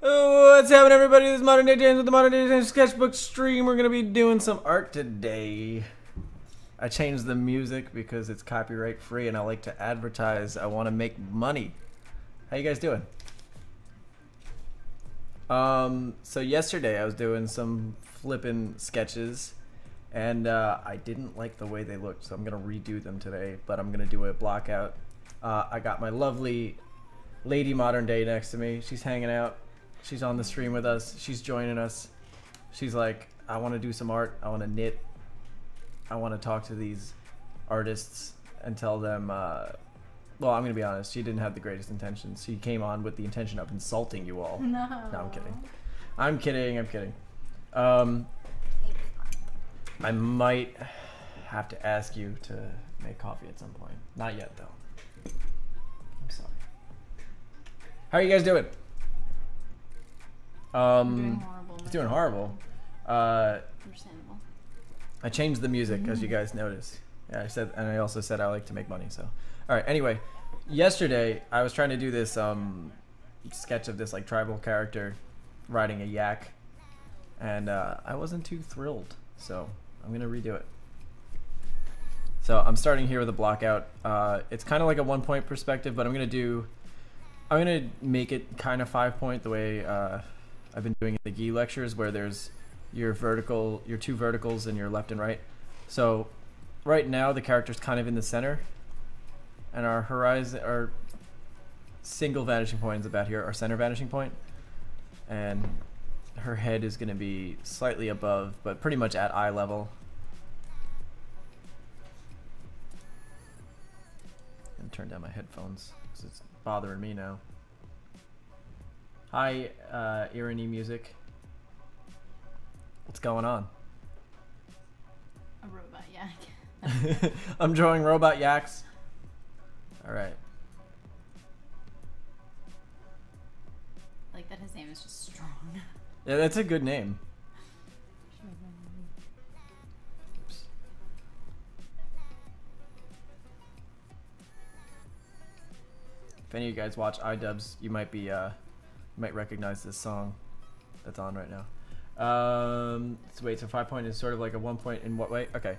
Oh, what's happening, everybody? This is Modern Day James with the Modern Day James Sketchbook stream. We're going to be doing some art today. I changed the music because it's copyright free and I like to advertise. I want to make money. How you guys doing? So yesterday I was doing some flippin' sketches and I didn't like the way they looked, so I'm going to redo them today, but I'm going to do a block out. I got my lovely Lady Modern Day next to me. She's hanging out. She's on the stream with us. She's joining us. She's like, I want to do some art. I want to knit. I want to talk to these artists and tell them, well, I'm going to be honest. She didn't have the greatest intentions. She came on with the intention of insulting you all. No. No, I'm kidding. I'm kidding. I'm kidding. I might have to ask you to make coffee at some point. Not yet, though. I'm sorry. How are you guys doing? Doing horrible. It's doing horrible. Understandable. I changed the music, as you guys noticed. Yeah, I said, and I also said I like to make money. So, all right. Anyway, yesterday I was trying to do this sketch of this like tribal character riding a yak, and I wasn't too thrilled. So I'm gonna redo it. So I'm starting here with a block out. It's kind of like a 1 point perspective, but I'm gonna make it kind of 5 point the way I've been doing in the GI lectures, where there's your two verticals and your left and right. So right now the character's kind of in the center, and our single vanishing point is about here, our center vanishing point, and her head is going to be slightly above, but pretty much at eye level. And turn down my headphones because it's bothering me now. Hi, Irony Music. What's going on? A robot yak. I'm drawing robot yaks. All right. Like that his name is just strong. Yeah, that's a good name. Oops. If any of you guys watch iDubbbz, you might recognize this song that's on right now. So wait, so 5 point is sort of like a 1 point in what way? Okay.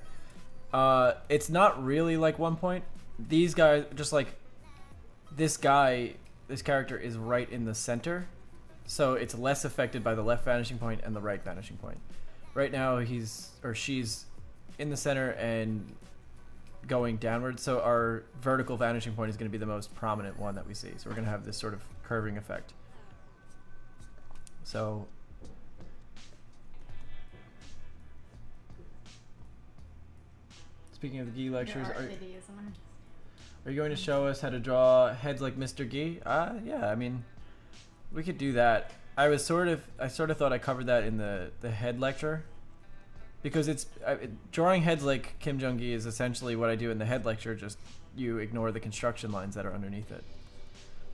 It's not really like 1 point. These guys, just like this character is right in the center, so it's less affected by the left vanishing point and the right vanishing point. Right now she's in the center and going downward, so our vertical vanishing point is going to be the most prominent one that we see. So we're going to have this sort of curving effect. So speaking of the GI lectures, are you going to show us how to draw heads like Mr. Gee? Yeah, I mean, we could do that. I sort of thought I covered that in the head lecture, because drawing heads like Kim Jong-gi is essentially what I do in the head lecture, just you ignore the construction lines that are underneath it.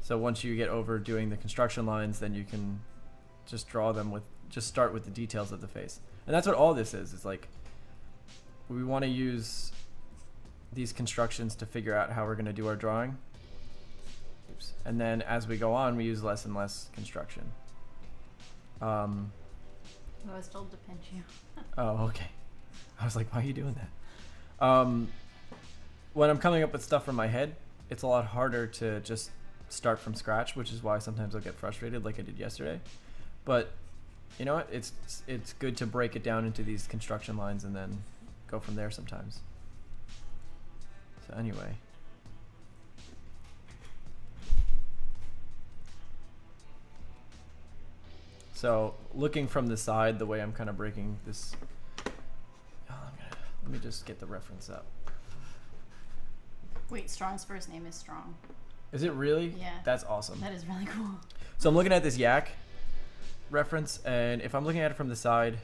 So once you get over doing the construction lines, then you can just draw them start with the details of the face. And that's what all this is. It's like we want to use these constructions to figure out how we're going to do our drawing. Oops. And then as we go on, we use less and less construction. I was told to pinch you. Oh, okay. I was like, why are you doing that? When I'm coming up with stuff from my head, it's a lot harder to just start from scratch, which is why sometimes I'll get frustrated like I did yesterday. But you know what? It's good to break it down into these construction lines and then go from there sometimes. So anyway. So looking from the side, the way I'm kind of breaking this, let me just get the reference up. Wait, Strong's first name is Strong. Is it really? Yeah. That's awesome. That is really cool. So I'm looking at this yak reference, and if I'm looking at it from the side,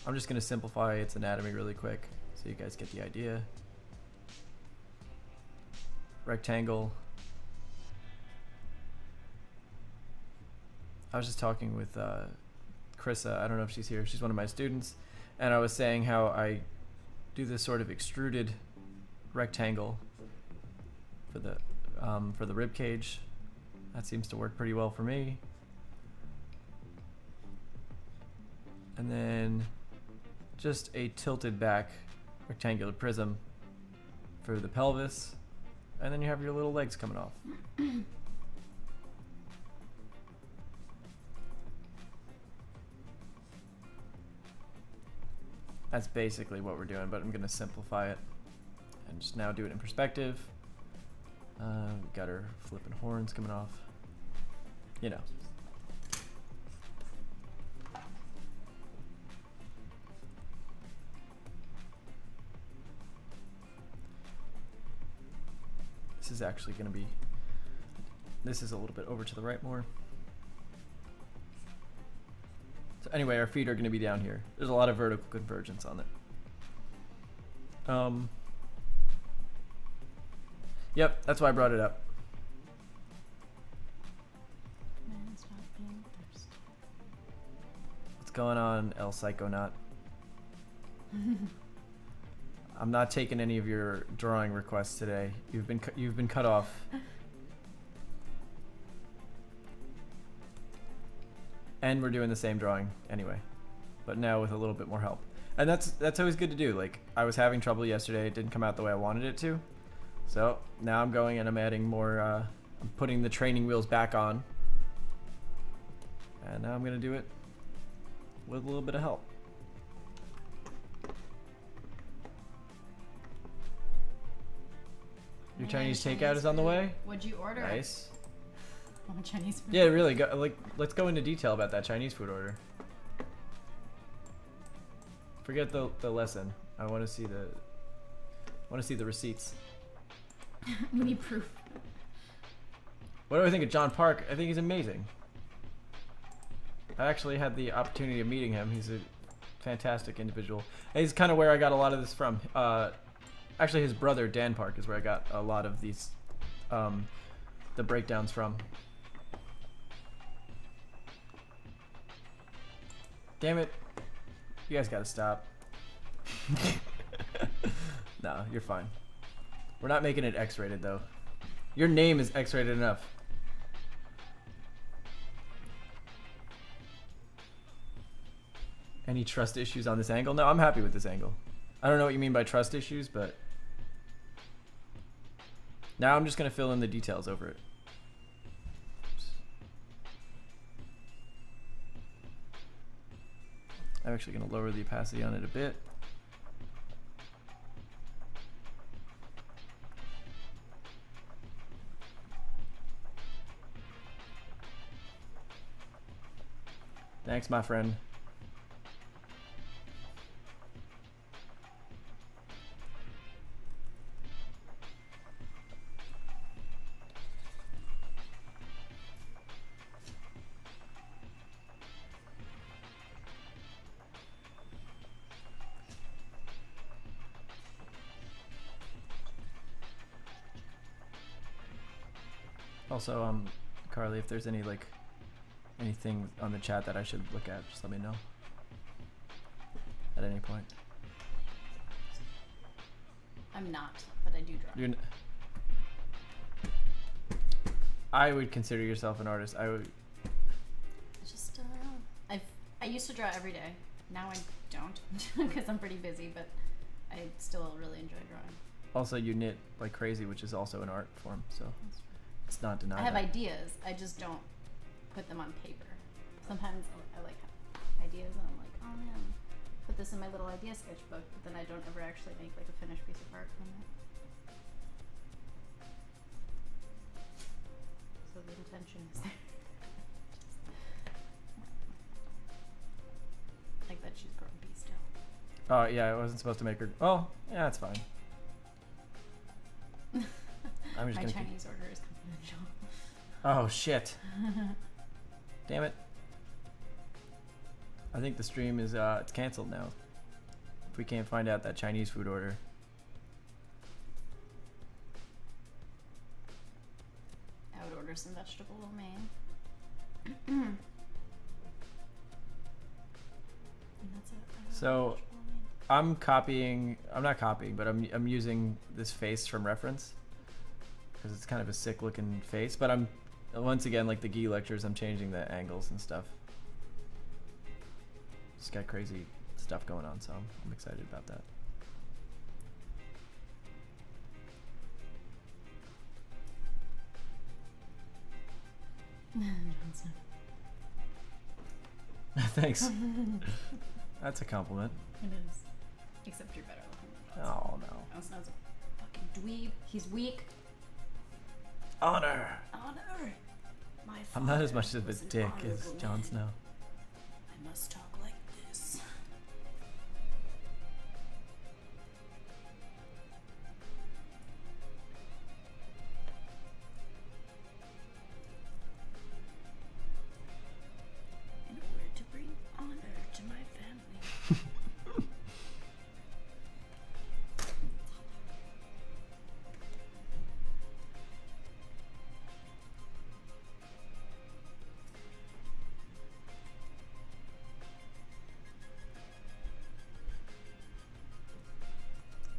I'm just going to simplify its anatomy really quick so you guys get the idea. Rectangle. I was just talking with Krissa. I don't know if she's here. She's one of my students, and I was saying how I do this sort of extruded rectangle for the rib cage. That seems to work pretty well for me. And then just a tilted back rectangular prism for the pelvis. And then you have your little legs coming off. That's basically what we're doing, but I'm going to simplify it and just now do it in perspective. We got our flipping horns coming off. You know. This is actually going to be, this is a little bit over to the right more. So anyway, our feet are going to be down here. There's a lot of vertical convergence on it. Yep, that's why I brought it up. Man, stop being thirsty. What's going on, El Psychonaut? I'm not taking any of your drawing requests today. You've been cut off. And we're doing the same drawing anyway, but now with a little bit more help. And that's always good to do. Like, I was having trouble yesterday. It didn't come out the way I wanted it to. So now I'm going and I'm adding more, I'm putting the training wheels back on. And now I'm going to do it with a little bit of help. Your Chinese takeout is on the way? What'd you order? Nice. I want Chinese food. Yeah, really. Let's go into detail about that Chinese food order. Forget the lesson. I want to see the receipts. We need proof. What do I think of John Park? I think he's amazing. I actually had the opportunity of meeting him. He's a fantastic individual. And he's kind of where I got a lot of this from. Actually, his brother Dan Park is where I got a lot of these, the breakdowns from. Damn it! You guys gotta stop. No, you're fine. We're not making it X-rated though. Your name is X-rated enough. Any trust issues on this angle? No, I'm happy with this angle. I don't know what you mean by trust issues, but now I'm just gonna fill in the details over it. Oops. I'm actually gonna lower the opacity on it a bit. Thanks, my friend. Also, Carly, if there's anything on the chat that I should look at, just let me know at any point. I'm not, but I do draw. I would consider yourself an artist. I would. Just I used to draw every day. Now I don't because I'm pretty busy, but I still really enjoy drawing. Also, you knit like crazy, which is also an art form, so it's not denied. I have ideas. I just don't put them on paper. Sometimes I like ideas and I'm like, oh man, put this in my little idea sketchbook, but then I don't ever actually make like a finished piece of art from it. So the intention is there. Like that she's grumpy still. Oh yeah, I wasn't supposed to make her. Oh yeah, that's fine. I'm just my gonna Chinese order is confidential. Oh shit! Damn it! I think the stream is it's canceled now. If we can't find out that Chinese food order. I would order some vegetable lo mein. And that's it. So I'm not copying, but I'm using this face from reference because it's kind of a sick looking face, but I'm once again, like the Gi lectures, I'm changing the angles and stuff. Just got crazy stuff going on, so I'm excited about that. Thanks. That's a compliment. It is. Except you're better looking than Jon Oh Snow. no. Jon Snow's a fucking dweeb. He's weak. Honor. Honor. My I'm not as father much of a was an dick as honorable Jon man. Snow. I must talk like this. In order to bring honor to my family.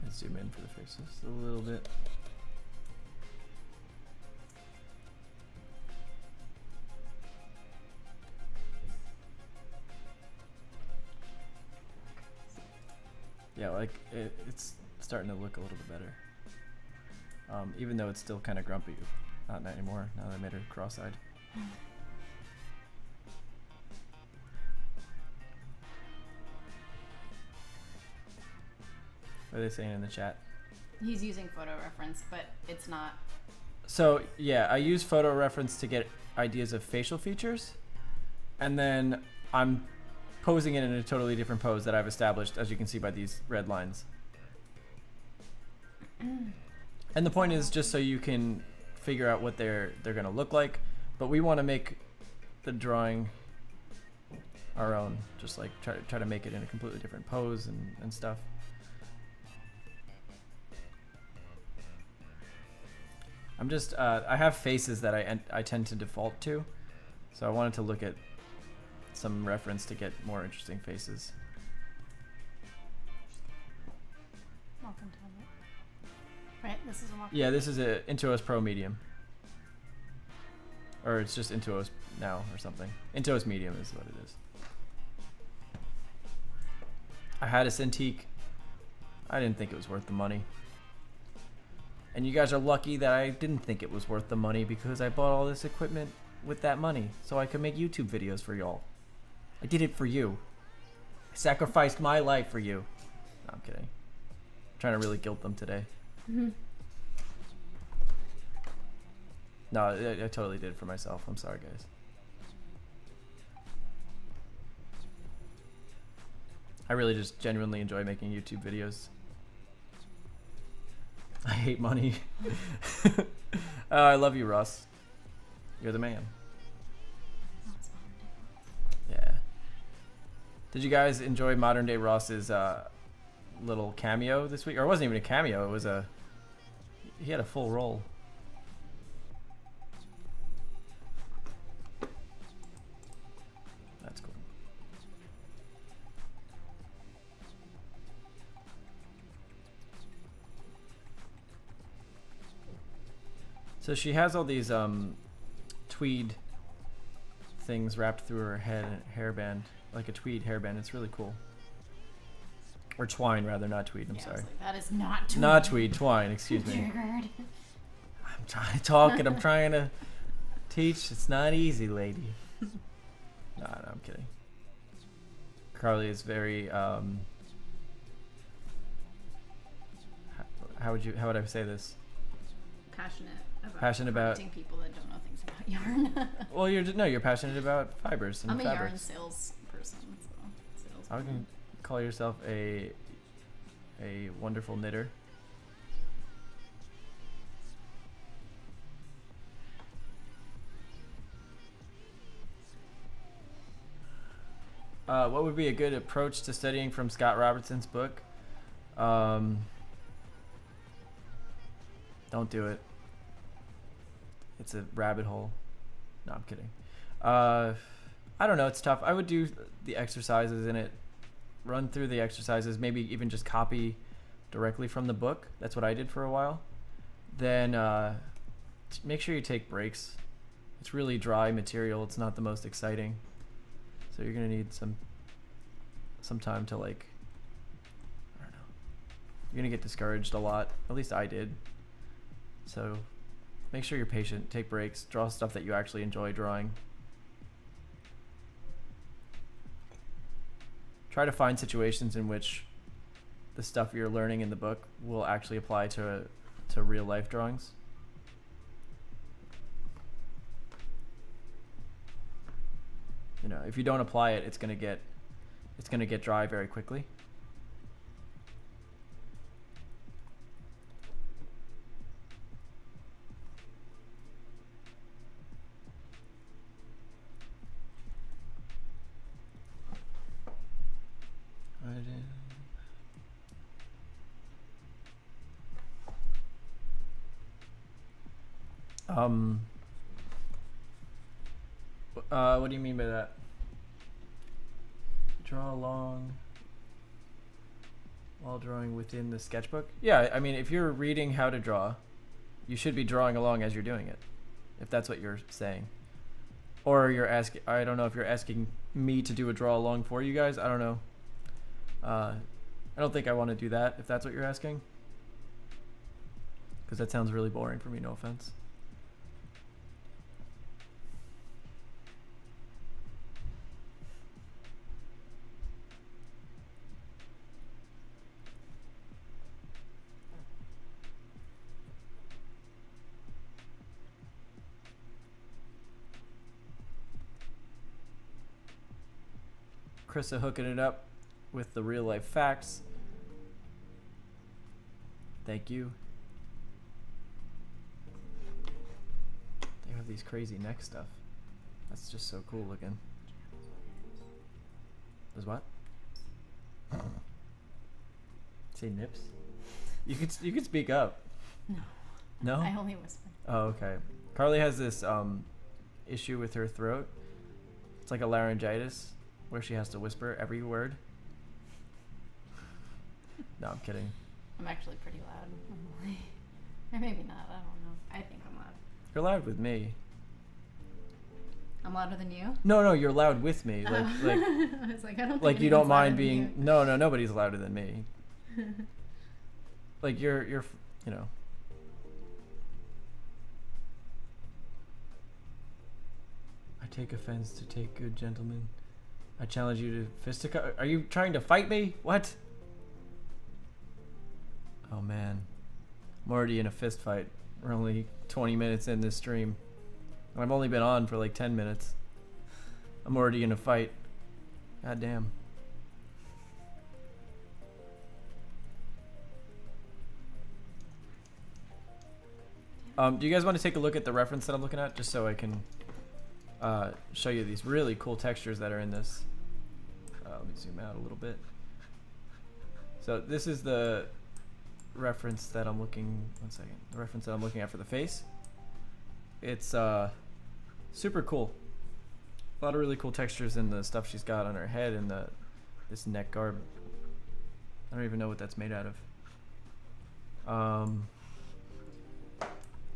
Let's zoom in for the faces a little bit. Yeah, like it's starting to look a little bit better. Even though it's still kind of grumpy. Not anymore. Now that I made her cross-eyed. What are they saying in the chat? He's using photo reference, but it's not. So yeah, I use photo reference to get ideas of facial features, and then I'm posing it in a totally different pose that I've established, as you can see by these red lines. And the point is just so you can figure out what they're gonna look like, but we want to make the drawing our own, just like try to make it in a completely different pose and stuff. I'm just I have faces that I tend to default to, so I wanted to look at some reference to get more interesting faces. Welcome to it. Right, this is a walk. Yeah, this is a Intuos Pro Medium. Or it's just Intuos now or something. Intuos Medium is what it is. I had a Cintiq. I didn't think it was worth the money. And you guys are lucky that I didn't think it was worth the money because I bought all this equipment with that money so I could make YouTube videos for y'all. I did it for you. I sacrificed my life for you. No, I'm kidding. I'm trying to really guilt them today. Mm-hmm. No, I totally did it for myself. I'm sorry, guys. I really just genuinely enjoy making YouTube videos. I hate money. I love you, Russ. You're the man. Yeah. Did you guys enjoy Modern Day Ross's little cameo this week? Or it wasn't even a cameo. It was he had a full role. That's cool. So she has all these tweed things wrapped through her head and hairband, like a tweed hairband. It's really cool. Or twine, rather, not tweed. I'm sorry. Like, that is not tweed. Not tweed, twine. Excuse me. Triggered. I'm trying to talk and I'm trying to teach. It's not easy, lady. No, I'm kidding. Carly is very how would I say this? Passionate about Passionate about- people that don't know things about yarn. Well, you're passionate about fibers and I'm a yarn fabrics. sales person, so sales. I can call yourself a wonderful knitter. What would be a good approach to studying from Scott Robertson's book? Don't do it. It's a rabbit hole. No, I'm kidding. I don't know. It's tough. I would do the exercises in it. Run through the exercises. Maybe even just copy directly from the book. That's what I did for a while. Then make sure you take breaks. It's really dry material. It's not the most exciting. So you're going to need some some time to like, I don't know. You're gonna get discouraged a lot. At least I did. So make sure you're patient, take breaks, draw stuff that you actually enjoy drawing. Try to find situations in which the stuff you're learning in the book will actually apply to real life drawings. You know, if you don't apply it, it's gonna get dry very quickly. What do you mean by that? Draw along while drawing within the sketchbook? Yeah, I mean, if you're reading how to draw, you should be drawing along as you're doing it, if that's what you're saying. Or you're asking, I don't know if you're asking me to do a draw along for you guys. I don't know. I don't think I want to do that, if that's what you're asking. Because that sounds really boring for me, no offense. Krista hooking it up with the real life facts. Thank you. They have these crazy neck stuff. That's just so cool looking. There's what? Say nips? You could speak up. No. No? I only whisper. Oh, okay. Carly has this issue with her throat. It's like a laryngitis where she has to whisper every word. No, I'm kidding. I'm actually pretty loud. Or maybe not. I don't know. I think I'm loud. You're loud with me. I'm louder than you? No, you're loud with me. Like I was like, I don't think like you don't anyone's louder mind than being. you. No, nobody's louder than me. Like you're, you know. I take offense to take good gentlemen. I challenge you to fisticuff. Are you trying to fight me? What? Oh man, I'm already in a fist fight. We're only 20 minutes in this stream. I've only been on for like 10 minutes. I'm already in a fight. God damn. Do you guys want to take a look at the reference that I'm looking at, just so I can show you these really cool textures that are in this? Let me zoom out a little bit. So this is the reference that I'm looking. One second. The reference that I'm looking at for the face. It's super cool. A lot of really cool textures in the stuff she's got on her head and this neck garb. I don't even know what that's made out of.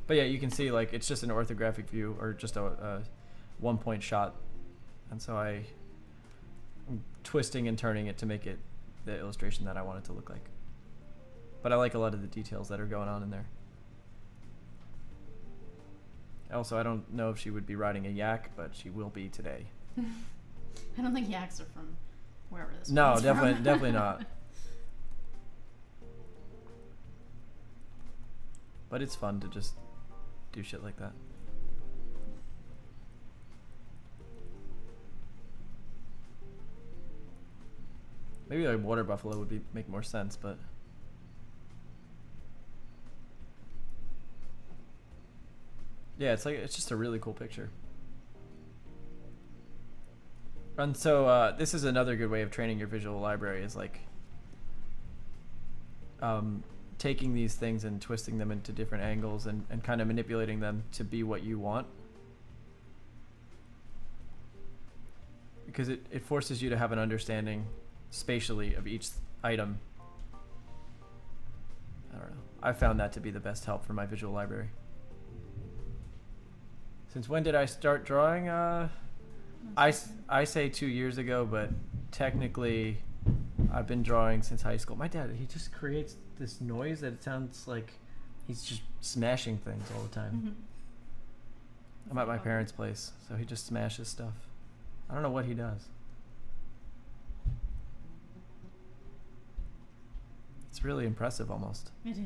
But yeah, you can see like it's just an orthographic view or just a one-point shot, and so I'm twisting and turning it to make it the illustration that I want it to look like. But I like a lot of the details that are going on in there. Also, I don't know if she would be riding a yak, but she will be today. I don't think yaks are from wherever this No, one's definitely, from. definitely not. But it's fun to just do shit like that. Maybe like water buffalo would make more sense, but yeah, it's just a really cool picture. And so this is another good way of training your visual library, is like taking these things and twisting them into different angles and kind of manipulating them to be what you want. Because it forces you to have an understanding spatially of each item. I don't know. I found that to be the best help for my visual library. Since when did I start drawing? I say 2 years ago, but technically I've been drawing since high school. My dad, he just creates this noise that it sounds like he's just smashing things all the time. Mm-hmm. I'm at my parents' place, so he just smashes stuff. I don't know what he does. It's really impressive almost. It is.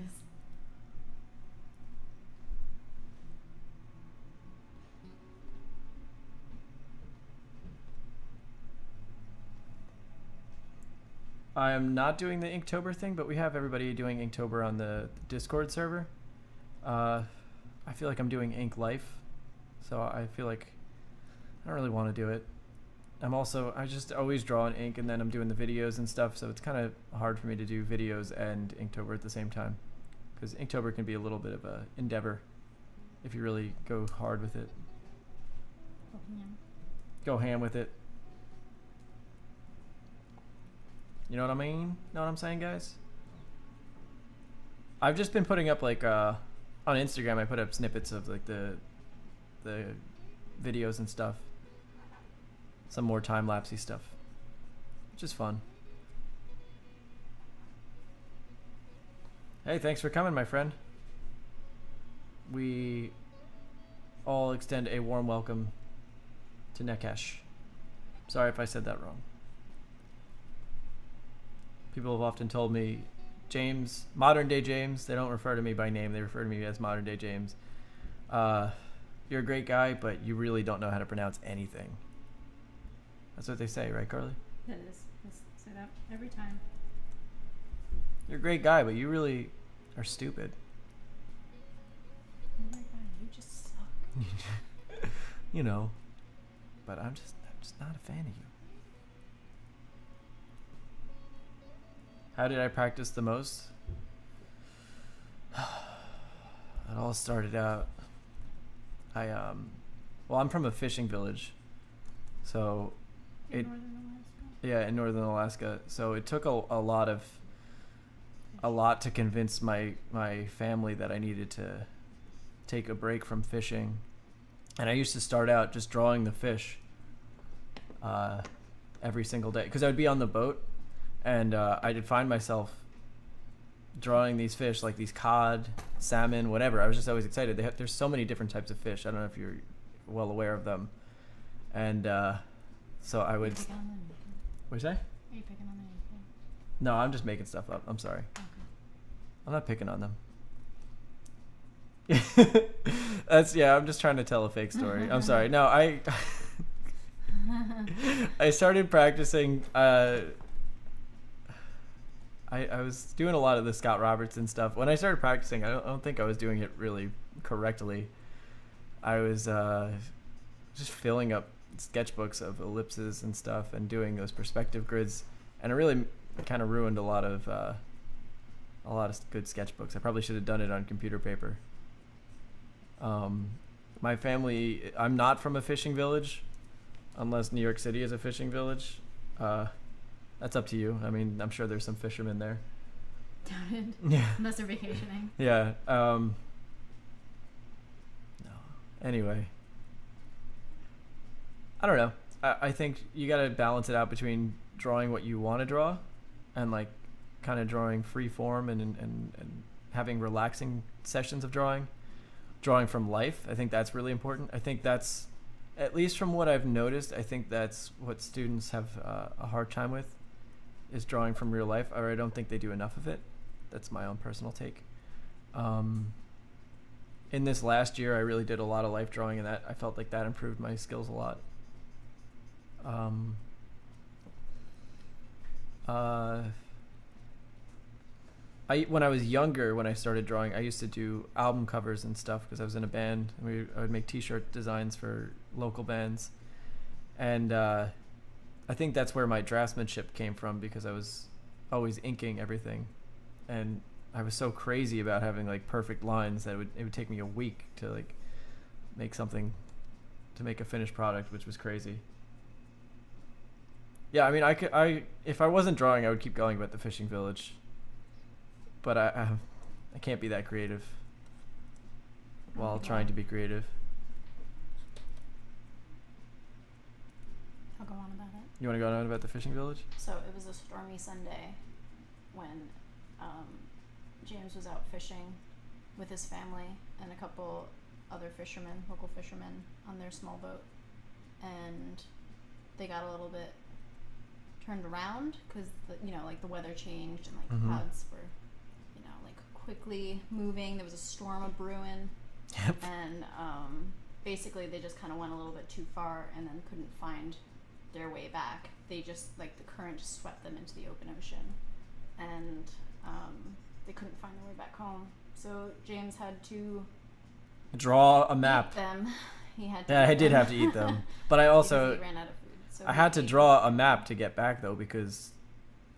I am not doing the Inktober thing, but we have everybody doing Inktober on the Discord server. I feel like I'm doing Ink Life, so I feel like I don't really want to do it. I just always draw in ink, and then I'm doing the videos and stuff, so it's kind of hard for me to do videos and Inktober at the same time, because Inktober can be a little bit of a endeavor if you really go hard with it. Go ham with it. You know what I mean? Know what I'm saying, guys? I've just been putting up like on Instagram. I put up snippets of like the videos and stuff. Some more time-lapsey stuff, which is fun. Hey, thanks for coming, my friend. We all extend a warm welcome to Nekash. Sorry if I said that wrong. People have often told me, James, modern day James, they don't refer to me by name, they refer to me as modern day James. You're a great guy, but you really don't know how to pronounce anything. That's what they say, right, Carly? It is. I say that every time. You're a great guy, but you really are stupid. Oh my god, you just suck. You know, but I'm just not a fan of you. How did I practice the most? It all started out, well, I'm from a fishing village, so In Northern Alaska? yeah, in northern Alaska. So it took a lot to convince my family that I needed to take a break from fishing. And I used to start out just drawing the fish every single day, because I would be on the boat, and I'd find myself drawing these fish, like these cod, salmon, whatever. I was just always excited. There's so many different types of fish. I don't know if you're well aware of them. And so I would... What'd What'd you say? Are you picking on anything? No, I'm just making stuff up. I'm sorry. Okay. I'm not picking on them. I'm just trying to tell a fake story. I'm sorry. No, I started practicing. I was doing a lot of the Scott Robertson stuff. When I started practicing, I don't think I was doing it really correctly. I was just filling up sketchbooks of ellipses and stuff and doing those perspective grids, and it really kind of ruined a lot of good sketchbooks. I probably should have done it on computer paper. My family, I'm not from a fishing village, unless New York City is a fishing village. That's up to you. I mean, I'm sure there's some fishermen there. Doubted. Yeah. Unless they're vacationing. Yeah. No. Anyway. I don't know. I think you got to balance it out between drawing what you want to draw and like kind of drawing free form and having relaxing sessions of drawing from life. I think that's really important. I think that's, at least from what I've noticed, I think that's what students have a hard time with, is drawing from real life, or I don't think they do enough of it. That's my own personal take. In this last year, I really did a lot of life drawing, and that I felt like that improved my skills a lot. When I was younger, when I started drawing, I used to do album covers and stuff because I was in a band, and I would make t-shirt designs for local bands. And I think that's where my draftsmanship came from, because I was always inking everything, and I was so crazy about having like perfect lines that it would take me a week to like make something, to make a finished product, which was crazy. Yeah, I mean, if I wasn't drawing, I would keep going about the fishing village, but I can't be that creative while trying to be creative. I'll go on about it. You want to go on about the fishing village? So it was a stormy Sunday when James was out fishing with his family and a couple other fishermen, local fishermen, on their small boat, and they got a little bit turned around because the weather changed and the clouds were quickly moving. There was a storm of brewing. Yep. And basically they just kind of went a little bit too far and then couldn't find their way back. They just the current just swept them into the open ocean, and they couldn't find their way back home. So James had to draw a map. Eat them. He had to. Yeah, I did have to eat them, but I also he ran out of food. So I had to draw a map to get back though because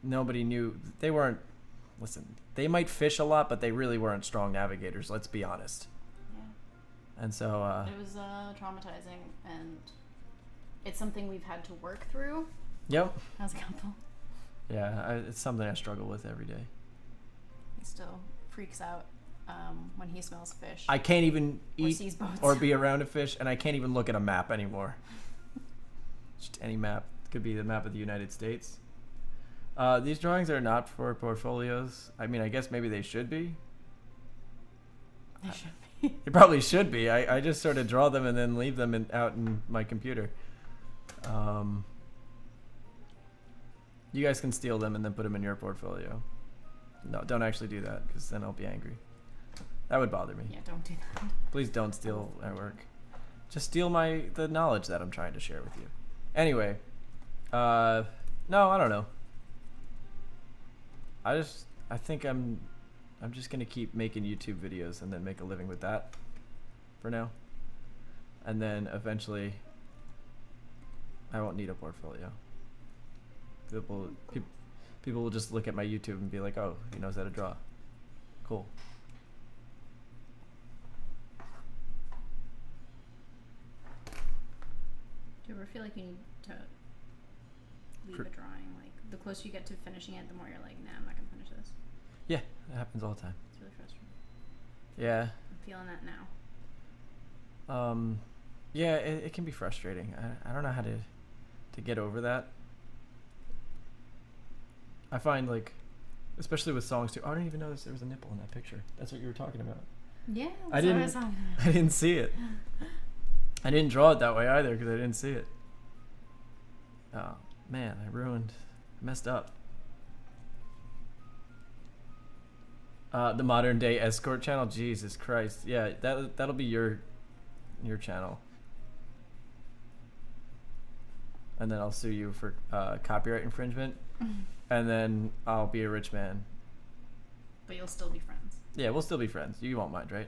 nobody knew. They weren't. Listen, they might fish a lot, but they really weren't strong navigators. Let's be honest. Yeah. And so it was traumatizing, and it's something we've had to work through. Yep. As a couple. Yeah, it's something I struggle with every day. He still freaks out when he smells fish. I can't even eat sees boats. or be around a fish, and I can't even look at a map anymore. Just any map. It could be the map of the United States. These drawings are not for portfolios. I mean, I guess maybe they should be. They should be. They probably should be. I just sort of draw them and then leave them out in my computer. You guys can steal them and then put them in your portfolio. No, don't actually do that because then I'll be angry. That would bother me. Yeah, don't do that. Please don't steal my work. Just steal the knowledge that I'm trying to share with you. Anyway, no, I don't know. I think I'm just gonna keep making YouTube videos and then make a living with that for now. And then eventually I won't need a portfolio. People will just look at my YouTube and be like, oh, he knows how to draw. Cool. Do you ever feel like you need to leave a drawing? Like, the closer you get to finishing it, the more you're like, nah, I'm not going to finish this. Yeah, it happens all the time. It's really frustrating. Yeah. I'm feeling that now. Yeah, it can be frustrating. I don't know how to get over that. I find, like, especially with songs too. Oh, I didn't even notice there was a nipple in that picture. That's what you were talking about. Yeah, I didn't see it. I didn't draw it that way either because I didn't see it. Oh man, I messed up. The modern day escort channel. Jesus Christ. Yeah, that'll be your channel. And then I'll sue you for copyright infringement. And then I'll be a rich man. But you'll still be friends. Yeah, we'll still be friends. You won't mind, right?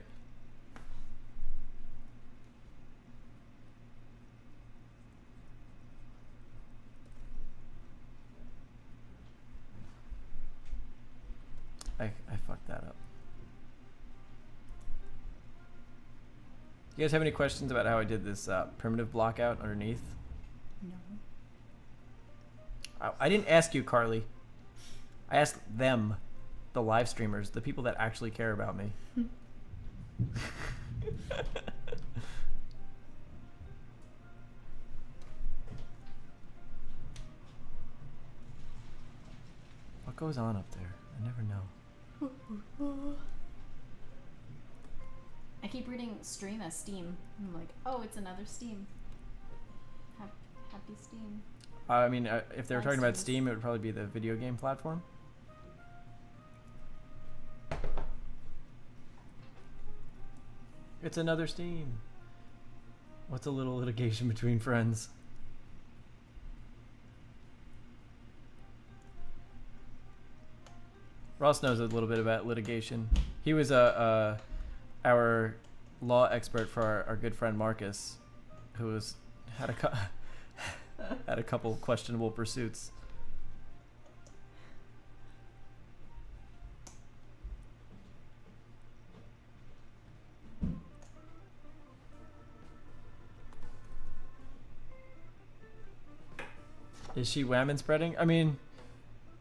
I fucked that up. You guys have any questions about how I did this primitive block out underneath? No. I didn't ask you, Carly. I asked them, the live streamers, the people that actually care about me. What goes on up there? I never know. I keep reading stream as Steam. I'm like, oh, it's another Steam. Happy Steam. I mean, if they were Live talking about streams. Steam, it would probably be the video game platform. It's another Steam. What's a little litigation between friends? Ross knows a little bit about litigation. He was our law expert for our good friend Marcus, who had a couple questionable pursuits. Is she whammon spreading? I mean,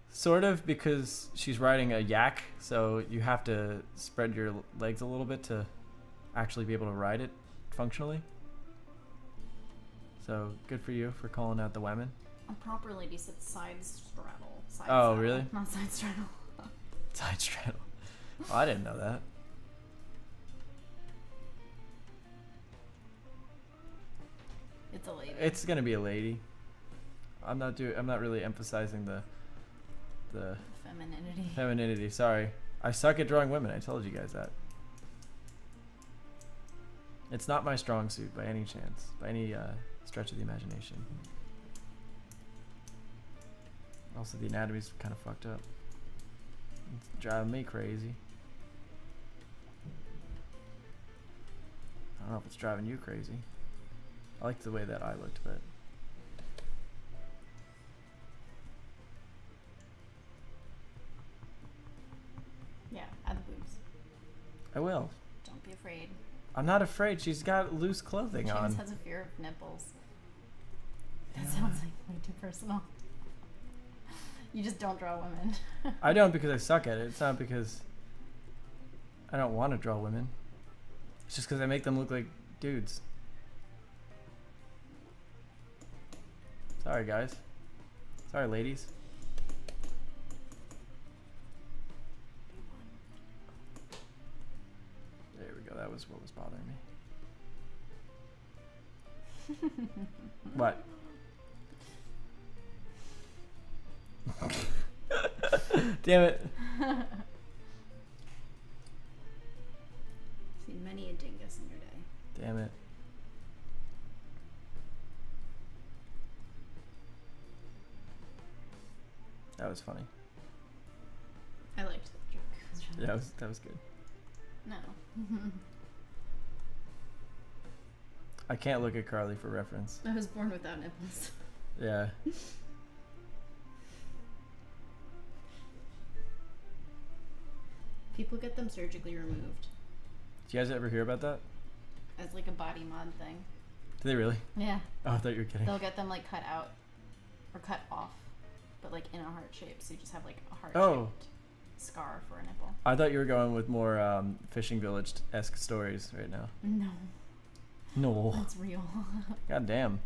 sort of, because she's riding a yak, so you have to spread your legs a little bit to actually be able to ride it functionally. So good for you for calling out the whammon. A proper lady said side straddle. Side Oh, saddle, really? Not side straddle. Side straddle. Oh, I didn't know that. It's a lady. It's gonna be a lady. I'm not really emphasizing the Femininity. femininity. Sorry, I suck at drawing women. I told you guys that. It's not my strong suit by any chance, by any stretch of the imagination. Also, the anatomy's kind of fucked up. It's driving me crazy. I don't know if it's driving you crazy. I liked the way that eye looked, but... Yeah, add the boobs. I will. Don't be afraid. I'm not afraid. She's got loose clothing on. James has a fear of nipples. That sounds like way too personal. You just don't draw women. I don't because I suck at it. It's not because I don't want to draw women. It's just because I make them look like dudes. Sorry, guys. Sorry, ladies. There we go. That was what was bothering me. What? Damn it. Seen many a dingus in your day. Damn it. That was funny. I liked that joke. It was really Yeah, that was good. No. I can't look at Carly for reference. I was born without nipples. Yeah. People get them surgically removed Did you guys ever hear about that? as like a body mod thing. Did they really? Yeah. Oh, I thought you were kidding. They'll get them like cut out or cut off, but like in a heart shape, so you just have like a heart Oh. shaped scar for a nipple. I thought you were going with more Fishing Village-esque stories right now. No, No. that's real. God damn.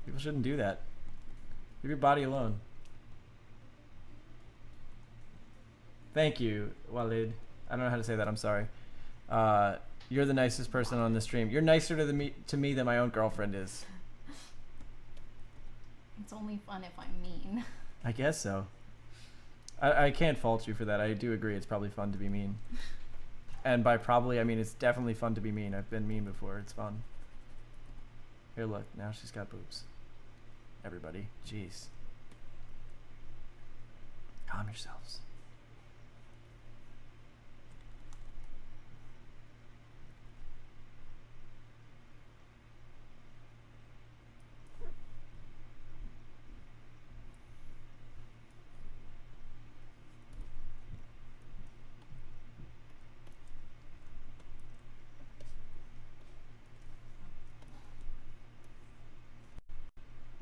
People shouldn't do that. Leave your body alone. Thank you, Walid. I don't know how to say that. I'm sorry. You're the nicest person on the stream. You're nicer to me than my own girlfriend is. It's only fun if I'm mean. I guess so. I can't fault you for that. I do agree it's probably fun to be mean. And by probably, I mean it's definitely fun to be mean. I've been mean before. It's fun. Here, look. Now she's got boobs. Everybody. Jeez. Calm yourselves.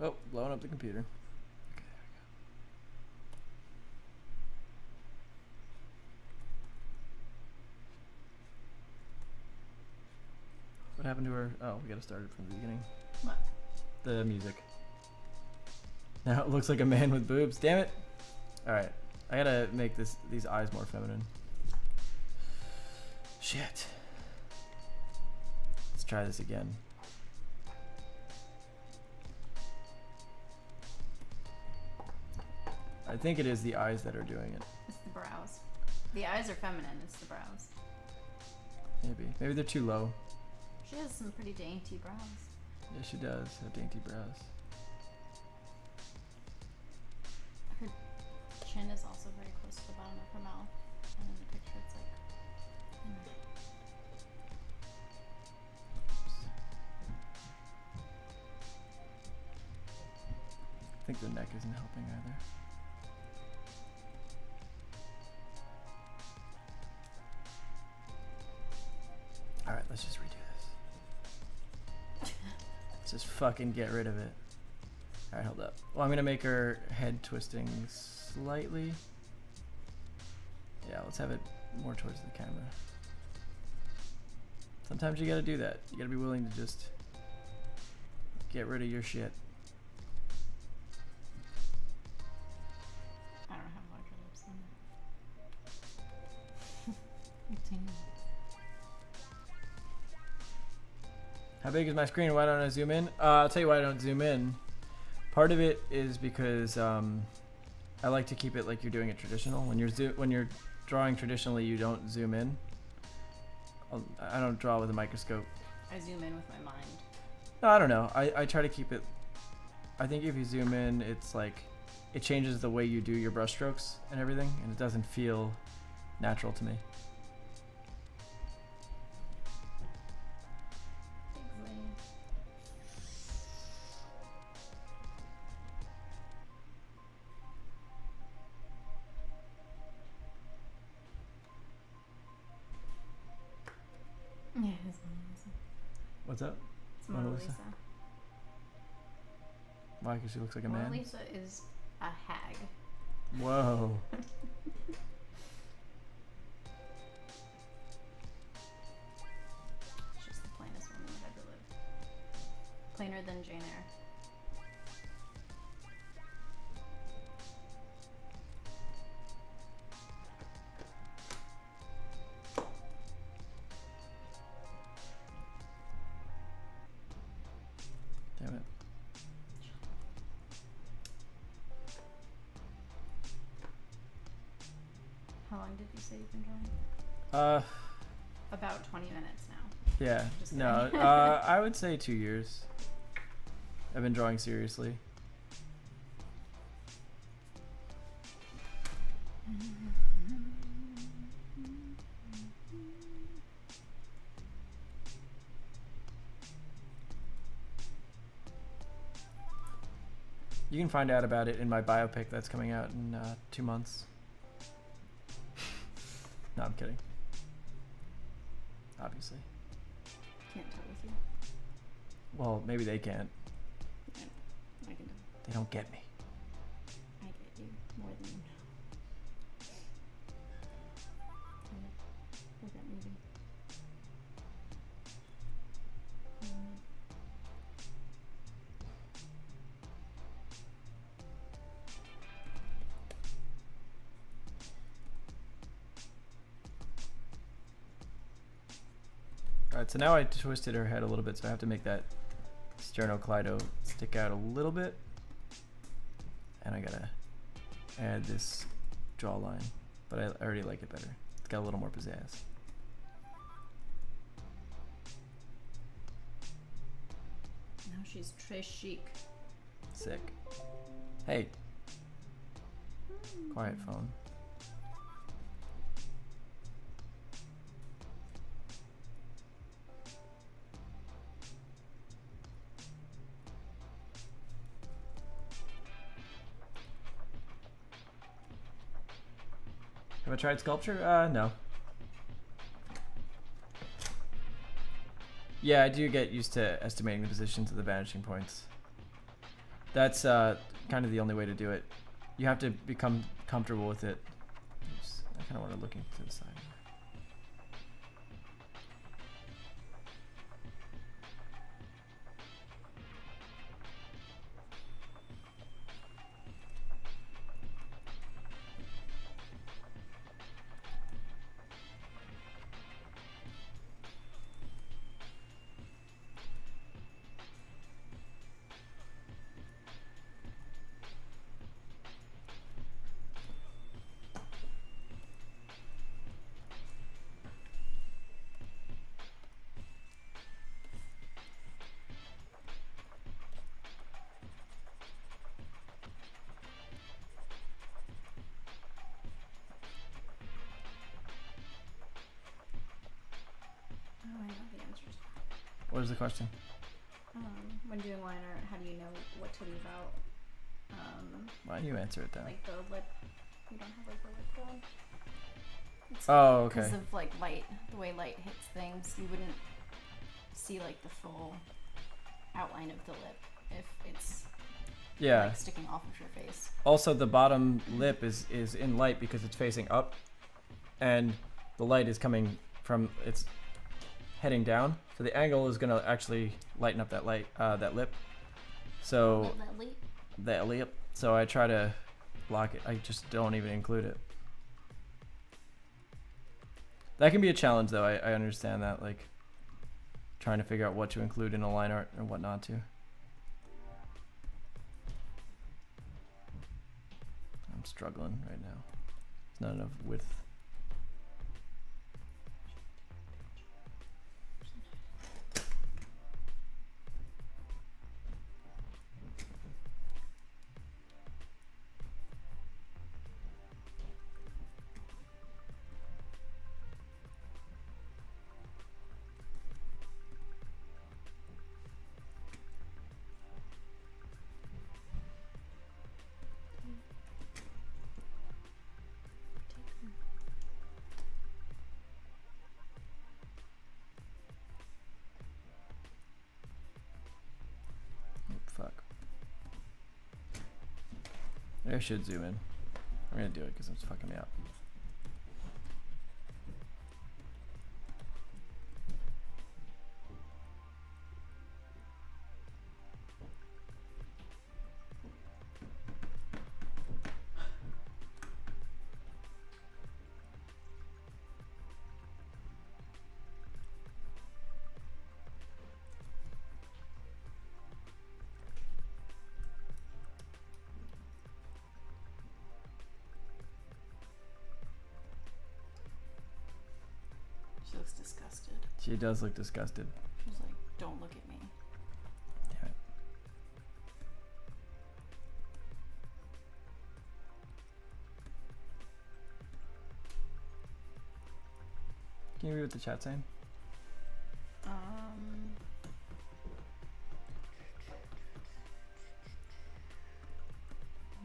Oh, blowing up the computer. Okay, there we go. What happened to her? Oh, we gotta start it from the beginning. What? The music. Now it looks like a man with boobs. Damn it! Alright. I gotta make these eyes more feminine. Shit. Let's try this again. I think it is the eyes that are doing it. It's the brows. The eyes are feminine. It's the brows. Maybe. Maybe they're too low. She has some pretty dainty brows. Yeah, she does have dainty brows. Her chin is also very close to the bottom of her mouth, and in the picture it's like thinner. I think the neck isn't helping either. Alright, let's just redo this. Let's just fucking get rid of it. Alright, hold up. Well, I'm gonna make her head twisting slightly. Yeah, let's have it more towards the camera. Sometimes you gotta do that. You gotta be willing to just get rid of your shit. 16. How big is my screen? Why don't I zoom in? I'll tell you why I don't zoom in. Part of it is because I like to keep it like you're doing it traditional. When you're drawing traditionally, you don't zoom in. I don't draw with a microscope. I zoom in with my mind. No, I don't know. I try to keep it. I think if you zoom in, it's like it changes the way you do your brush strokes and everything, and it doesn't feel natural to me. Yeah, it is Mona Lisa. What's up? It's Mona Lisa. Why? Because she looks like a Mona man? Lisa is a hag. Whoa. She's the plainest woman that ever lived. Plainer than Jane Eyre. Damn it. How long did you say you've been drawing? About 20 minutes now. Yeah. Just No. kidding. I would say 2 years. I've been drawing seriously. You can find out about it in my biopic that's coming out in 2 months. No, I'm kidding. Obviously. Can't tell with you. Well, maybe they can't. I can. They don't get me. I get you more than you know. Like that movie. Alright, so now I twisted her head a little bit, so I have to make that sternocleido stick out a little bit. And I gotta add this jawline, but I already like it better. It's got a little more pizzazz. Now she's très chic. Sick. Hey. Quiet phone. Have I tried sculpture? No. Yeah, I do get used to estimating the positions of the vanishing points. That's kind of the only way to do it. You have to become comfortable with it. Oops, I kind of want to look into the side. Oh, I know the answers. What is the question? When doing line art, how do you know what to leave out? Why do you answer it then? Like the lip. You don't have like the lip going. Oh, okay. Because of like light, the way light hits things, you wouldn't see like the full outline of the lip if it's Yeah. like sticking off of your face. Also, the bottom lip is in light because it's facing up, and the light is coming from it's heading down. So the angle is gonna actually lighten up that that lip. So That light. that lip. So I try to block it. I just don't even include it. That can be a challenge, though. I understand that, like, trying to figure out what to include in a line art and what not to. I'm struggling right now. There's not enough width. Fuck. Maybe I should zoom in. I'm gonna do it because it's fucking me up. She looks disgusted. She does look disgusted. She's like, don't look at me. Damn it. Can you read what the chat's saying?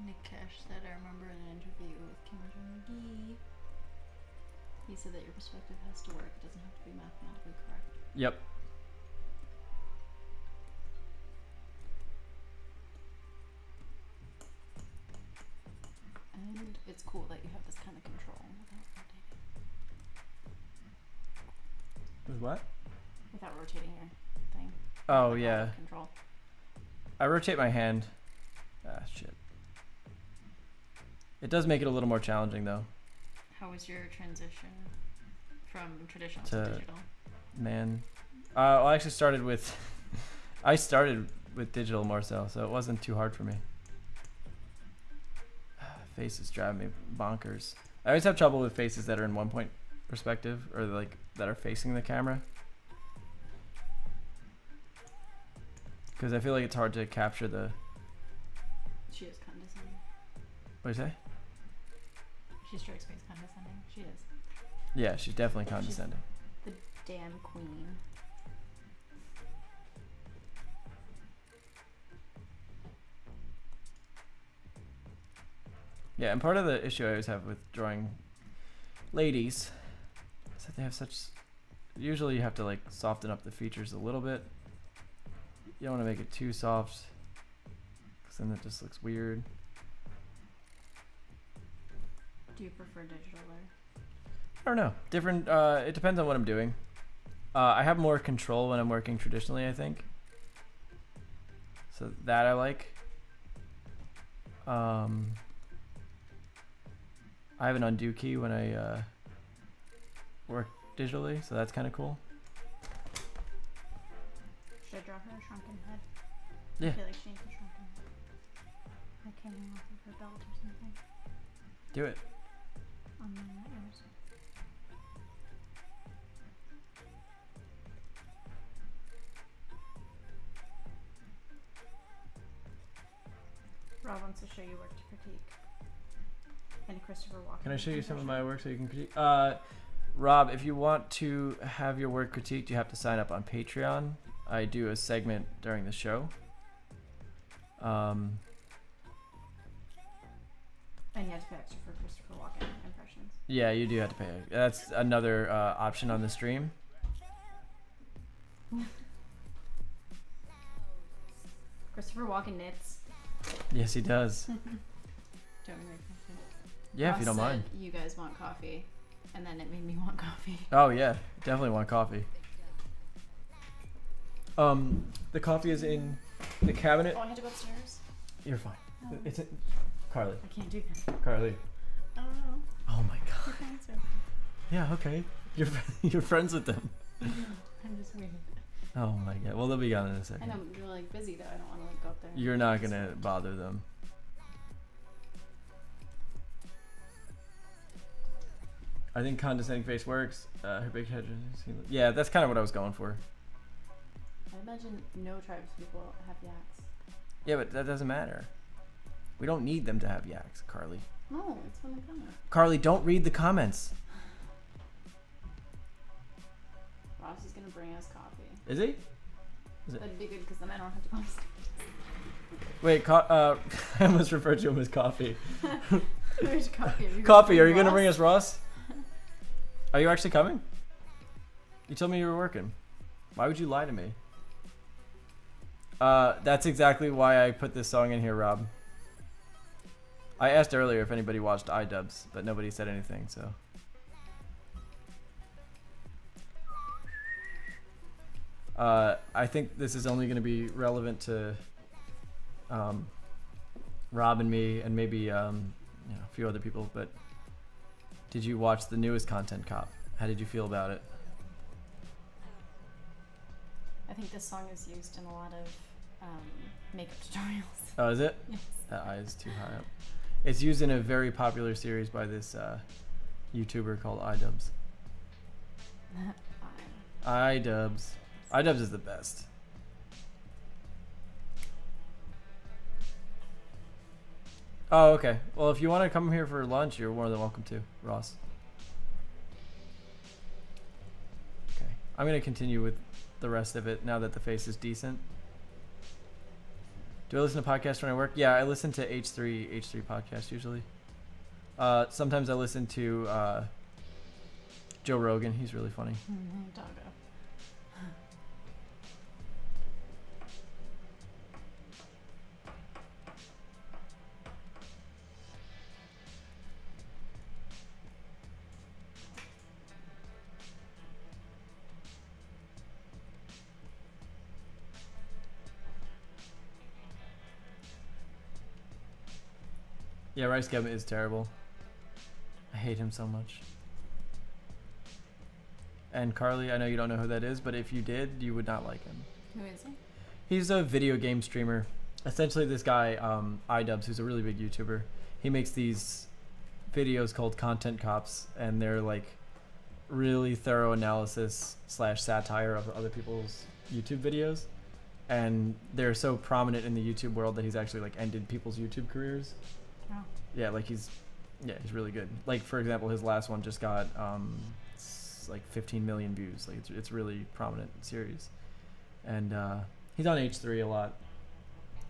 Nick Cash said, I remember in an interview with Kim Jong-gi, he said that your perspective has to work. It doesn't have to be mathematically correct. Yep. And it's cool that you have this kind of control without rotating. With what? Without rotating your thing. Oh, Like, yeah. Control. I rotate my hand. Ah, shit. It does make it a little more challenging, though. How was your transition from traditional to To- digital? Man. Well, I actually started with... I started with digital more so it wasn't too hard for me. Faces drive me bonkers. I always have trouble with faces that are in 1-point perspective, or like that are facing the camera. Because I feel like it's hard to capture the... She is condescending. What do you say? She strikes me as condescending. She is. Yeah, she's definitely condescending. The damn queen. Yeah, and part of the issue I always have with drawing ladies is that they have such... Usually you have to like soften up the features a little bit. You don't want to make it too soft, because then it just looks weird. Do you prefer digital or? I don't know. Different. It depends on what I'm doing. I have more control when I'm working traditionally, I think. So that I like. I have an undo key when I work digitally, so that's kind of cool. Should I draw her a shrunken head? Yeah. I feel like she needs a shrunken head. Like hanging off of her belt or something. Do it. On my ears. Rob wants to show you work to critique. And Christopher Walken. Can I show you some of my work so you can critique? Rob, if you want to have your work critiqued, you have to sign up on Patreon. I do a segment during the show. And you have to pay extra for Christopher Walken impressions. Yeah, you do have to pay. That's another option on the stream. Christopher Walken knits. Yes, he does. Don't we make coffee? Yeah, if Ross you don't said, mind. You guys want coffee, and then it made me want coffee. Oh yeah, definitely want coffee. The coffee is in the cabinet. Oh, I had to go upstairs. You're fine. Oh. It's in Carly. I can't do that. Carly. I don't know. Oh my You god. can answer. Yeah. Okay. You're friends with them. I'm just weird. Oh my god. Well, they'll be gone in a I second. know you're like busy though. I don't want to like go up there. You're not gonna bother them. I think condescending face works. Her big head. Yeah, that's kind of what I was going for. I imagine no tribes people have yaks. Yeah, but that doesn't matter. We don't need them to have yaks, Carly. No, it's from the comment. Carly, don't read the comments. Ross is gonna bring us coffee. Is he? That'd be good because then I don't have to go upstairs. Wait, I almost referred to him as coffee. Where's coffee? Coffee, are you going to bring us Ross? Are you actually coming? You told me you were working. Why would you lie to me? That's exactly why I put this song in here, Rob. I asked earlier if anybody watched iDubbbz, but nobody said anything, so. I think this is only going to be relevant to Rob and me and maybe a few other people, but did you watch the newest Content Cop? How did you feel about it? I think this song is used in a lot of makeup tutorials. Oh, is it? Yes. That eye is too high up. It's used in a very popular series by this YouTuber called iDubbbz. iDubbbz. iDubbbz is the best. Oh, okay. Well, if you want to come here for lunch, you're more than welcome to, Ross. Okay. I'm going to continue with the rest of it now that the face is decent. Do I listen to podcasts when I work? Yeah, I listen to H3 podcast usually. Sometimes I listen to Joe Rogan. He's really funny. Doggo. Yeah, Rice Gum is terrible. I hate him so much. And Carly, I know you don't know who that is, but if you did, you would not like him. Who is he? He's a video game streamer. Essentially, this guy, iDubbbz, who's a really big YouTuber, he makes these videos called Content Cops, and they're like really thorough analysis / satire of other people's YouTube videos. And they're so prominent in the YouTube world that he's actually like ended people's YouTube careers. Oh. Yeah, like he's really good. Like for example, his last one just got like 15 million views. Like it's really prominent series, and he's on H3 a lot.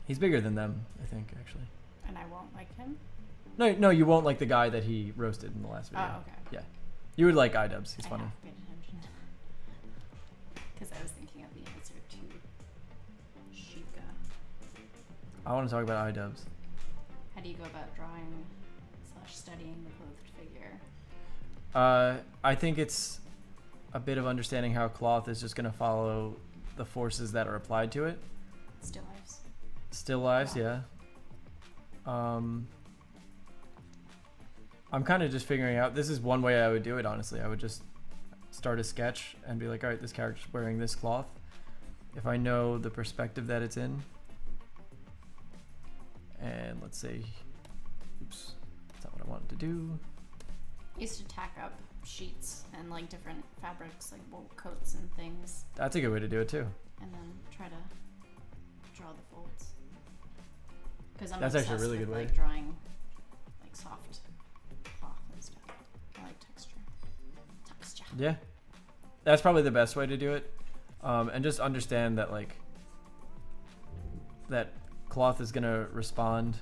He's bigger than them, I think, actually. And I won't like him? No, you won't like the guy that he roasted in the last video. Oh, okay. Yeah, you would like iDubbbz. He's funny. I have paid attention. Because I was thinking of the answer to Sheikah. I want to talk about iDubbbz. How do you go about drawing / studying the clothed figure? I think it's a bit of understanding how cloth is just going to follow the forces that are applied to it. Still lives. Still lives, yeah. I'm kind of just figuring out, this is one way I would do it, honestly. I would just start a sketch and be like, all right, this character's wearing this cloth. If I know the perspective that it's in, and let's say, oops, that's not what I wanted to do. I used to tack up sheets and like different fabrics, like wool coats and things, That's a good way to do it too. and then try to draw the folds. Because I'm That's obsessed actually a really with good way. like drawing like soft cloth and stuff. I like texture. Texture. Yeah, that's probably the best way to do it. And just understand that like that cloth is going to respond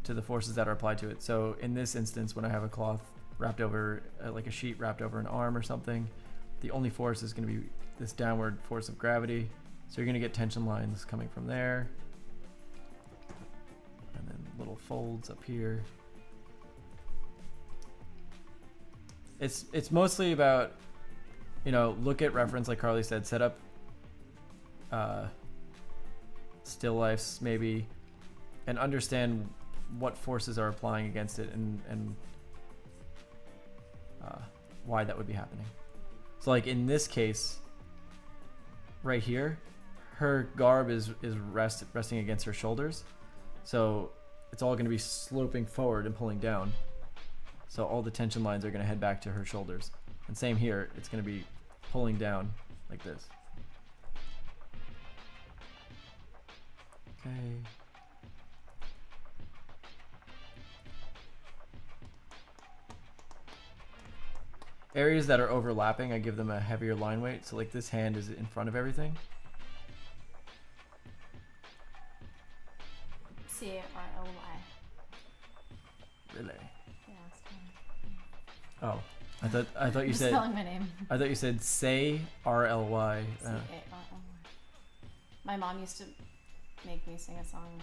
to the forces that are applied to it. So in this instance, when I have a cloth wrapped over like a sheet wrapped over an arm or something, the only force is going to be this downward force of gravity. So you're going to get tension lines coming from there, and then little folds up here. It's mostly about, look at reference, like Carly said, set up still lifes maybe, and understand what forces are applying against it, and why that would be happening. So like in this case, right here, her garb is resting against her shoulders. So it's all going to be sloping forward and pulling down. So all the tension lines are going to head back to her shoulders. And same here, it's going to be pulling down like this. Okay. Areas that are overlapping, I give them a heavier line weight. So like this hand is in front of everything. C-A-R-L-Y. Really? Yeah, it's Oh, I thought you I'm said. spelling my name. I thought you said say R-L-Y. C-A-R-L-Y. My mom used to make me sing a song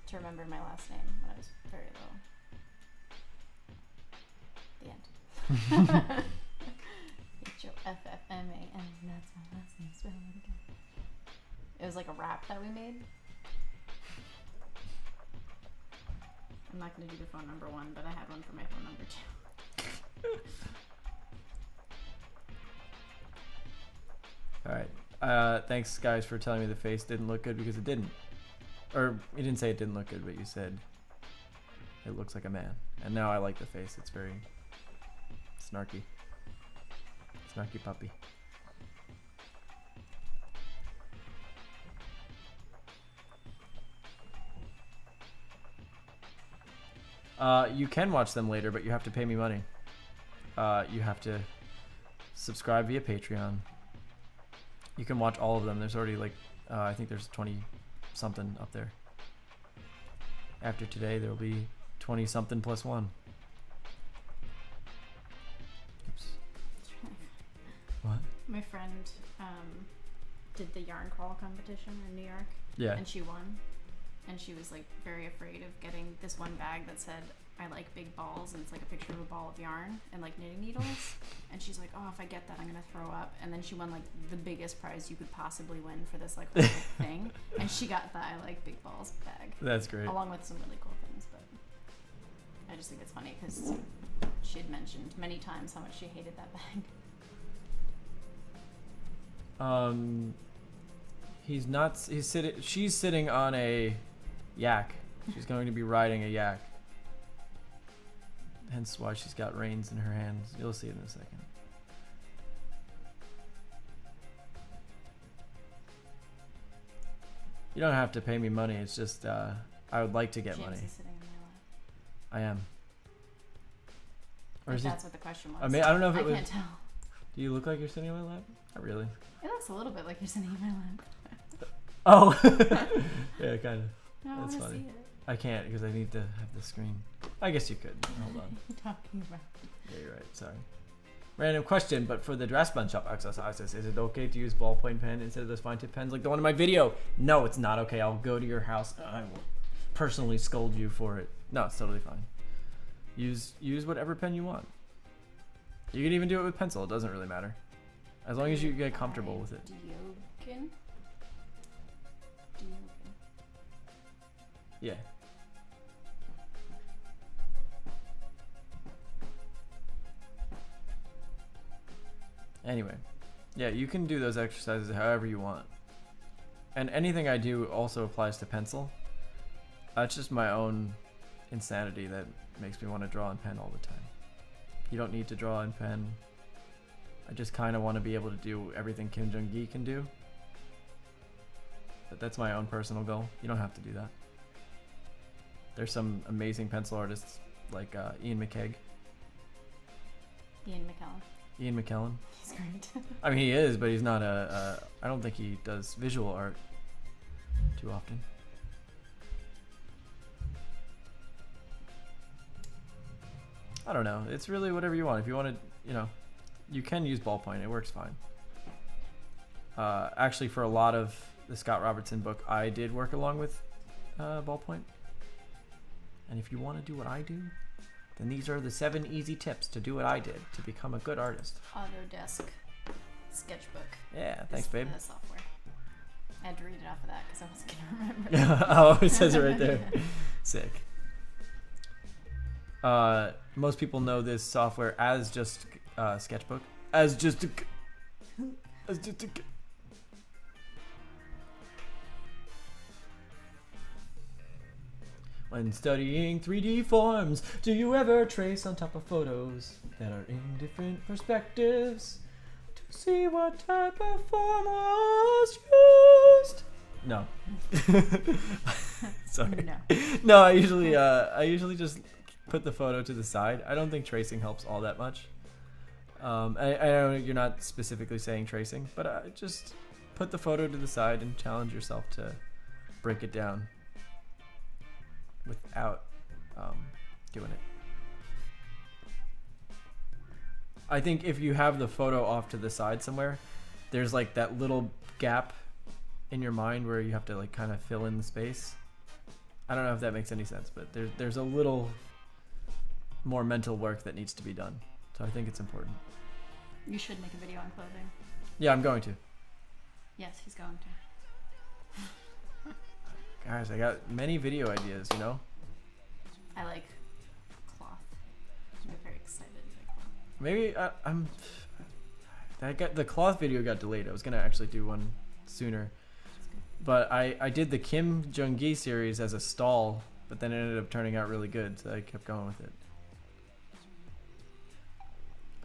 to remember my last name when I was very little. The end. H-O-F-F-M-A-N. That's my last name. Spell it again. It was like a rap that we made. I'm not going to do the phone number one, but I had one for my phone number two. Alright. Thanks, guys, for telling me the face didn't look good, because it didn't. Or, you didn't say it didn't look good, but you said it looks like a man. And now I like the face. It's very snarky. Snarky puppy. You can watch them later, but you have to pay me money. You have to subscribe via Patreon. You can watch all of them. There's already like, I think there's 20 something up there. After today, there will be 20 something plus one. Oops. What? My friend did the yarn crawl competition in New York. Yeah. And she won. And she was like very afraid of getting this one bag that said, I like big balls, and it's like a picture of a ball of yarn and like knitting needles. And she's like, oh, if I get that, I'm gonna throw up. And then she won like the biggest prize you could possibly win for this like whole thing. And she got the I like big balls bag. That's great. Along with some really cool things, but I just think it's funny because she had mentioned many times how much she hated that bag. He's not. She's sitting on a yak. She's going to be riding a yak. Hence why she's got reins in her hands. You'll see it in a second. You don't have to pay me money. It's just I would like to get James money. is sitting in my lap. I am. Or If is it? that's what the question was. I mean, I don't know if it I was. can't tell. Do you look like you're sitting on my lap? Not really. It looks a little bit like you're sitting in my lap. Oh. Yeah, kind of. No, I That's want to funny. see it. I can't because I need to have the screen. I guess you could. Hold on. What are you talking about? Yeah, you're right. Sorry. Random question, but for the dress bun shop exercises, is it okay to use ballpoint pen instead of those fine tip pens like the one in my video? No, it's not okay. I'll go to your house. I will personally scold you for it. No, it's totally fine. Use whatever pen you want. You can even do it with pencil. It doesn't really matter. As long as you get comfortable with it. Diogen? Yeah. Anyway, yeah, you can do those exercises however you want. And anything I do also applies to pencil. That's just my own insanity that makes me want to draw in pen all the time. You don't need to draw in pen. I just kind of want to be able to do everything Kim Jong-gi can do. But that's my own personal goal. You don't have to do that. There's some amazing pencil artists like Ian McKellen. Ian McKellen. Ian McKellen. He's great. I mean, he is, but he's not I don't think he does visual art too often. I don't know. It's really whatever you want. If you want to, you know, you can use ballpoint. It works fine. Actually, for a lot of the Scott Robertson book, I did work along with ballpoint. And if you want to do what I do, then these are the 7 easy tips to do what I did to become a good artist. Autodesk Sketchbook. Yeah, thanks, is babe. the software. I had to read it off of that because I wasn't going to remember. Oh, it says it right there. Sick. Most people know this software as just sketchbook as just a, When studying 3D forms, do you ever trace on top of photos that are in different perspectives to see what type of form was used? No. Sorry. No. No, I usually just put the photo to the side. I don't think tracing helps all that much. I know you're not specifically saying tracing, but just put the photo to the side and challenge yourself to break it down without doing it. I think if you have the photo off to the side somewhere, there's like that little gap in your mind where you have to like kind of fill in the space. I don't know if that makes any sense, but there's a little more mental work that needs to be done. So I think it's important. You should make a video on clothing. Yeah, I'm going to. Yes, he's going to. Guys, I got many video ideas, you know? I like cloth. I'm very excited to like cloth. Maybe the cloth video got delayed. I was gonna actually do one sooner. But I did the Kim Jung-gi series as a stall, but then it ended up turning out really good, so I kept going with it.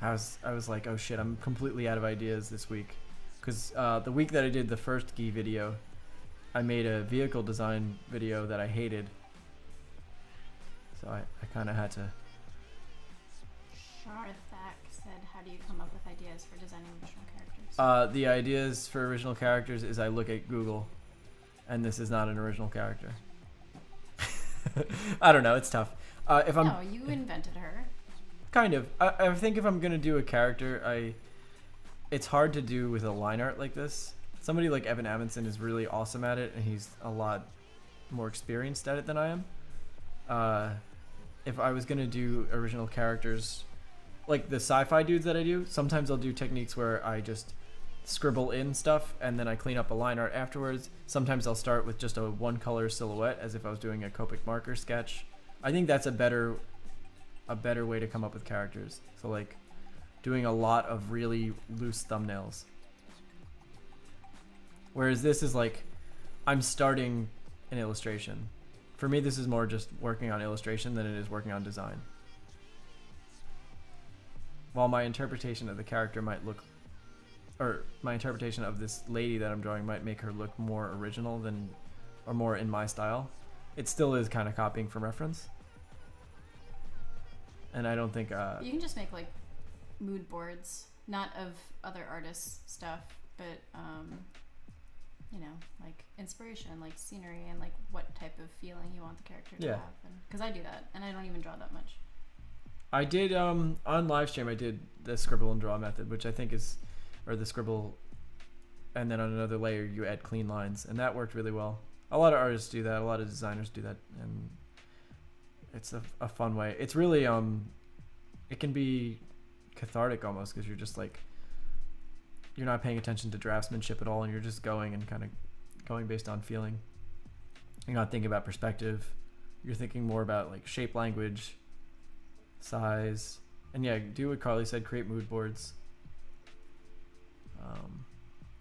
I was like, oh shit, I'm completely out of ideas this week. Because the week that I did the first gi video, I made a vehicle design video that I hated. So I kind of had to... Sharthak said, how do you come up with ideas for designing original characters? The ideas for original characters is I look at Google, and this is not an original character. I don't know, it's tough. No, you invented her. Kind of. I think if I'm going to do a character, it's hard to do with a line art like this. Somebody like Evan Amundsen is really awesome at it, and he's a lot more experienced at it than I am. If I was going to do original characters, like the sci-fi dudes that I do, sometimes I'll do techniques where I just scribble in stuff and then I clean up a line art afterwards. Sometimes I'll start with just a one color silhouette as if I was doing a Copic marker sketch. I think that's a better way to come up with characters. So like doing a lot of really loose thumbnails. Whereas this is like, I'm starting an illustration. For me, this is more just working on illustration than it is working on design. While my interpretation of the character might look, or my interpretation of this lady that I'm drawing might make her look more original than, or more in my style, it still is kind of copying from reference. And I don't think... you can just make like mood boards, not of other artists' stuff, but you know, like inspiration, like scenery, and like what type of feeling you want the character to have. Because I do that, and I don't even draw that much. I did on live stream. I did the scribble and draw method, which I think is, or the scribble, and then on another layer you add clean lines, and that worked really well. A lot of artists do that. A lot of designers do that, and it's a fun way. It's really it can be cathartic almost, because you're just like, you're not paying attention to draftsmanship at all, and you're just going and kind of going based on feeling. You're not thinking about perspective. You're thinking more about like shape, language, size, and yeah, do what Carly said, create mood boards.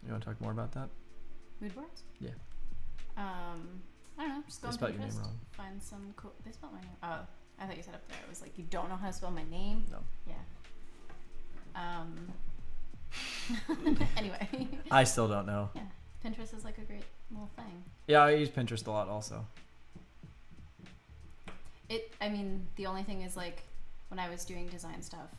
You want to talk more about that? Mood boards? Yeah. I don't know, just go on spelled your name Pinterest, wrong. find some cool... They spelled my name. Oh, I thought you said up there. I was like, you don't know how to spell my name? No. Yeah. Anyway. I still don't know. Yeah. Pinterest is like a great little thing. Yeah, I use Pinterest a lot also. I mean, the only thing is like, when I was doing design stuff,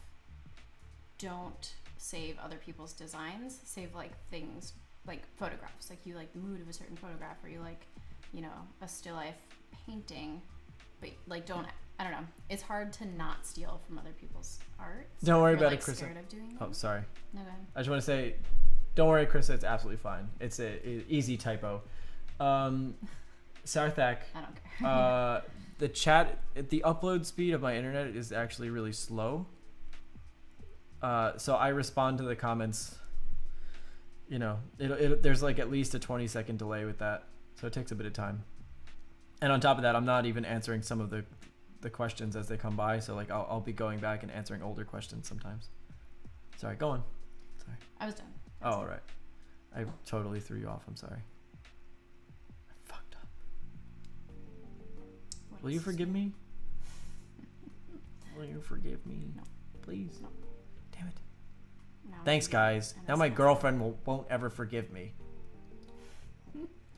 don't save other people's designs. Save like things, like photographs. Like you like the mood of a certain photograph, or you like, you know, a still life painting. But like, I don't know. It's hard to not steal from other people's art. So Don't worry if you're, about like, it, Krista. scared of doing Oh, them. sorry. No, go ahead. I just want to say, don't worry, Krista. It's absolutely fine. It's a easy typo. Sarthak. I don't care. The upload speed of my internet is actually really slow. So I respond to the comments. You know, there's like at least a 20-second delay with that, so it takes a bit of time. And on top of that, I'm not even answering some of the questions as they come by. So like I'll be going back and answering older questions sometimes. Sorry, go on. Sorry. I was done. Oh, all right. I totally threw you off. I'm sorry. I fucked up. What Will you else? forgive me? Will you forgive me? No. Please? No. Damn it. Now Thanks, I'm guys. and Now it's my not- girlfriend won't ever forgive me.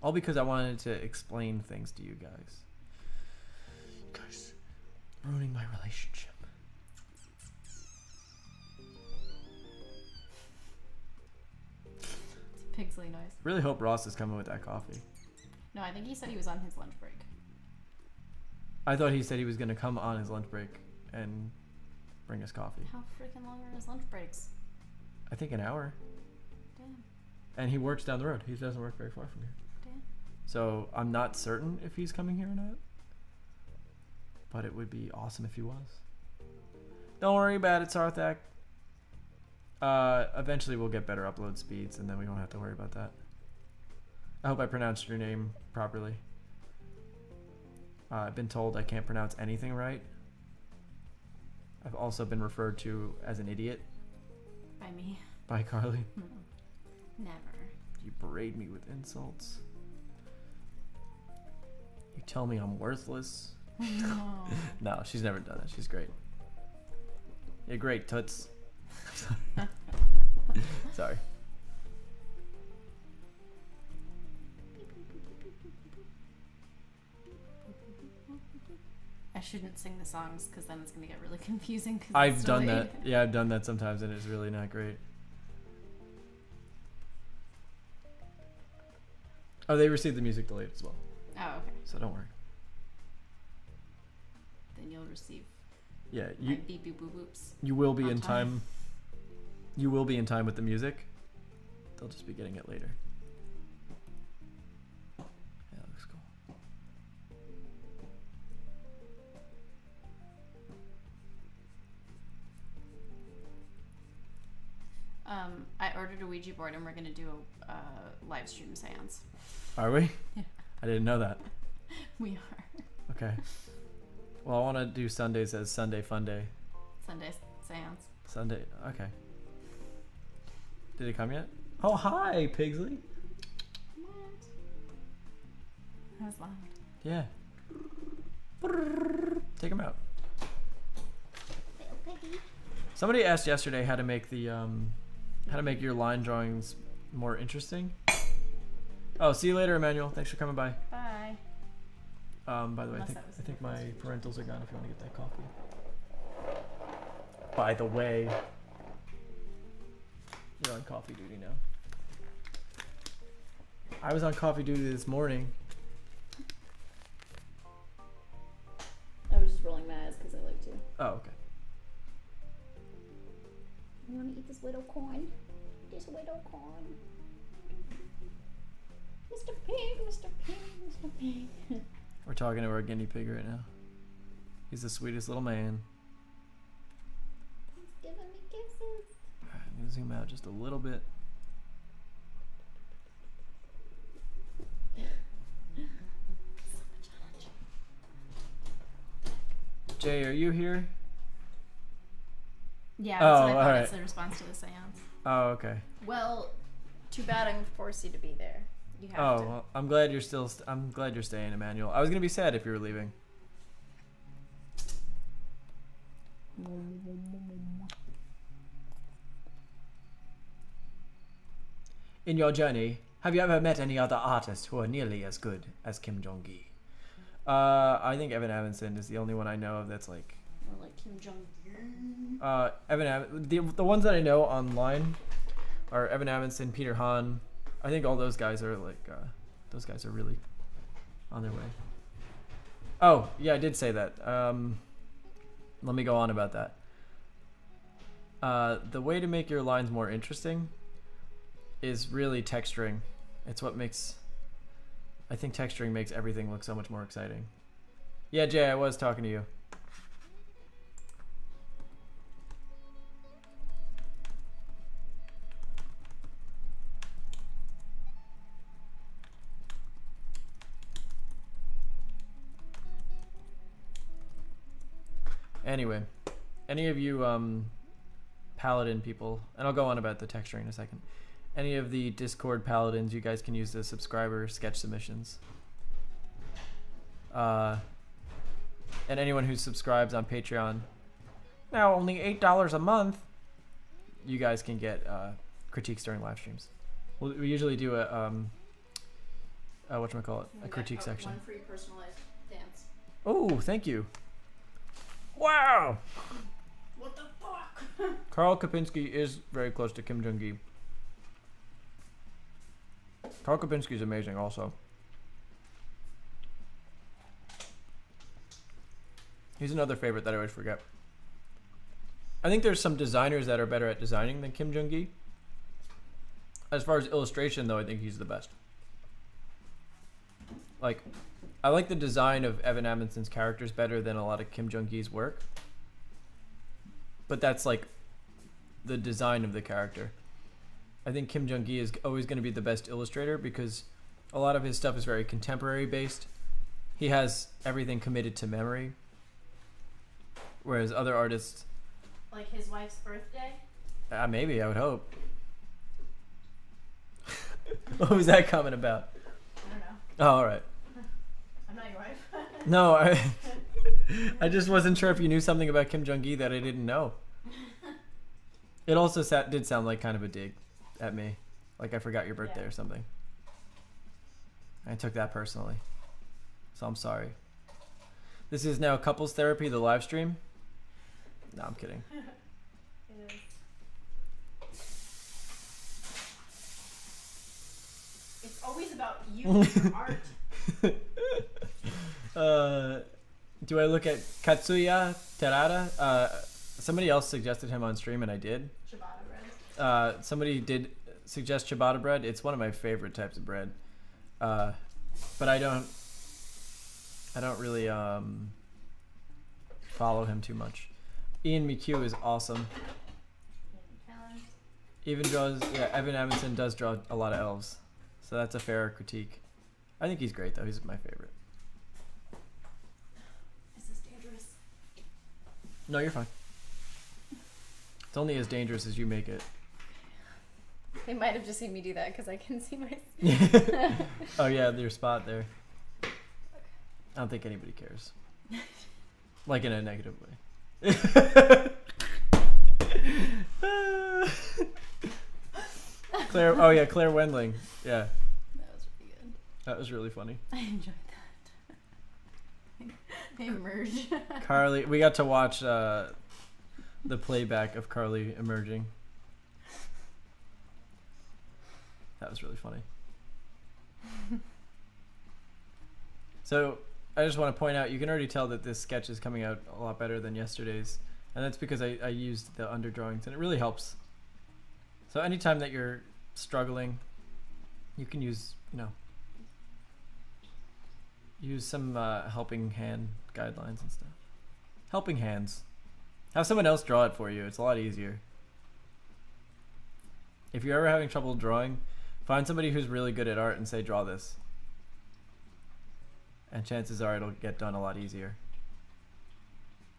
All because I wanted to explain things to you guys. You guys, ruining my relationship. It's a Pigsley noise. Really hope Ross is coming with that coffee. No, I think he said he was on his lunch break. I thought he said he was going to come on his lunch break and bring us coffee. How freaking long are his lunch breaks? I think an hour. Damn. And he works down the road. He doesn't work very far from here. Damn. So I'm not certain if he's coming here or not. But it would be awesome if he was. Don't worry about it, Sarthak. Eventually we'll get better upload speeds and then we won't have to worry about that. I hope I pronounced your name properly. I've been told I can't pronounce anything right. I've also been referred to as an idiot By me. by Carly. Never. You berate me with insults. You tell me I'm worthless. No. No, she's never done that. She's great. You're great, Toots. Sorry. I shouldn't sing the songs because then it's gonna get really confusing. Cause I've it's done delayed. that. Yeah, I've done that sometimes and it's really not great. Oh, they received the music delayed as well. Oh, okay. So don't worry. Then you'll receive Yeah, my beep beep boop boops. you will be On in time. time. You will be in time with the music. They'll just be getting it later. Yeah, that looks cool. I ordered a Ouija board and we're gonna do a live stream seance. Are we? Yeah. I didn't know that. We are. Okay. Well, I want to do Sundays as Sunday Fun Day. Sunday seance. Sunday. Okay. Did it come yet? Oh, hi, Pigsley. What? That was loud. Yeah. Take him out. Somebody asked yesterday how to make the how to make your line drawings more interesting. Oh, see you later, Emmanuel. Thanks for coming by. Bye. By the way, Unless I that was think the my first. parentals are gone. If you want to get that coffee. By the way, you're on coffee duty now. I was on coffee duty this morning. I was just rolling my eyes because I like to. Oh, okay. You want to eat this little corn? This little corn. Mr. Pig, Mr. Pig, Mr. Pig. We're talking to our guinea pig right now. He's the sweetest little man. He's giving me kisses. Alright, I'm gonna zoom out just a little bit. So much energy. Jay, are you here? Yeah, that's what I Oh, thought. alright. It's the response to the seance. Oh, okay. Well, too bad I'm forced you to be there. You have Oh, to. well, I'm glad you're still. I'm glad you're staying, Emmanuel. I was gonna be sad if you were leaving. In your journey, have you ever met any other artists who are nearly as good as Kim Jong-gi? I think Evan Amundsen is the only one I know of that's like. Or like Kim Jong-un. The ones that I know online are Evan Amundsen, Peter Han. I think all those guys are like. Those guys are really on their way. Oh, yeah, I did say that. Let me go on about that. The way to make your lines more interesting is really texturing. It's what makes... I think texturing makes everything look so much more exciting. Yeah, Jay, I was talking to you. Anyway, any of you paladin people, and I'll go on about the texturing in a second. Any of the Discord paladins, you guys can use the subscriber sketch submissions. And anyone who subscribes on Patreon, now only $8 a month, you guys can get critiques during live streams. We usually do a whatchamacallit, a critique section. One free personalized dance. Oh, thank you. Wow! What the fuck? Karl Kopinski is very close to Kim Jong-gi. Karl Kopinski is amazing also. He's another favorite that I always forget. I think there's some designers that are better at designing than Kim Jong-gi. As far as illustration, though, I think he's the best. Like, I like the design of Evan Amundsen's characters better than a lot of Kim Jong-gi's work. But that's like the design of the character. I think Kim Jong-gi is always going to be the best illustrator because a lot of his stuff is very contemporary based. He has everything committed to memory. Whereas other artists... Like his wife's birthday? Maybe, I would hope. What was that comment about? I don't know. Oh, all right. I'm not your wife. No, I just wasn't sure if you knew something about Kim Jong-gi that I didn't know. It also did sound like kind of a dig at me. Like I forgot your birthday or something. I took that personally. So I'm sorry. This is now Couples Therapy, the live stream. No, I'm kidding. It is. It's always about you and your art. Do I look at Katsuya Terada? Somebody else suggested him on stream and I did. Ciabatta bread. Somebody did suggest ciabatta bread. It's one of my favorite types of bread. But I don't really follow him too much. Ian McHugh is awesome. Evan Amundsen does draw a lot of elves. So that's a fair critique. I think he's great though. He's my favorite. Is this dangerous? No, you're fine. It's only as dangerous as you make it. They might have just seen me do that because I can see my... Oh yeah, your spot there. I don't think anybody cares. Like in a negative way. Claire, oh yeah, Claire Wendling. Yeah. That was really good. That was really funny. I enjoyed that. They merge. Carly, we got to watch the playback of Carly emerging. That was really funny. So I just want to point out, you can already tell that this sketch is coming out a lot better than yesterday's. And that's because I used the underdrawings, and it really helps. So anytime that you're struggling, you can use, use some helping hand guidelines and stuff. Helping hands. Have someone else draw it for you. It's a lot easier. If you're ever having trouble drawing, find somebody who's really good at art and say, draw this. And chances are it'll get done a lot easier.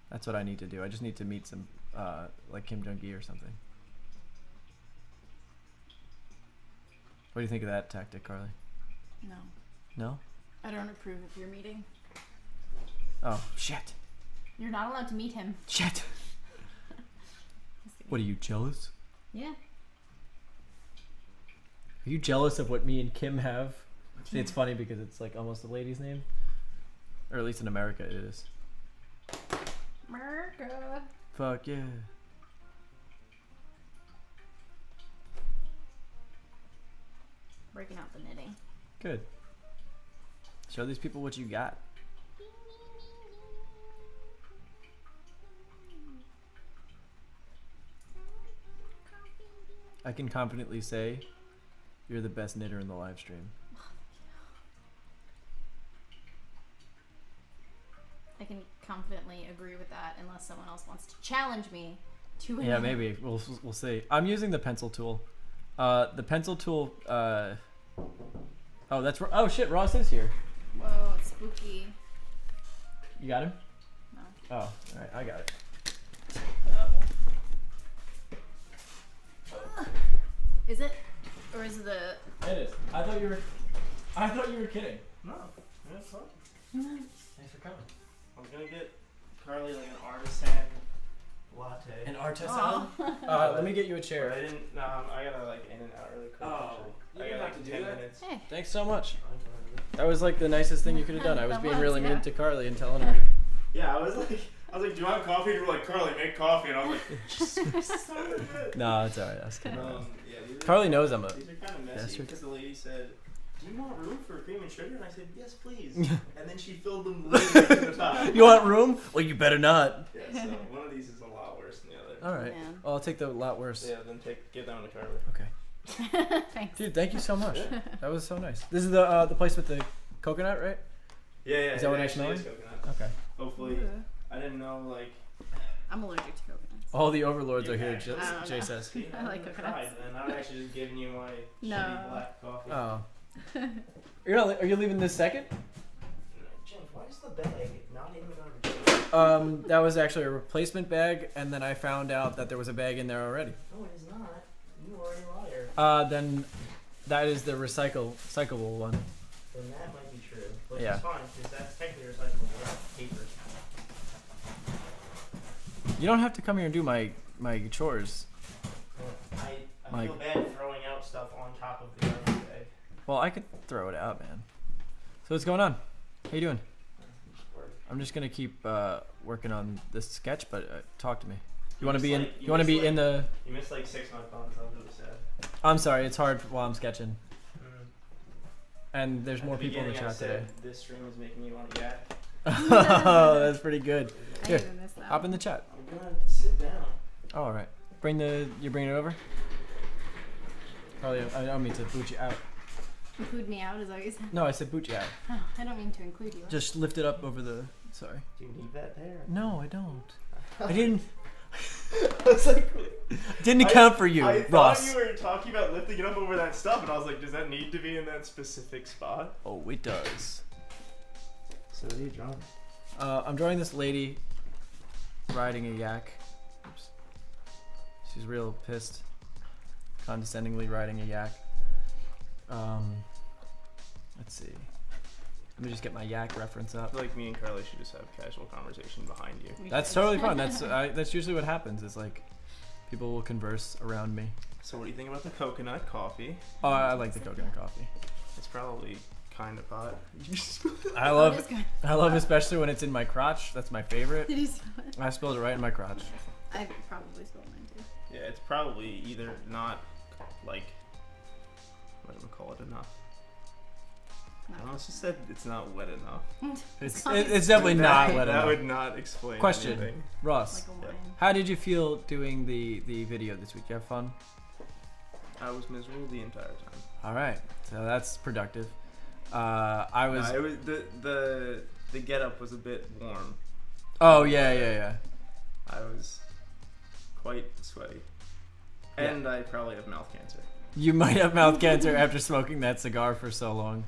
That's what I need to do. I just need to meet some, like Kim Jong-gi or something. What do you think of that tactic, Carly? No. No? I don't approve of your meeting. Oh, shit. You're not allowed to meet him. Shit. What, are you jealous? Yeah. Are you jealous of what me and Kim have? See, it's funny because it's like almost a lady's name. Or at least in America it is. America. Fuck yeah. Breaking out the knitting. Good. Show these people what you got. I can confidently say you're the best knitter in the live stream. I can confidently agree with that unless someone else wants to challenge me to it. Yeah, maybe. We'll see. I'm using the pencil tool. The pencil tool, oh, that's, oh shit, Ross is here. Whoa, it's spooky. You got him? No. Oh, alright, I got it. thought you were kidding. No, that's fine. Thanks for coming. I'm gonna get Carly like an artisan latte. An artisan. Oh. Let me get you a But chair. I didn't. No, I gotta like in and out really quick. Oh, you I didn't got have like to do 10 that? minutes. Hey. Thanks so much. That was like the nicest thing you could have done. I was That being was, really yeah. mean to Carly and telling her. Yeah, I was like, do you want coffee? And you were like, Carly, make coffee. And I was like, son of a bitch. No, it's alright. I was kidding. Yeah, these are- Carly knows I'm a. These are kind of messy bastard. because the lady said, "Do you want room for cream and sugar?" And I said, "Yes, please." And then she filled them literally to the top. You want room? Well, you better not. Yeah, so one of these is a lot worse than the other. All right. Man. Well, I'll take the lot worse. Yeah, then give that one to Carly. Okay. Thanks. Dude, thank you so much. Yeah. That was so nice. This is the place with the coconut, right? Yeah, Is that what it I'm actually smelling? is coconut. Okay. Hopefully, Ooh. I didn't know like. I'm allergic to coconuts. All the overlords are here. I don't Jay know. says. See, I like would've coconuts. cried, then I would actually just given you my No. shitty black coffee. Oh. Are you leaving this second? James, why is the bag not in the garbage? That was actually a replacement bag, and then I found out that there was a bag in there already. No, it is not. You are a liar. Then that is the recyclable one. Then that might be true. But Yeah. it's fine, because that's technically recyclable. That's paper. You don't have to come here and do my chores. I My- feel bad throwing out stuff on top of the garbage bag. Well, I could throw it out, man. So what's going on? How you doing? Work. I'm just gonna keep working on this sketch, but talk to me. You want to missed be in? like- You want to missed be in the? You missed like 6 months on, so I was really sad. I'm sorry, it's hard while I'm sketching, Mm. and there's At more the people in the beginning I chat today. said, this stream is making me want to yak. Oh, that's pretty good. I Here, even missed that. hop in the chat. I'm gonna sit down. Oh, all right. You bringing it over? Probably. I don't mean to boot you out. Include me out, is that what you said? No, I said boot you out. Oh, I don't mean to include you. Just lift it up over the. Sorry. Do you need that there? No, I don't. I didn't. I was like, Didn't account for you, I Ross. thought you were talking about lifting it up over that stuff, and I was like, does that need to be in that specific spot? Oh, it does. So what are you drawing? I'm drawing this lady riding a yak. Oops. She's real pissed. Condescendingly riding a yak. Let's see. Let me just get my yak reference I up. feel like me and Carly should just have casual conversation behind you. We That's should. totally fine. That's usually what happens. Is like people will converse around me. So what do you think about the coconut coffee? Oh, I like the coconut coffee. It's probably kind of hot. I Oh, love it is good. I love especially when it's in my crotch. That's my favorite. Did you smell it? I spilled it right in my crotch. I probably spilled mine too. Yeah, it's probably either not like what do we call it enough. I No. almost just said it's not wet enough. It's Obviously. it's definitely not that, wet That enough. would not explain Question. anything. Ross, Like a wine. how did you feel doing the video this week? You have fun? I was miserable the entire time. All right, so that's productive. I was. No, it was the get up was a bit warm. Oh yeah. I was quite sweaty. Yeah. And I probably have mouth cancer. You might have mouth cancer after smoking that cigar for so long.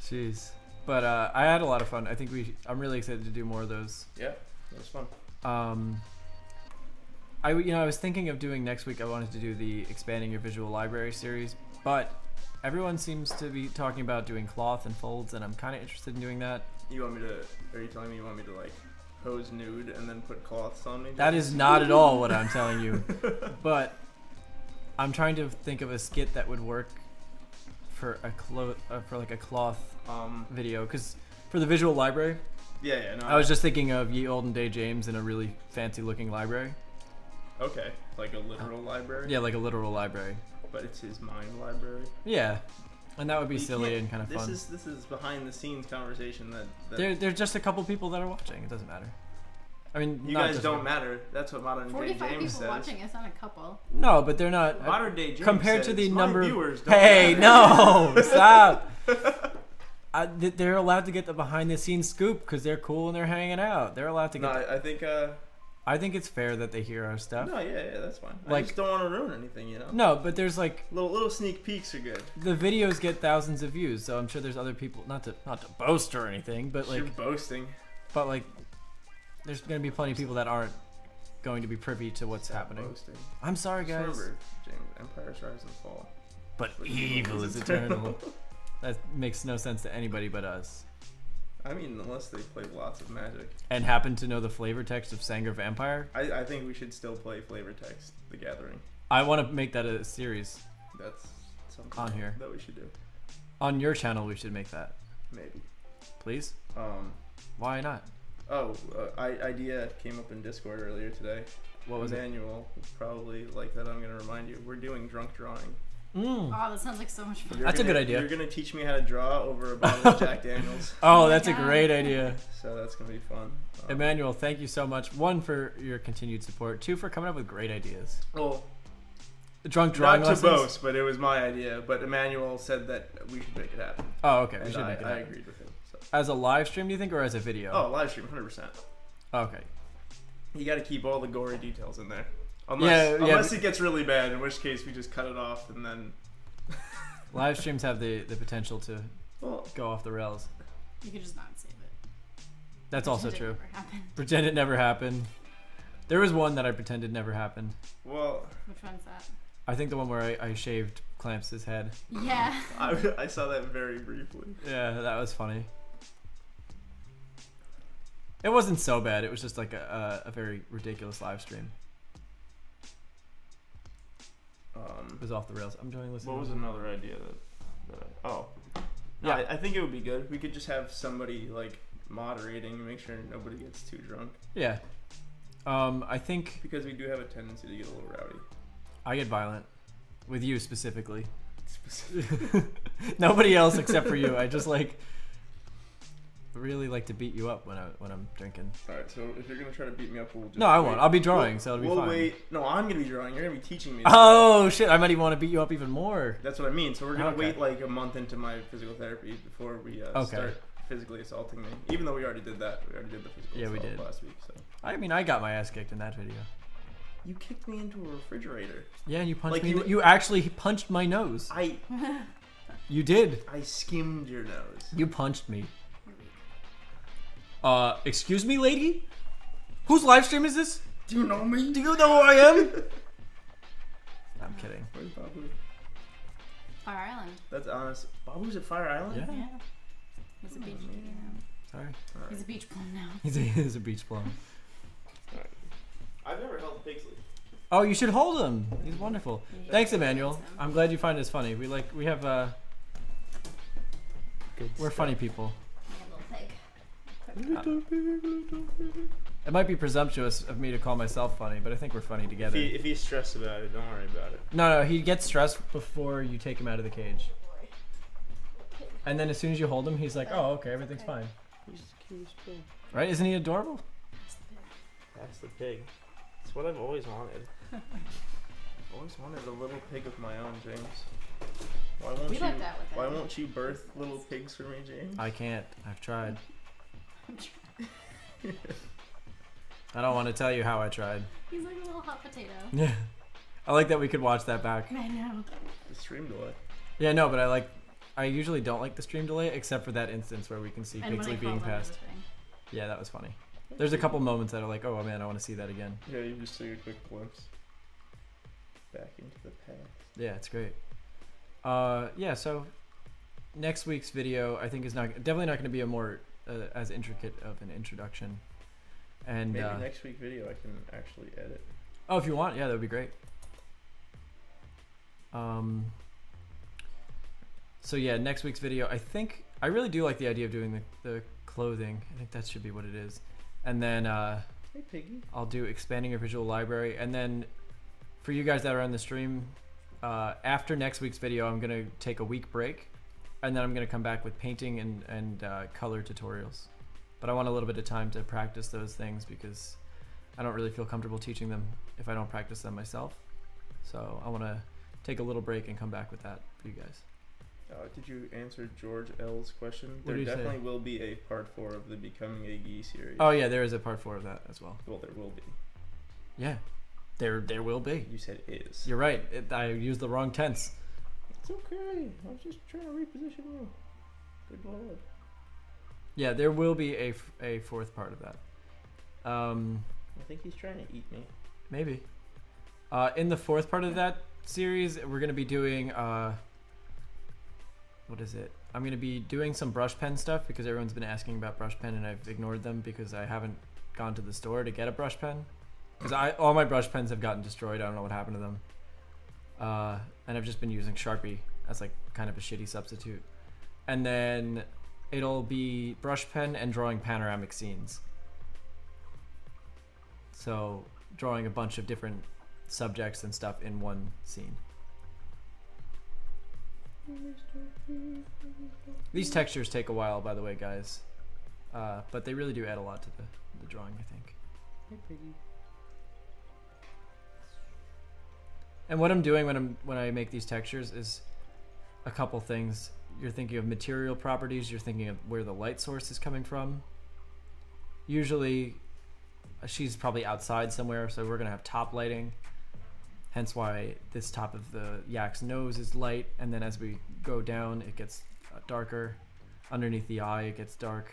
Jeez. But I had a lot of fun. I think I'm really excited to do more of those. Yeah, that was fun. I was thinking of doing next week. I wanted to do the expanding your visual library series, but everyone seems to be talking about doing cloth and folds, and I'm kind of interested in doing that. You want me to? Are you telling me you want me to like pose nude and then put cloths on me? That is not at all what I'm telling you. But I'm trying to think of a skit that would work for a cloth video, because for the visual library, Yeah. No. I was just thinking of Ye Olden Day James in a really fancy looking library. Okay, like a literal library. Yeah, like a literal library. But it's his mind library. Yeah, and that would be You silly can't- and kind of fun. This is behind the scenes conversation that There's just a couple people that are watching. It doesn't matter. I mean, you not guys just don't one. matter. That's what modern day 45 James people says. watching, it's not a couple. No, but they're not. Modern day James compared to says, the "My number of viewers don't Hey, matter." no, stop. They're allowed to get the behind the scenes scoop because they're cool and they're hanging out. They're allowed to No, get. I think. I think it's fair that they hear our stuff. No, yeah, that's fine. I Like- just don't want to ruin anything, you know. No, but there's like Little sneak peeks are good. the videos get thousands of views, so I'm sure there's other people. Not to boast or anything, but You're like, boasting. there's gonna be plenty of people that aren't going to be privy to what's Stop happening. Boasting. I'm sorry, Just guys. remember, James, Empire's Rise and Fall. But evil is eternal. That makes no sense to anybody but us. I mean, unless they play lots of Magic. And happen to know the flavor text of Sangre Vampire. I think we should still play flavor text, The Gathering. I want to make that a series. That's something On here. that we should do. On your channel, we should make that. Maybe. Please? Why not? Idea came up in Discord earlier today. What was it? Emmanuel will probably like that. I'm going to remind you. We're doing drunk drawing. Oh, that sounds like so much fun. That's a good idea. You're going to teach me how to draw over a bottle of Jack Daniels. Oh, my that's a God. great idea. So that's going to be fun. Emmanuel, thank you so much. 1, for your continued support. 2, for coming up with great ideas. Well, The drunk drawing not to lessons. boast, but it was my idea. But Emmanuel said that we should make it happen. Oh, okay. We And should make it I happen. agreed with him. So. As a live stream, do you think, or as a video? Oh, live stream, 100%. Okay. You got to keep all the gory details in there. Unless it gets really bad, in which case we just cut it off and then. Live streams have the potential to Well, go off the rails. You could just not save it. That's also Pretend it true. never happened. Pretend it never happened. There was one that I pretended never happened. well, Which one's that? I think the one where I shaved Clamps' head. Yeah. I saw that very briefly. Yeah, that was funny. It wasn't so bad. It was just like a very ridiculous live stream. It was off the rails. I'm joining listening. What was another idea No, Yeah. I think it would be good. We could just have somebody like moderating, make sure nobody gets too drunk, Yeah. I think because we do have a tendency to get a little rowdy. I get violent. With you specifically. Nobody else except for you. I just really like to beat you up when I'm drinking. All right, so if you're gonna try to beat me up, we'll just No, I wait. won't. I'll be drawing, so it'll be we'll fine. wait. No, I'm gonna be drawing. You're gonna be teaching me. Oh shit! I might even want to beat you up even more. That's what I mean. So we're gonna Okay. wait like a month into my physical therapy before we start physically assaulting me. Even though we already did that. We already did the physical Yeah, we assault did. last week. So I mean, I got my ass kicked in that video. you kicked me into a refrigerator. Yeah, and you punched Like me. you- You actually punched my nose. I You did. skimmed your nose. You punched me. Excuse me, lady? Whose live stream is this? Do you know me? Do you know who I am? I'm kidding. Where's Babu? Fire Island. That's honest. Babu's at Fire Island? Yeah. Yeah. He's a beach baby now. Sorry. He's a beach plum now. He's a beach plum. I've never held Pigsley. Oh, you should hold him. He's wonderful. Yeah. Thanks, Emmanuel. I'm glad you find us funny. We have we're funny people. Little pig. It might be presumptuous of me to call myself funny, but I think we're funny together. If he's stressed about it, don't worry about it. No, he gets stressed before you take him out of the cage. And then as soon as you hold him, he's like, oh, okay, everything's fine. He's the cutest pig. Right? Isn't he adorable? That's the pig. It's what I've always wanted. Always wanted a little pig of my own, James. Why won't We you? lucked out with that. Why won't you birth little pigs for me, James? I can't. I've tried. I don't want to tell you how I tried. He's like a little hot potato. Yeah. I like that we could watch that back. I know. The stream delay. Yeah, no, but I usually don't like the stream delay, except for that instance where we can see And when I Pigsley being crawled under passed. the thing. Yeah, that was funny. There's a couple moments that are like, oh man, I want to see that again. Yeah, you just take a quick glimpse back into the past. Yeah, it's great. Yeah, so next week's video I think is definitely not going to be a more as intricate of an introduction. And Maybe next week video I can actually edit. oh, if you want, yeah, that would be great. So yeah, next week's video, I really do like the idea of doing the clothing. I think that should be what it is. And then Hey, Piggy. I'll do expanding your visual library. And then for you guys that are on the stream, after next week's video, I'm going to take a week break. And then I'm going to come back with painting and color tutorials. But I want a little bit of time to practice those things because I don't really feel comfortable teaching them if I don't practice them myself. So I want to take a little break and come back with that for you guys. Did you answer George L's question? What There did he say? definitely will be a part 4 of the Becoming a Gee series. Oh yeah, there is a part 4 of that as well. Well, there will be. Yeah, there will be. You said is. You're right. I used the wrong tense. It's okay. I was just trying to reposition you. Good lord. Yeah, there will be a fourth part of that. I think he's trying to eat me. Maybe. In the fourth part of that series, we're going to be doing what is it? I'm gonna be doing some brush pen stuff because everyone's been asking about brush pen and I've ignored them because I haven't gone to the store to get a brush pen. Because all my brush pens have gotten destroyed. I don't know what happened to them. And I've just been using Sharpie as like kind of a shitty substitute. And then it'll be brush pen and drawing panoramic scenes. So drawing a bunch of different subjects and stuff in one scene. These textures take a while, by the way, guys. But they really do add a lot to the drawing, I think. And what I'm doing when I make these textures is a couple things. You're thinking of material properties, you're thinking of where the light source is coming from. Usually she's probably outside somewhere, so we're gonna have top lighting. Hence why this top of the yak's nose is light, and then as we go down it gets darker. Underneath the eye it gets dark.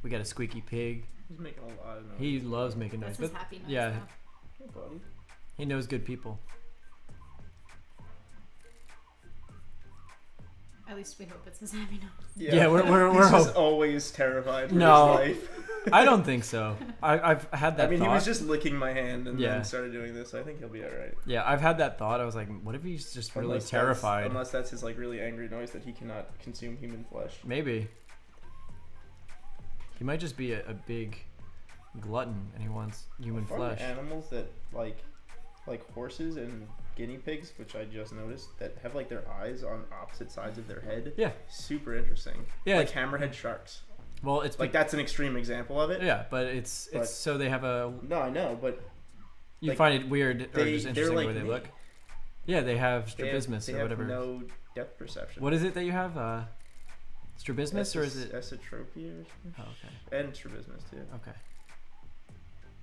We got a squeaky pig. He's making a lot of noise. He loves making noise. That's his happy noise. yeah, Though. Hey, buddy. he knows good people. At least we hope it's his happy noise. Yeah, we're He's just always terrified for No. his life. I don't think so. I've had that I mean, thought. he was just licking my hand and Yeah. then started doing this. I think he'll be alright. Yeah, I've had that thought. I was like, what if he's just really terrified? Unless that's his like really angry noise that he cannot consume human flesh. Maybe. He might just be a big glutton and he wants human Are flesh. there animals that like horses and guinea pigs, which I just noticed, that have like their eyes on opposite sides of their head? Yeah. Super interesting. Yeah. Like hammerhead sharks. Well, it's Like that's an extreme example of it. yeah, but it's But- so they have a. No, I know, but You like, find it weird or they- just they're interesting like the way they me. look. Yeah, they have they strabismus they or have whatever. no depth perception. What is it that you have? Strabismus or is it? esotropia or something? Oh, okay. And strabismus too. Okay.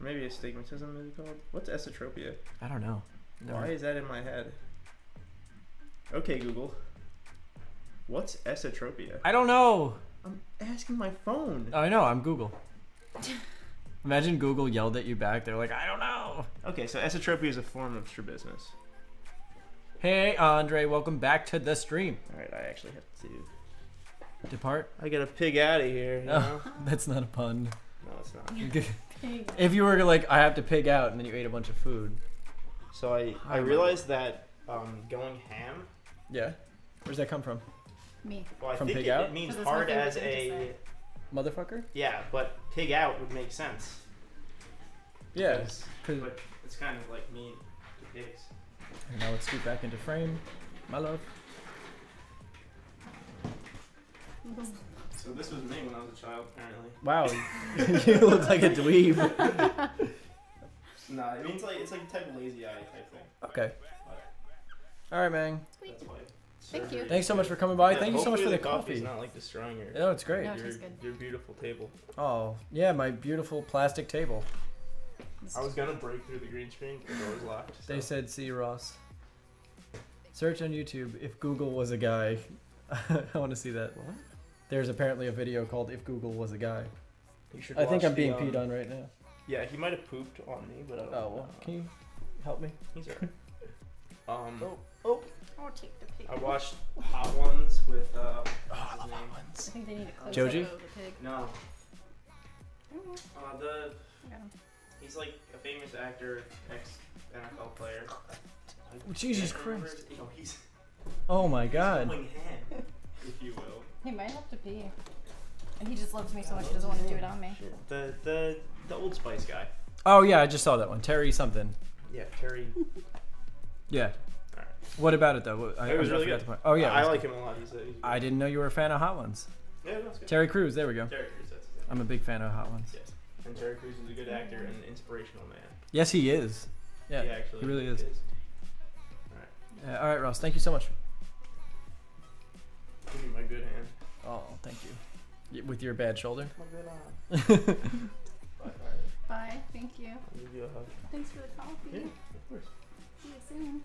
Maybe astigmatism is it called? What's esotropia? I don't know. Why is that in my head? Okay, Google. What's esotropia? I don't know. I'm asking my phone. I know. I'm Google. Imagine Google yelled at you back. They're like, I don't know. Okay, so esotropia is a form of strabismus. Hey, Andre, welcome back to the stream. Alright, I actually have to... Depart. I gotta pig out of here, you know? Oh, that's not a pun. No, it's not. Pig. If you were like, I have to pig out, and then you ate a bunch of food. So I Hi, realized that going ham... Yeah. Where's that come from? Me. Well, I From think pig it, out? it means 'Cause it's my hard favorite as thing to a... say. Motherfucker? Yeah, but pig out would make sense. Yeah. Because- 'Cause- But it's kind of like mean to pigs. And now let's scoot back into frame. My love. So this was me when I was a child, apparently. Wow. You look like a dweeb. No, it means like it's like a type of lazy eye type thing. Okay. All right, man. Sweet. That's why. Thank you. Thanks so much for coming by. Yeah, Thank you so much for hopefully the coffee's coffee. not like destroying your Oh, it's great. No, it your, tastes good. your beautiful table. Oh, yeah, my beautiful plastic table. I was gonna break through the green screen, but the door was locked. They so- said, see Ross. Search on YouTube if Google was a guy. I want to see that. What? There's apparently a video called If Google Was a Guy. You should I think watch I'm being the, peed on right now. Yeah, he might have pooped on me, but I don't Oh, know. well, can you help me? He's alright. I'll take the pig. I watched Hot Ones with Oh, what's his name? I think they need to close Joji? up the pig. No, I got him. he's like a famous actor, ex NFL player. Jesus Can't remember Christ. his- you know, he's Oh my he's god. going ham, if you will. He might have to pee. And he just loves me so much he doesn't want to do it on me. The Old Spice guy. Oh yeah, I just saw that one. Terry something. Yeah, Terry. Yeah. Alright. What about it though? I It was I really forgot good. the point. Oh yeah. it I was like good. him a lot. He's I didn't know you were a fan of Hot Ones. Yeah, that's good. Terry Crews. There we go. Terry Crews, that's his name. I'm a big fan of Hot Ones. Yes. And Terry Crews is a good actor and an inspirational man. Yes, he is. Yeah, he actually he really is. Alright. Yeah, all right, Ross. Thank you so much. Give me my good hand. Oh, thank you. With your bad shoulder. My good hand. Bye, bye. Bye. Thank you. I'll give you a hug. Thanks for the coffee. Yeah, of course. See you soon.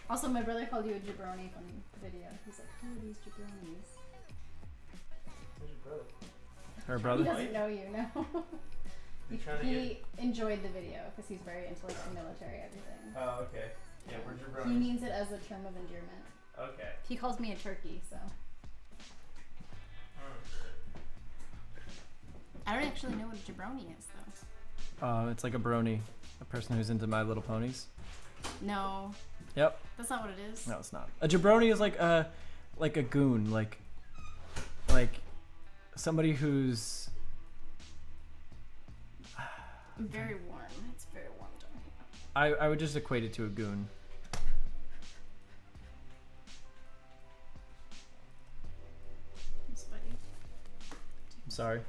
Also, my brother called you a jabroni from the video. He's like, who are these jabronis? Where's your brother? Her He brother. doesn't know you, no. You trying to He enjoyed the video because he's very into like the military everything. Oh, okay. Yeah, where's your He brother? means it as a term of endearment. Okay. He calls me a turkey, so. I don't actually know what a jabroni is, though. It's like a brony, a person who's into My Little Ponies. No. Yep. That's not what it is. No, it's not. A jabroni is like a goon, like somebody who's Very warm. It's very warm down here. I would just equate it to a goon. I'm sweaty. I'm sorry.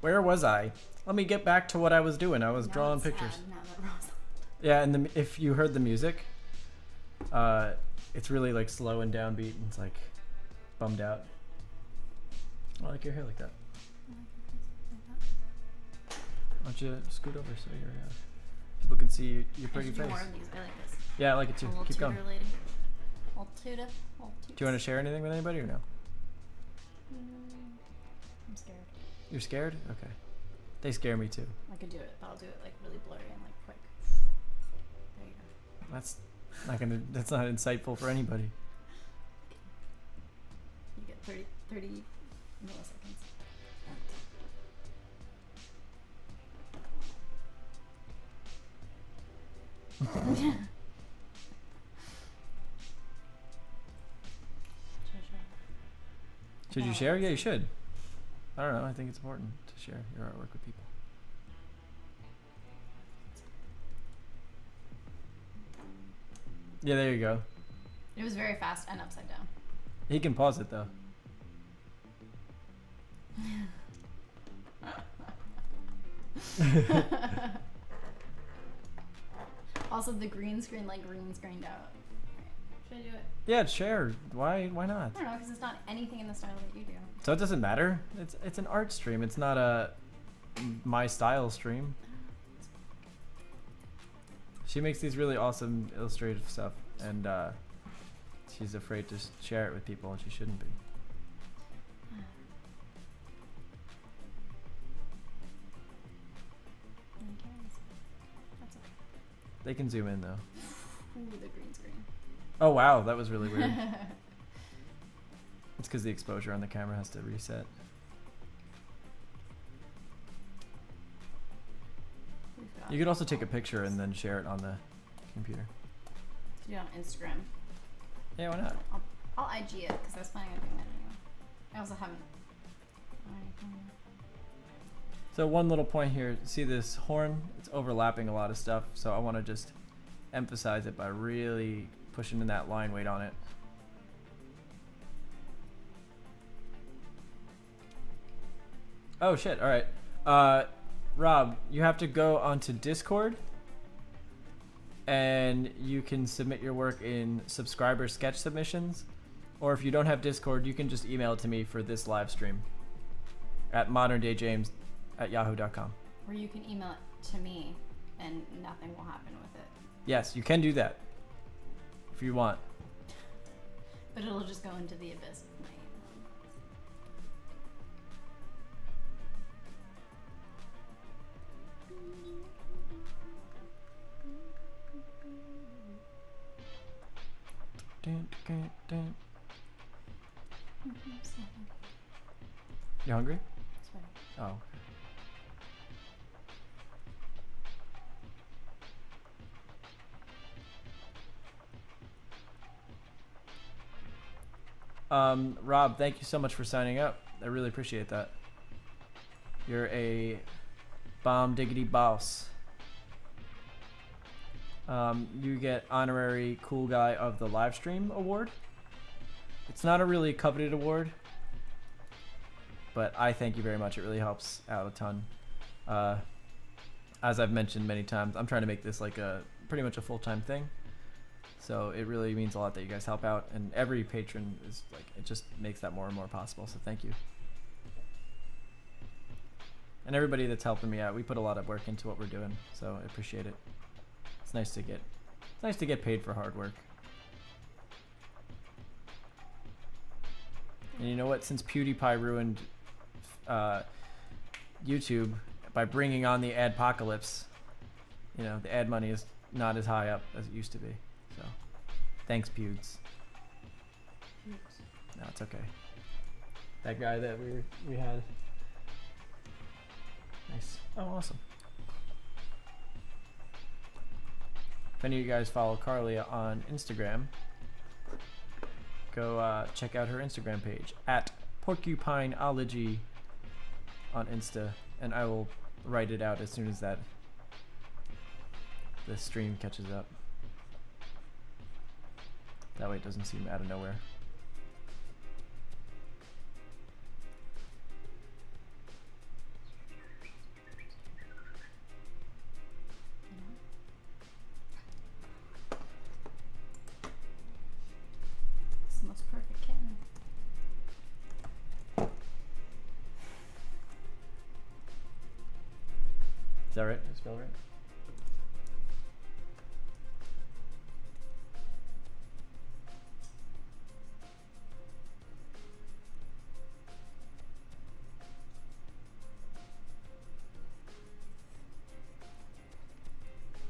Where was I? Let me get back to what I was doing. I was Now drawing it's pictures. sad, now that Ross- Yeah, and if you heard the music, it's really like slow and downbeat, and it's like bummed out. I like your hair like that. Why don't you scoot over so people can see your I pretty should do face? more of these. I like this. Yeah, I like it A too. little Keep tutor going. lady. Little tutor. Little Do you want to share anything with anybody or no? I'm scared. You're scared? Okay. They scare me too. I could do it, but I'll do it like really blurry and like quick. There you go. That's that's not insightful for anybody. You get 30 milliseconds. Should you share? Yeah, you should. I don't know. I think it's important to share your artwork with people. Yeah, there you go. It was very fast and upside down. He can pause it though. Also, the green screen like green screened out. Should I do it? Yeah, share. Why not? I don't know, because it's not anything in the style that you do. So it doesn't matter. It's an art stream. It's not a my style stream. She makes these really awesome illustrative stuff, and she's afraid to share it with people, and she shouldn't be. That's okay. They can zoom in though. Ooh, the green screen. Oh wow, that was really weird. It's because the exposure on the camera has to reset. You could also take a picture and then share it on the computer. Do it on Instagram. Yeah, why not? I'll IG it because I was planning on doing that anyway. I also haven't. So one little point here, see this horn? It's overlapping a lot of stuff, so I want to just emphasize it by really pushing in that line weight on it. Oh shit, alright. Rob, you have to go onto Discord and you can submit your work in subscriber sketch submissions, or if you don't have Discord, you can just email it to me for this live stream at moderndayjames@yahoo.com. Or you can email it to me and nothing will happen with it. Yes, you can do that if you want. But it'll just go into the abyss of my email. You hungry? Sorry. Oh. Rob, thank you so much for signing up. I really appreciate that. You're a bomb diggity boss. You get honorary cool guy of the live stream award. It's not a really coveted award, but I thank you very much. It really helps out a ton. As I've mentioned many times, I'm trying to make this like a pretty much a full-time thing. So it really means a lot that you guys help out, and every patron is like, it just makes that more and more possible. So thank you. And everybody that's helping me out, we put a lot of work into what we're doing, so I appreciate it. It's nice to get paid for hard work. And you know what? Since PewDiePie ruined YouTube by bringing on the adpocalypse. You know, the ad money is not as high up as it used to be. So, thanks, Pewds. No, it's okay. That guy that we had. Nice. Oh, awesome. If any of you guys follow Carly on Instagram, go check out her Instagram page at Porcupineology on Insta, and I will write it out as soon as the stream catches up. That way it doesn't seem out of nowhere. It's the most perfect kitten. Is that right? Did I spell it right?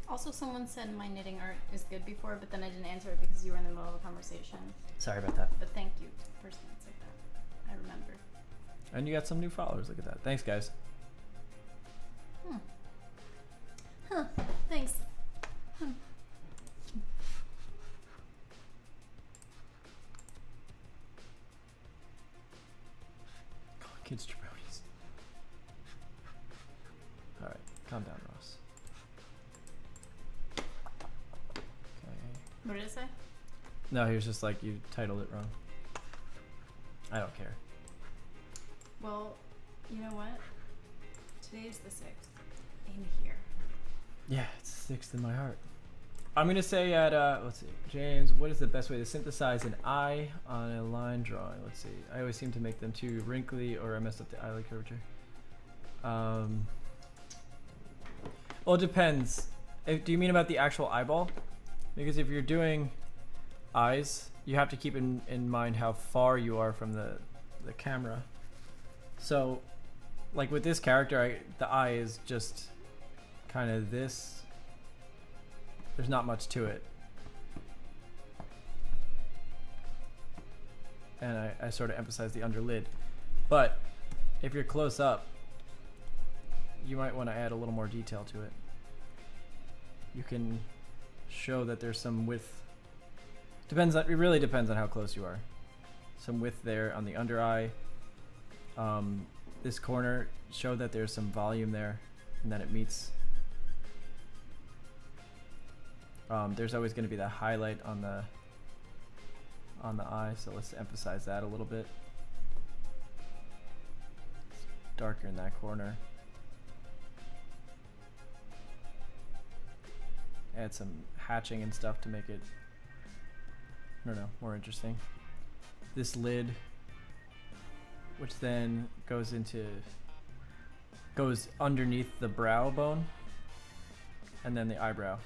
Also, someone said my knitting art is good before, but then I didn't answer it because you were in the middle of a conversation. Sorry about that. But thank you to the person that said that. I remember. And you got some new followers. Look at that. Thanks, guys. Huh. Thanks. Kids jabronis. All right, calm down, Ross. Okay. What did it say? No, he was just like, you titled it wrong. I don't care. Well, you know what? Today's the 6th. In here. Yeah, it's 6th in my heart. I'm gonna say at let's see, James, what is the best way to synthesize an eye on a line drawing? Let's see. I always seem to make them too wrinkly, or I messed up the eyelid curvature. Well, it depends. Do you mean about the actual eyeball? Because if you're doing eyes, you have to keep in mind how far you are from the camera. So, like with this character, the eye is just kind of this. There's not much to it. And I sort of emphasize the underlid. But if you're close up, you might want to add a little more detail to it. You can show that there's some width. It really depends on how close you are. Some width there on the under eye. This corner, show that there's some volume there and that it meets. There's always going to be that highlight on the eye, so let's emphasize that a little bit. It's darker in that corner. Add some hatching and stuff to make it, I don't know, more interesting. This lid, which then goes underneath the brow bone and then the eyebrow.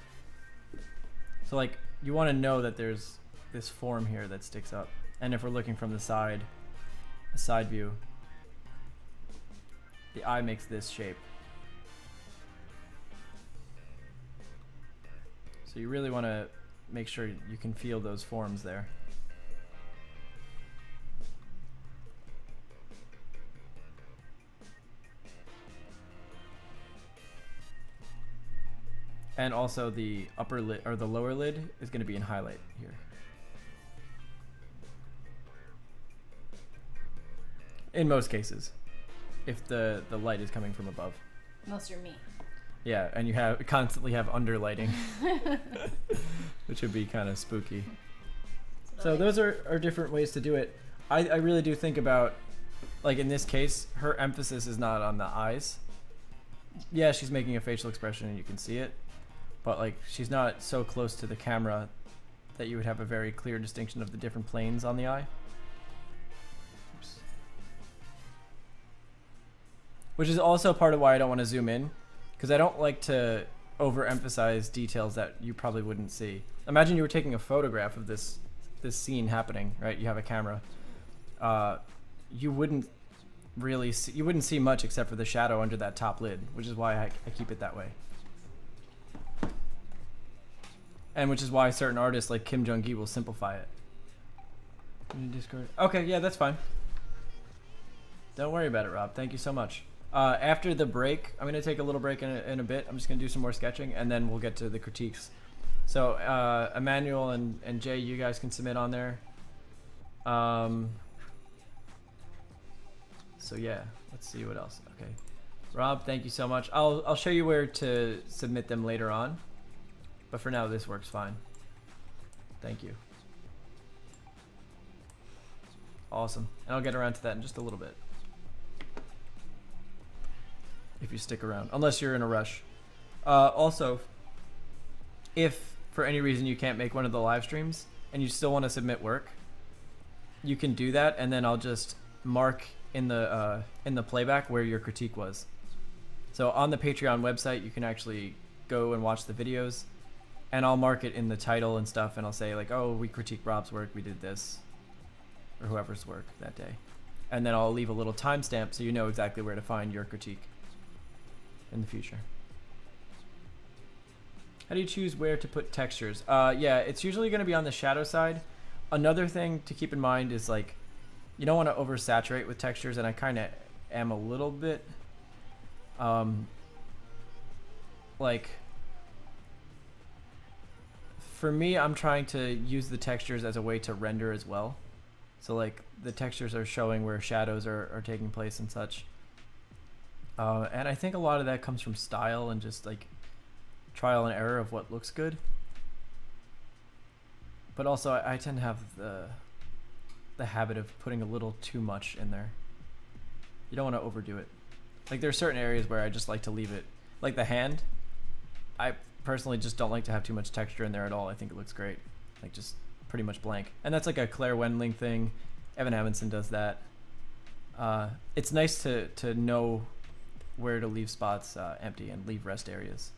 So like, you want to know that there's this form here that sticks up. And if we're looking from the side, a side view, the eye makes this shape. So you really want to make sure you can feel those forms there. And also the upper lid or the lower lid is going to be in highlight here. In most cases, if the light is coming from above. Unless you're me. Yeah, and you constantly have underlighting, which would be kind of spooky. So those are different ways to do it. I really do think about, like in this case, her emphasis is not on the eyes. Yeah, she's making a facial expression and you can see it. But like, she's not so close to the camera that you would have a very clear distinction of the different planes on the eye. Oops. Which is also part of why I don't want to zoom in, because I don't like to overemphasize details that you probably wouldn't see. Imagine you were taking a photograph of this scene happening, right? You have a camera. You wouldn't really see, you wouldn't see much except for the shadow under that top lid, which is why I keep it that way. And which is why certain artists like Kim Jung-gi will simplify it. Discord. Okay, yeah, that's fine. Don't worry about it, Rob. Thank you so much. After the break, I'm going to take a little break in a bit. I'm just going to do some more sketching, and then we'll get to the critiques. So, Emmanuel and Jay, you guys can submit on there. So yeah, let's see what else. Okay, Rob, thank you so much. I'll show you where to submit them later on, but for now this works fine. Thank you. Awesome, and I'll get around to that in just a little bit. If you stick around, unless you're in a rush. Also, if for any reason you can't make one of the live streams and you still want to submit work, you can do that, and then I'll just mark in the playback where your critique was. So on the Patreon website, you can actually go and watch the videos, and I'll mark it in the title and stuff, and I'll say like, oh, we critiqued Rob's work, we did this, or whoever's work that day, and then I'll leave a little timestamp so you know exactly where to find your critique in the future. How do you choose where to put textures? Yeah, it's usually going to be on the shadow side. Another thing to keep in mind is like, you don't want to oversaturate with textures, and I kind of am a little bit. Like, for me, I'm trying to use the textures as a way to render as well. So like the textures are showing where shadows are taking place and such. And I think a lot of that comes from style and just like trial and error of what looks good. But also I tend to have the habit of putting a little too much in there. You don't want to overdo it. Like there are certain areas where I just like to leave it, like the hand. I personally just don't like to have too much texture in there at all. I think it looks great, like just pretty much blank. And that's like a Claire Wendling thing. Evan Amundsen does that. It's nice to know where to leave spots empty and leave rest areas.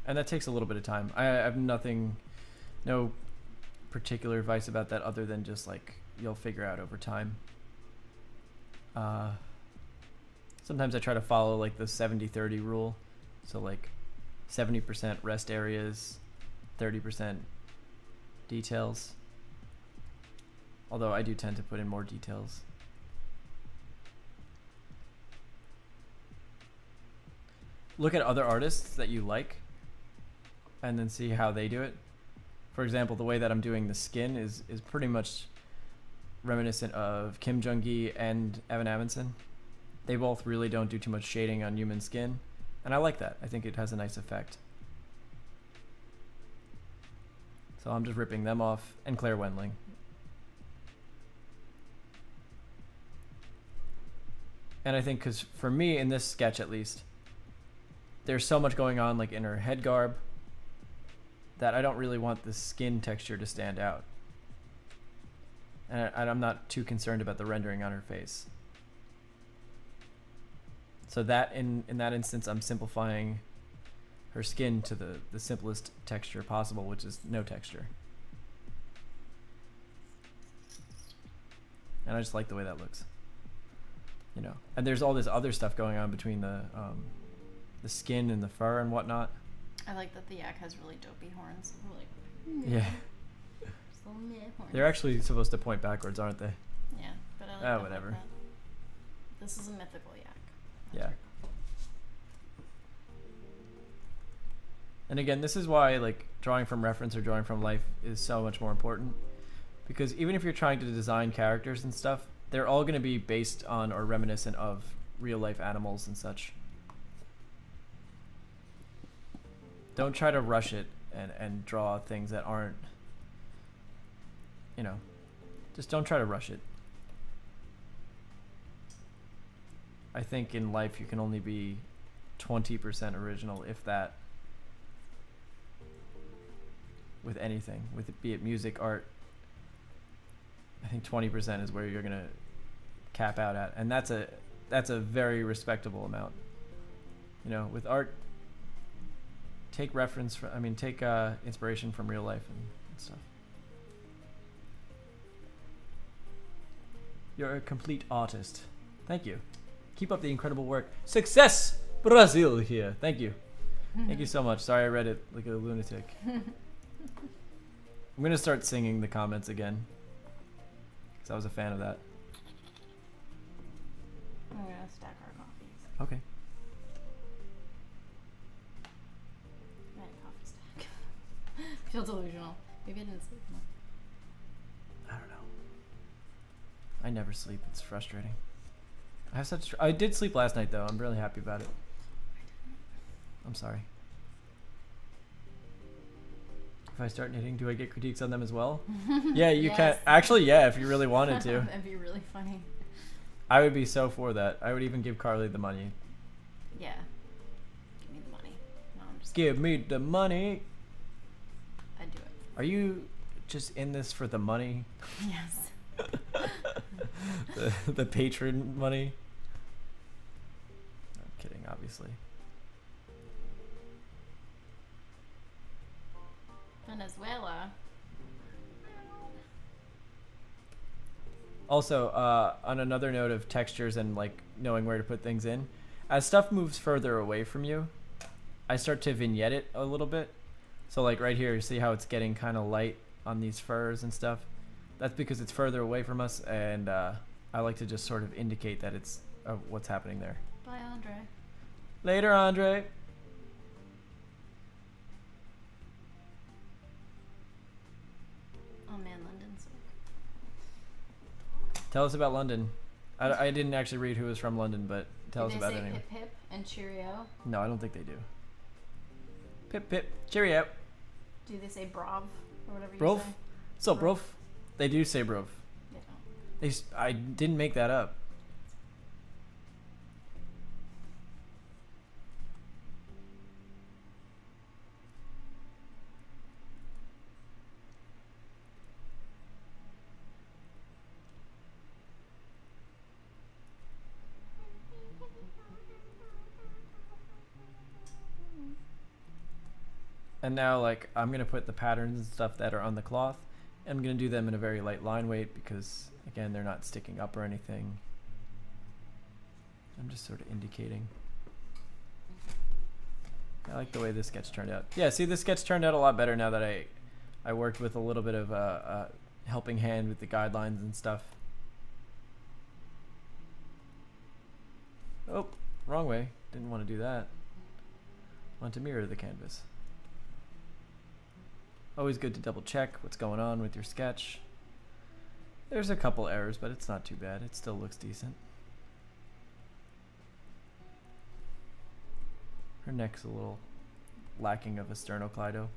And that takes a little bit of time. I have no particular advice about that other than just like you'll figure out over time. Sometimes I try to follow like the 70-30 rule. So like 70% rest areas, 30% details. Although I do tend to put in more details. Look at other artists that you like and then see how they do it. For example, the way that I'm doing the skin is pretty much reminiscent of Kim Jung-gi and Evan Amundsen. They both really don't do too much shading on human skin, and I like that. I think it has a nice effect. So I'm just ripping them off, and Claire Wendling. And I think because for me, in this sketch at least, there's so much going on like in her head garb that I don't really want the skin texture to stand out. And I'm not too concerned about the rendering on her face. So that in that instance, I'm simplifying her skin to the simplest texture possible, which is no texture. And I just like the way that looks. You know, and there's all this other stuff going on between the skin and the fur and whatnot. I like that the yak has really dopey horns. Like, yeah. just little meh horns. They're actually supposed to point backwards, aren't they? Yeah, but I like that whatever. like that. This is a mythical yak. Yeah. And again, this is why like drawing from reference or drawing from life is so much more important, because even if you're trying to design characters and stuff, they're all going to be based on or reminiscent of real life animals and such. Don't try to rush it and draw things that aren't, you know, just don't try to rush it. I think in life you can only be 20% original, if that, with anything, with it, be it music, art. I think 20% is where you're gonna cap out at, and that's a very respectable amount. You know, with art, take reference from, take inspiration from real life and stuff. You're a complete artist. Thank you. Keep up the incredible work. Success, Brazil here. Thank you. Thank you so much. Sorry I read it like a lunatic. I'm gonna start singing the comments again. Cause I was a fan of that. I'm gonna stack our coffees. Okay. Right, coffee stack. Feel delusional. Maybe I didn't sleep enough. I don't know. I never sleep. It's frustrating. I have such. I did sleep last night though. I'm really happy about it. I'm sorry. If I start knitting, do I get critiques on them as well? Yeah, you Yes. can. Actually, yeah, if you really wanted to. That'd be really funny. I would be so for that. I would even give Carly the money. Yeah. Give me the money. No, I'm just Give me the money. I'd do it. Are you just in this for the money? Yes. the patron money? I'm kidding, obviously. Venezuela. Also, on another note of textures and like knowing where to put things in, as stuff moves further away from you, I start to vignette it a little bit. So like right here, you see how it's getting kind of light on these furs and stuff? That's because it's further away from us, and I like to just sort of indicate that it's what's happening there. Bye, Andre. Later, Andre. Oh man, London's. Tell us about London. I didn't actually read who was from London, but tell us Do about they it say anyway. hip hip and cheerio? No, I don't think they do. Pip pip, cheerio. Do they say brav or whatever you Brof? say? What's up, brof? They do say brof. They don't. I didn't make that up. And now, like, I'm gonna put the patterns and stuff that are on the cloth. I'm gonna do them in a very light line weight because, again, they're not sticking up or anything. I'm just sort of indicating. I like the way this sketch turned out. Yeah, see, this sketch turned out a lot better now that I worked with a little bit of a helping hand with the guidelines and stuff. Oh, wrong way. Didn't want to do that. Want to mirror the canvas. Always good to double check what's going on with your sketch. There's a couple errors, but it's not too bad. It still looks decent. Her neck's a little lacking of a sternocleido.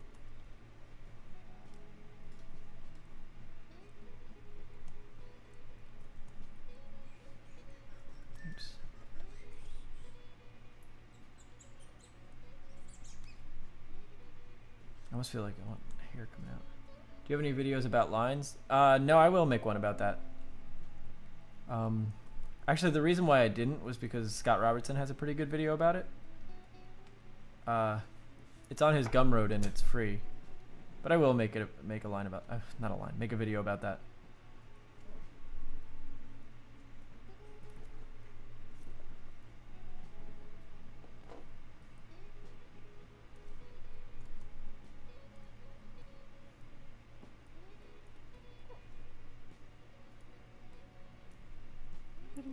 Oops. I almost feel like I want hair coming out. Do you have any videos about lines? No, I will make one about that. Actually, the reason why I didn't was because Scott Robertson has a pretty good video about it. It's on his Gumroad and it's free. But I will make a line about not a line, make a video about that.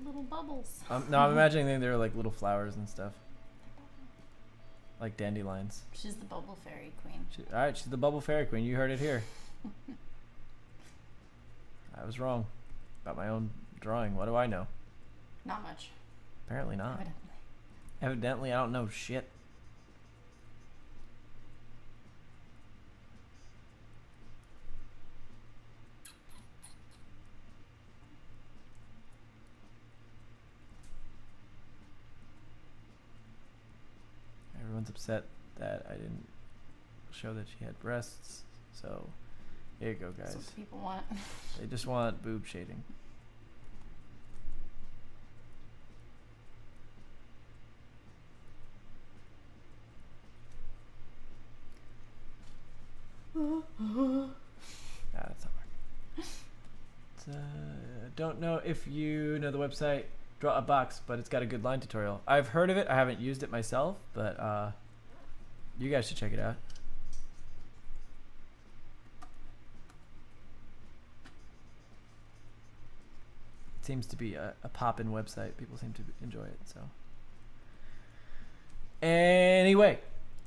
Little bubbles. No, I'm imagining they're like little flowers and stuff. Like dandelions. She's the bubble fairy queen. Alright, she's the bubble fairy queen. You heard it here. I was wrong about my own drawing. What do I know? Not much. Apparently not. Evidently. Evidently, I don't know shit. Everyone's upset that I didn't show that she had breasts. So, here you go, That's guys. what people want. They just want boob shading. That's not working. don't know if you know the website Draw a Box, but it's got a good line tutorial. I've heard of it. I haven't used it myself, but you guys should check it out. It seems to be a pop-in website. People seem to enjoy it. So anyway,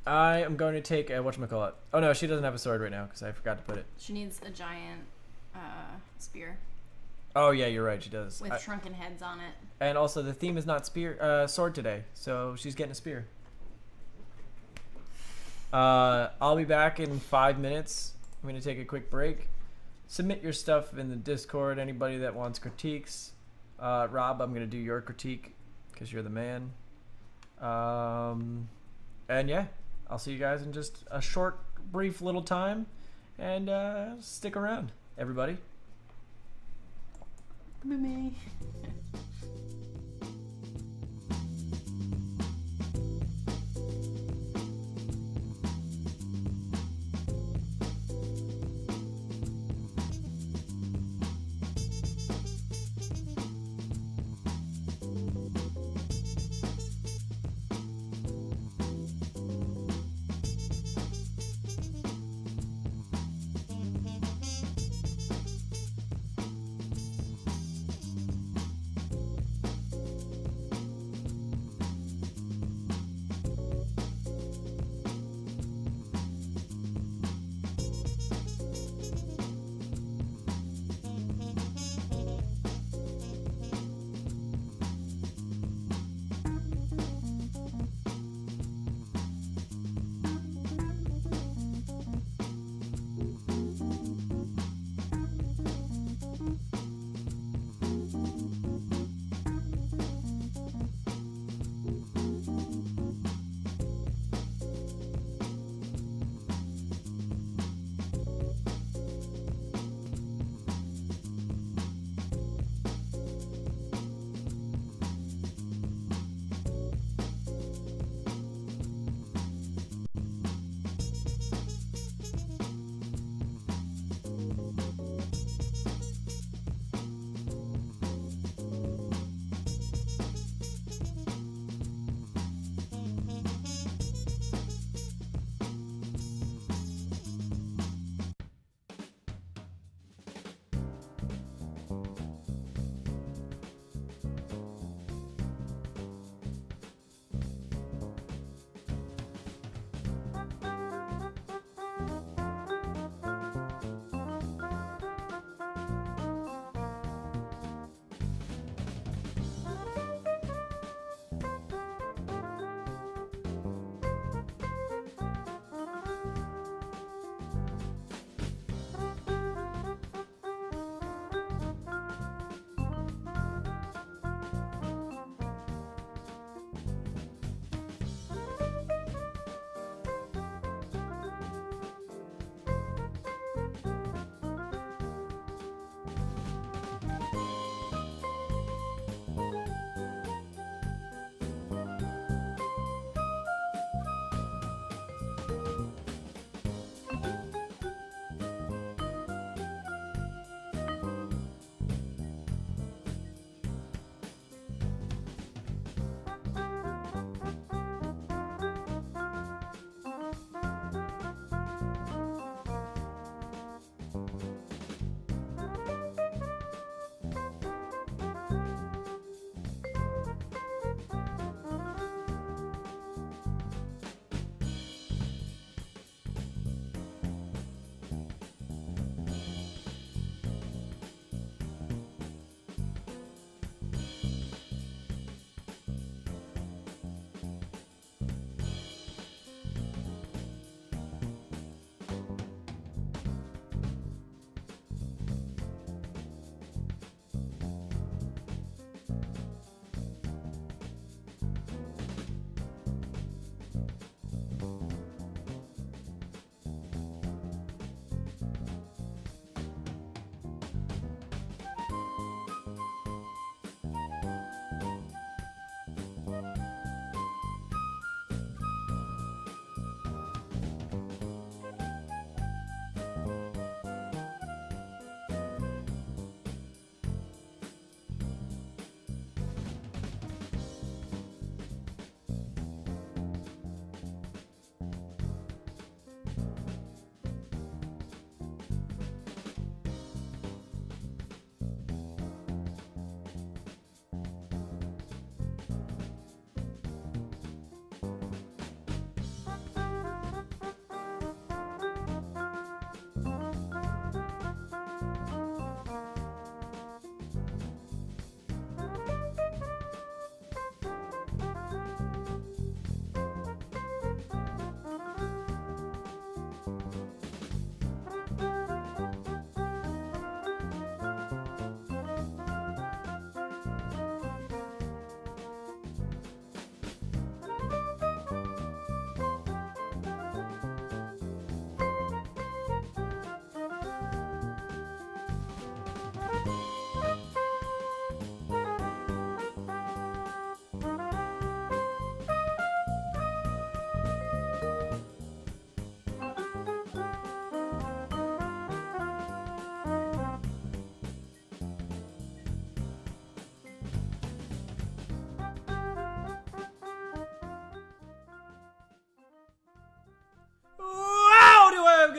I am going to take a whatchamacallit. Oh no, she doesn't have a sword right now because I forgot to put it. She needs a giant spear Oh yeah, you're right. She does. with shrunken heads on it. And also, the theme is not sword today, so she's getting a spear. I'll be back in 5 minutes. I'm gonna take a quick break. Submit your stuff in the Discord. Anybody that wants critiques. Rob, I'm gonna do your critique because you're the man. And yeah, I'll see you guys in just a short, brief little time. And stick around, everybody. Me.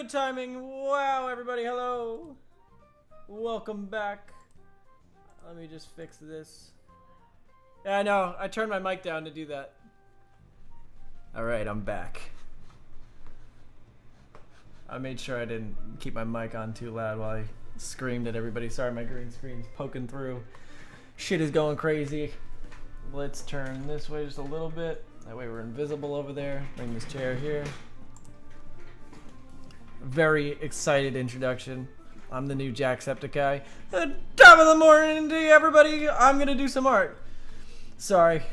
good timing. Wow, everybody, hello. Welcome back. Let me just fix this. Yeah, I know. I turned my mic down to do that. All right, I'm back. I made sure I didn't keep my mic on too loud while I screamed at everybody. Sorry, my green screen's poking through. Shit is going crazy. Let's turn this way just a little bit. That way we're invisible over there. Bring this chair here. Very excited introduction. I'm the new Jacksepticeye. Top of the morning to everybody. I'm gonna do some art. Sorry,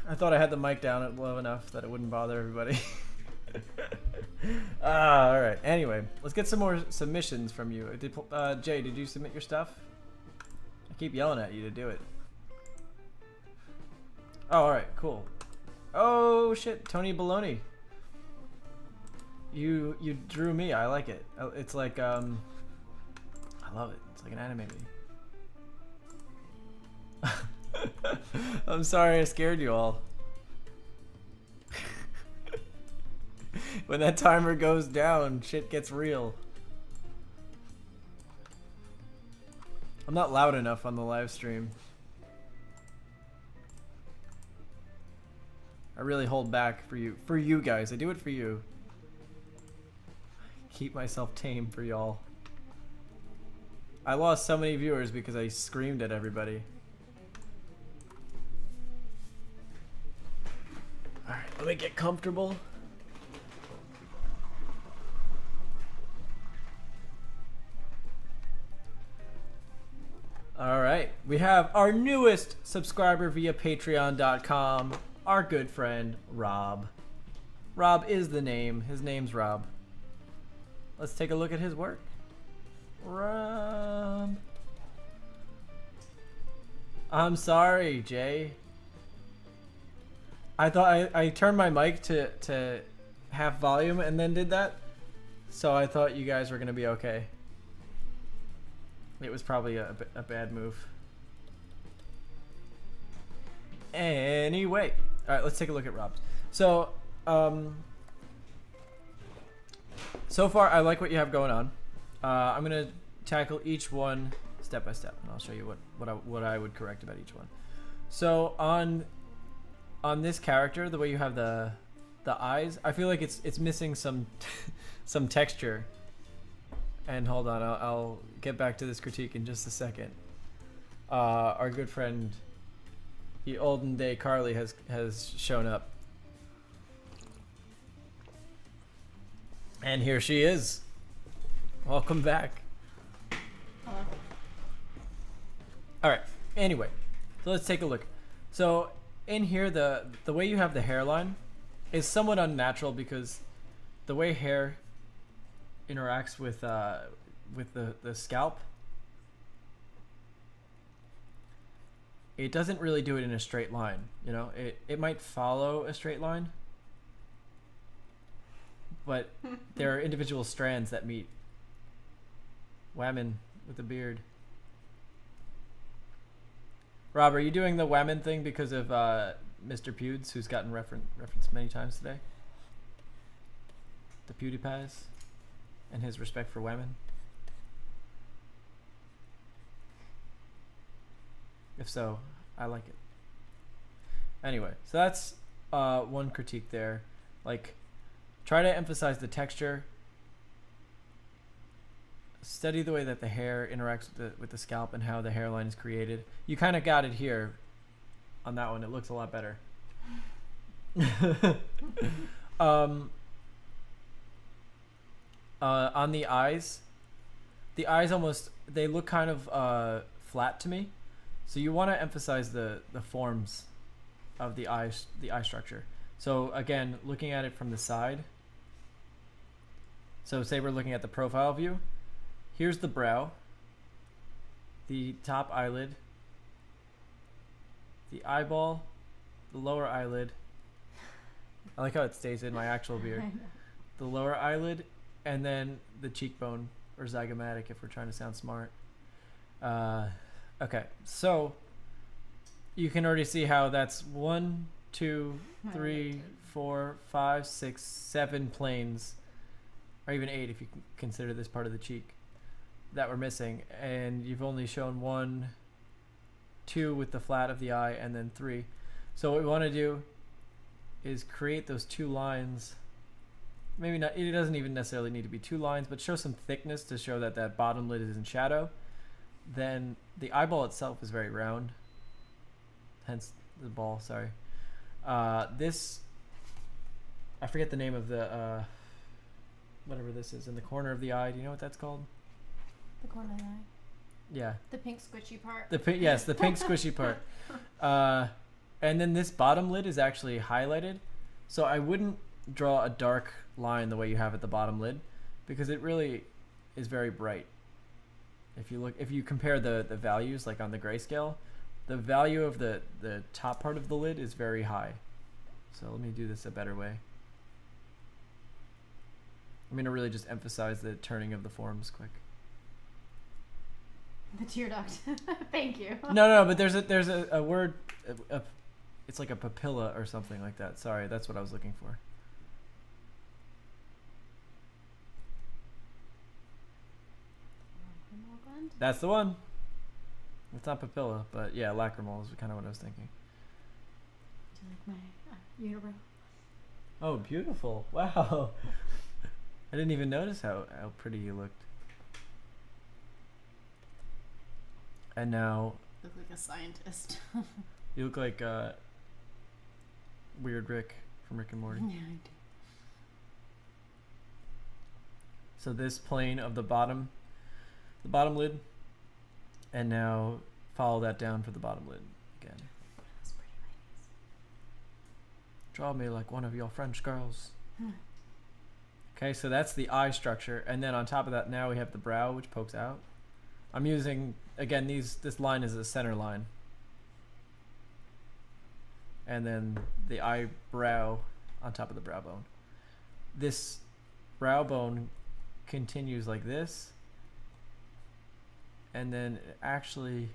I thought I had the mic down low enough that it wouldn't bother everybody. All right. Anyway, let's get some more submissions from you. Jay, did you submit your stuff? I keep yelling at you to do it. Oh, all right, cool. Oh shit, Tony Baloney. You drew me. I like it. It's like I love it. It's like an anime movie. I'm sorry I scared you all. When that timer goes down, shit gets real. I'm not loud enough on the live stream. I really hold back for you guys. I do it for you. Keep myself tame for y'all. I lost so many viewers because I screamed at everybody. Alright, let me get comfortable. Alright, we have our newest subscriber via patreon.com, our good friend, Rob. Rob is the name. His name's Rob. Let's take a look at his work. Rob. I'm sorry, Jay. I thought I turned my mic to half volume and then did that. So I thought you guys were going to be okay. It was probably a bad move. Anyway. Alright, let's take a look at Rob's. So, so far I like what you have going on. I'm going to tackle each one step by step, and I'll show you what I would correct about each one. So on this character, the way you have the eyes, I feel like it's missing some some texture. And hold on, I'll get back to this critique in just a second. Our good friend, the olden day Carly, has shown up. And here she is. Welcome back. Hello. Alright, anyway, so let's take a look. So in here, the way you have the hairline is somewhat unnatural because the way hair interacts with the scalp, it doesn't really do it in a straight line. You know, it might follow a straight line, but there are individual strands that meet. Whammon with the beard. Rob, are you doing the whammon thing because of Mr. Pewds, who's gotten referenced many times today? The PewDiePies and his respect for women? If so, I like it. Anyway, so that's one critique there. Like, try to emphasize the texture. Study the way that the hair interacts with the scalp and how the hairline is created. You kind of got it here on that one. It looks a lot better. On the eyes almost, they look kind of flat to me. So you want to emphasize the forms of the eye structure. So again, looking at it from the side. So say we're looking at the profile view. Here's the brow, the top eyelid, the eyeball, the lower eyelid. I like how it stays in my actual beard. The lower eyelid, and then the cheekbone, or zygomatic if we're trying to sound smart. Okay, so you can already see how that's 1, 2, 3, 4, 5, 6, 7 planes or even 8 if you consider this part of the cheek that we're missing, and you've only shown 1, 2 with the flat of the eye, and then 3. So what we want to do is create those 2 lines. Maybe not, it doesn't even necessarily need to be 2 lines, but show some thickness to show that that bottom lid is in shadow. Then the eyeball itself is very round, hence the ball, sorry. This, I forget the name of the, whatever this is, in the corner of the eye. Do you know what that's called? The corner of the eye. Yeah. The pink squishy part. Yes, the pink squishy part. And then this bottom lid is actually highlighted. So I wouldn't draw a dark line the way you have at the bottom lid, because it really is very bright. If you compare the values, like on the grayscale, the value of the top part of the lid is very high. So let me do this a better way. I'm going to really just emphasize the turning of the forms quick. The tear duct. Thank you. No, but there's a word, it's like a papilla or something like that. Sorry, that's what I was looking for. That's the one. It's not papilla, but yeah, lacrimal is kind of what I was thinking. Do you like my unibrow? Oh, beautiful. Wow. I didn't even notice how pretty you looked. And now Look like a scientist. you look like Weird Rick from Rick and Morty. Yeah, I do. So this plane of the bottom lid, and now follow that down for the bottom lid again. That's pretty ladies. Draw me like one of your French girls. Okay, so that's the eye structure, and then on top of that now we have the brow, which pokes out. I'm using, again, this line is a center line. And then the eyebrow on top of the brow bone. This brow bone continues like this. And then actually,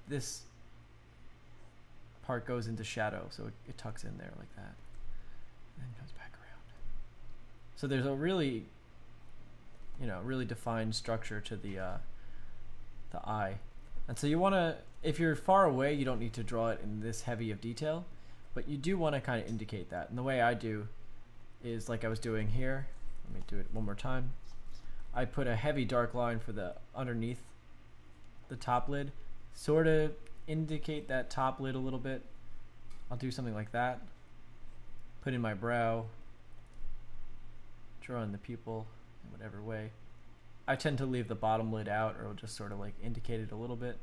this part goes into shadow, so it tucks in there like that. And then comes back around. So there's a really, really defined structure to the eye. And so you want to, if you're far away, you don't need to draw it in this heavy of detail, but you do want to kind of indicate that. And the way I do is like I was doing here. Let me do it one more time. I put a heavy dark line for the underneath the top lid, sort of indicate that top lid a little bit. I'll do something like that. Put in my brow, draw in the pupil in whatever way. I tend to leave the bottom lid out, or just sort of like indicate it a little bit.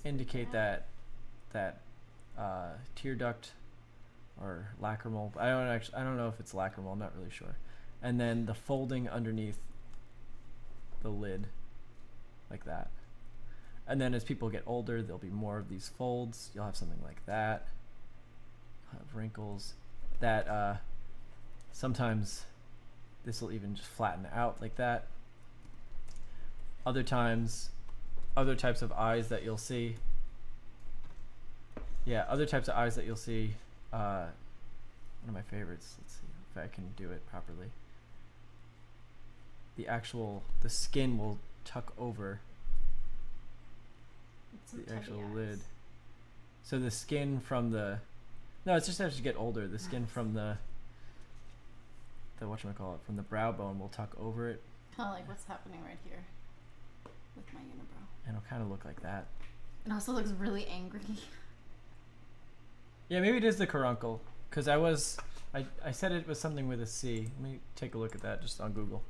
Indicate that tear duct or lacrimal. I don't know if it's lacrimal. I'm not really sure. And then the folding underneath the lid, like that. And then as people get older, there'll be more of these folds. You'll have something like that. You'll have wrinkles. That sometimes this will even just flatten out like that. Other times, other types of eyes that you'll see. Yeah, other types of eyes that you'll see. One of my favorites. Let's see if I can do it properly. The skin will tuck over the actual lid. So the skin from the, no, it's just as you get older, the skin from the whatchamacallit, from the brow bone will tuck over it. Kind of like what's happening right here with my unibrow. And it'll kind of look like that. It also looks really angry. Yeah, maybe it is the caruncle, because I said it was something with a C. Let me take a look at that just on Google.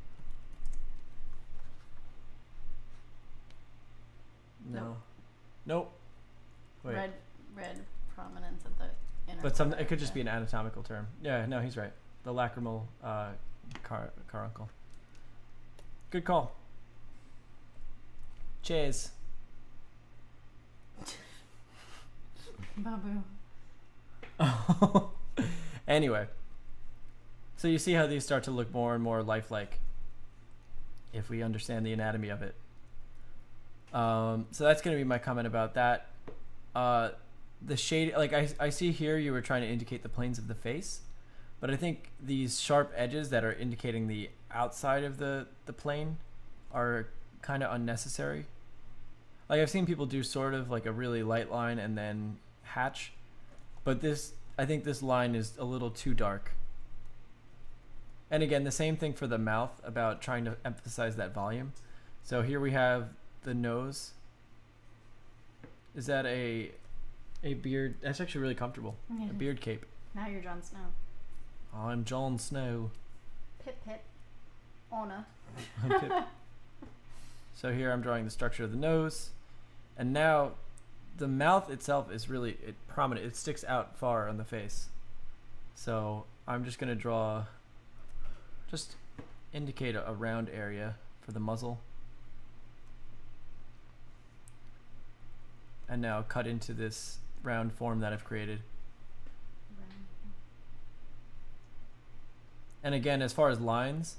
No. Nope. Wait. Red prominence at the inner. But it could just be an anatomical term. Yeah, no, he's right. The lacrimal caruncle. Good call. Cheers. Babu. Anyway, so you see how these start to look more and more lifelike if we understand the anatomy of it. So that's going to be my comment about that. the shade, like I see here you were trying to indicate the planes of the face, but I think these sharp edges that are indicating the outside of the plane are kind of unnecessary. Like I've seen people do sort of like a really light line and then hatch, but I think this line is a little too dark. And again, the same thing for the mouth about trying to emphasize that volume. So here we have the nose. Is that a beard? That's actually really comfortable. A beard cape. Now you're Jon Snow. I'm Jon Snow. Pip pip. Ona. Pip. So here I'm drawing the structure of the nose. And now the mouth itself is really prominent. It sticks out far on the face. So I'm just going to draw, just indicate a round area for the muzzle. And now cut into this round form that I've created. And again, as far as lines,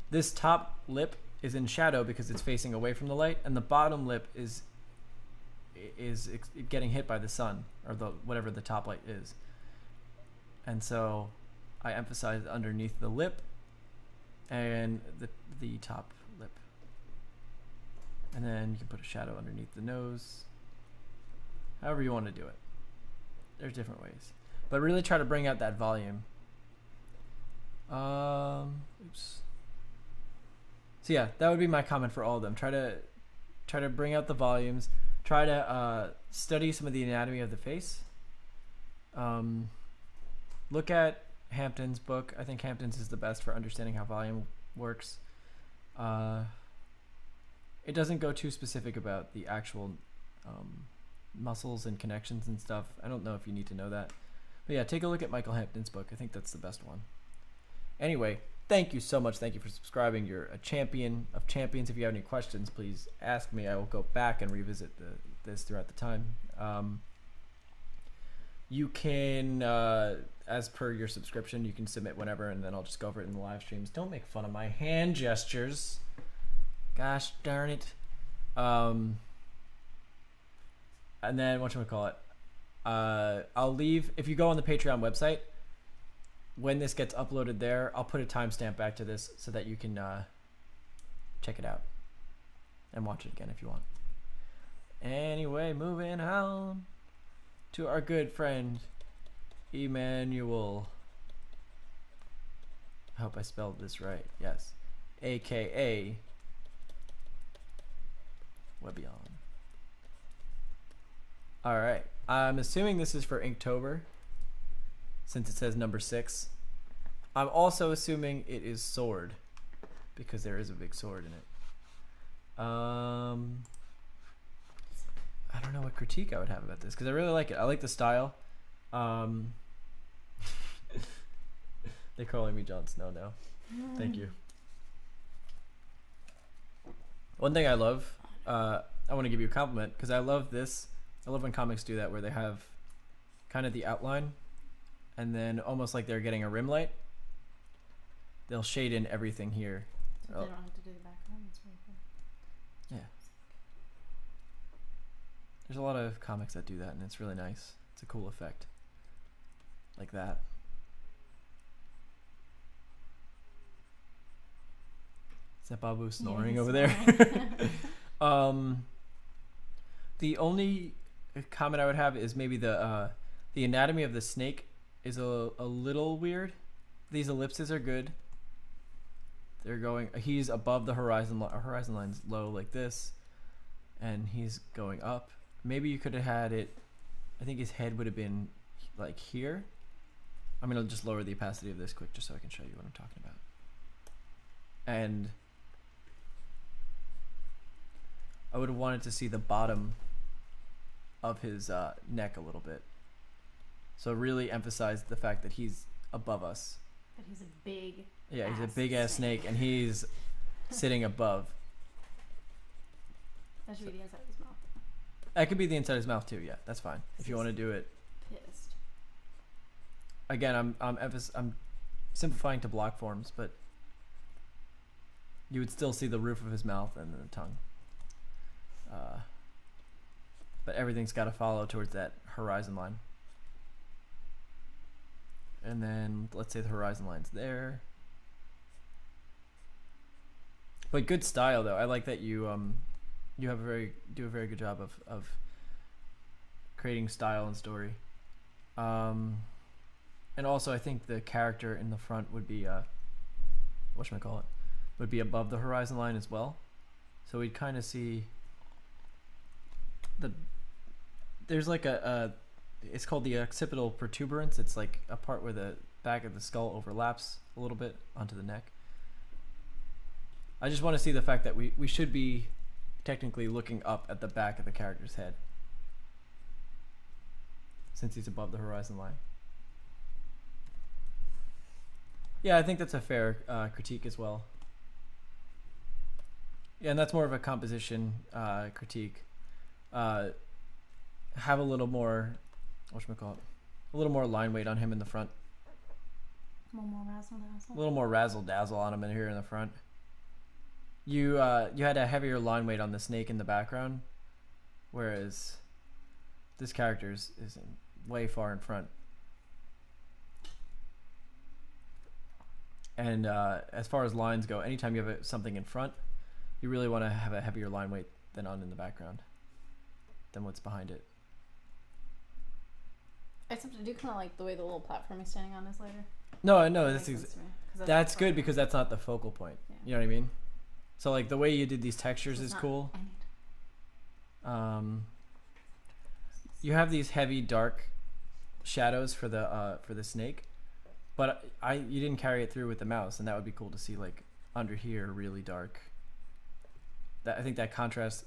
this top lip is in shadow because it's facing away from the light, and the bottom lip is getting hit by the sun, or whatever the top light is. And so I emphasize underneath the lip and the top lip. And then you can put a shadow underneath the nose. However you want to do it. There's different ways. But really try to bring out that volume. Oops. So yeah, that would be my comment for all of them. Try to bring out the volumes. Try to study some of the anatomy of the face. Look at Hampton's book. I think Hampton's is the best for understanding how volume works. It doesn't go too specific about the actual muscles and connections and stuff. I don't know if you need to know that. But yeah, take a look at Michael Hampton's book. I think that's the best one. Anyway, thank you so much. Thank you for subscribing. You're a champion of champions. If you have any questions, please ask me. I will go back and revisit this throughout the time. You can, as per your subscription, you can submit whenever, and then I'll just go over it in the live streams. Don't make fun of my hand gestures. Gosh darn it. And then, whatchamacallit, I'll leave, if you go on the Patreon website, when this gets uploaded there, I'll put a timestamp back to this so that you can check it out and watch it again if you want. Anyway, moving on to our good friend Emmanuel. I hope I spelled this right. Yes. AKA Webion. Alright. I'm assuming this is for Inktober, since it says number 6. I'm also assuming it is sword, because there is a big sword in it. I don't know what critique I would have about this, because I really like it. I like the style. They're calling me Jon Snow now. Thank you. One thing I love, I want to give you a compliment, because I love this. I love when comics do that, where they have kind of the outline, and then almost like they're getting a rim light, they'll shade in everything here. So they don't have to do the background. That's really cool. Yeah. There's a lot of comics that do that, and it's really nice. It's a cool effect. Like that. Is that Babu snoring over there? The only comment I would have is maybe the anatomy of the snake is a little weird. These ellipses are good. They're going, he's above the horizon line's low like this, and he's going up. Maybe you could have had it, I think his head would have been like here. I'm going to just lower the opacity of this quick just so I can show you what I'm talking about. And I would have wanted to see the bottom of his neck a little bit. So really emphasize the fact that he's above us. But he's a big Yeah, he's a big ass snake and he's sitting above. That should be the inside of his mouth. That could be the inside of his mouth too, yeah. That's fine. If you want to do it. Pissed. Again, I'm simplifying to block forms, but you would still see the roof of his mouth and the tongue. but everything's got to follow towards that horizon line. And then let's say the horizon line's there. But good style though. I like that you do a very good job of creating style and story. And also I think the character in the front would be whatchamacallit, would be above the horizon line as well. So we'd kind of see there's like it's called the occipital protuberance. It's like a part where the back of the skull overlaps a little bit onto the neck. I just want to see the fact that we should be technically looking up at the back of the character's head, since he's above the horizon line. Yeah, I think that's a fair critique as well. Yeah, and that's more of a composition critique. Have a little more, whatchamacallit, a little more line weight on him in the front. A little more razzle dazzle. A little more razzle dazzle on him in here in the front. You had a heavier line weight on the snake in the background, whereas this character is way far in front. And as far as lines go, anytime you have something in front, you really want to have a heavier line weight than on in the background, than what's behind it. Except I do kind of like the way the little platform he's standing on is later. No, That's that's good because that's not the focal point. Yeah. You know what I mean? So like the way you did these textures It's is not cool. any- You have these heavy dark shadows for the snake, but you didn't carry it through with the mouse, and that would be cool to see like under here really dark. I think that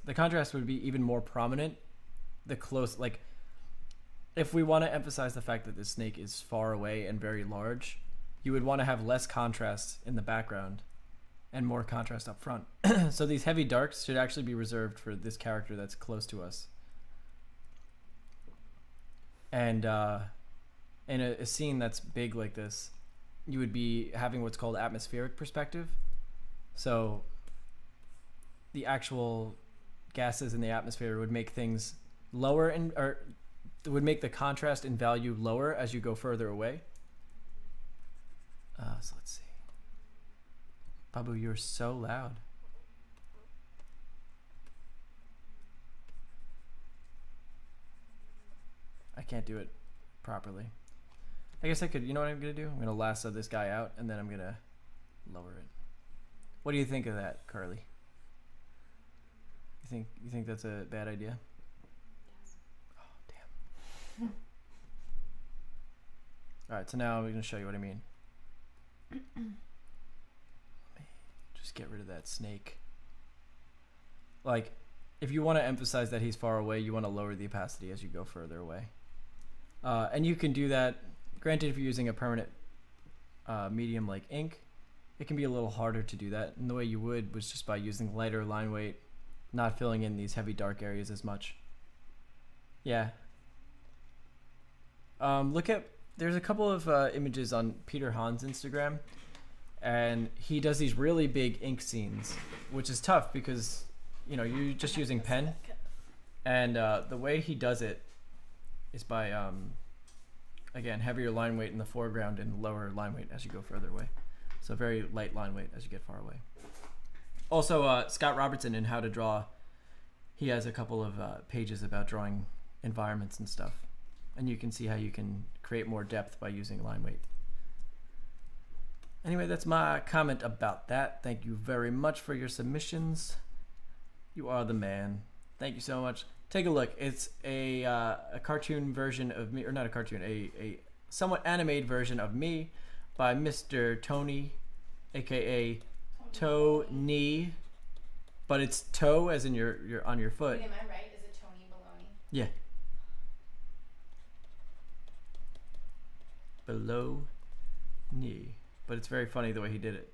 the contrast would be even more prominent the close, like if we want to emphasize the fact that the snake is far away and very large, you would want to have less contrast in the background and more contrast up front. So these heavy darks should actually be reserved for this character that's close to us. And in a scene that's big like this, you would be having what's called atmospheric perspective. So the actual gases in the atmosphere would make things lower or would make the contrast in value lower as you go further away. So let's see. Babu, you're so loud. I can't do it properly. I guess I could, you know what I'm gonna do? I'm gonna lasso this guy out and then I'm gonna lower it. What do you think of that, Carly? You think that's a bad idea? Yes. Oh, damn. Alright, so now I'm gonna show you what I mean. Let me just get rid of that snake. Like, if you want to emphasize that he's far away, you want to lower the opacity as you go further away. And you can do that, granted, if you're using a permanent medium like ink, it can be a little harder to do that. And the way you would was just by using lighter line weight, not filling in these heavy dark areas as much. Yeah. There's a couple of images on Peter Hahn's Instagram, and he does these really big ink scenes, which is tough because, you know, you're just using pen. And the way he does it is by, again, heavier line weight in the foreground and lower line weight as you go further away. So very light line weight as you get far away. Also, Scott Robertson in How to Draw, he has a couple of pages about drawing environments and stuff. And you can see how you can create more depth by using line weight. Anyway, that's my comment about that. Thank you very much for your submissions. You are the man. Thank you so much. Take a look. It's a cartoon version of me, or not a cartoon, a somewhat animated version of me by Mr. Tony, aka Tony, but it's toe as in you're on your foot. Wait, am I right? Is it Tony Baloney? Yeah. Below knee. But it's very funny the way he did it.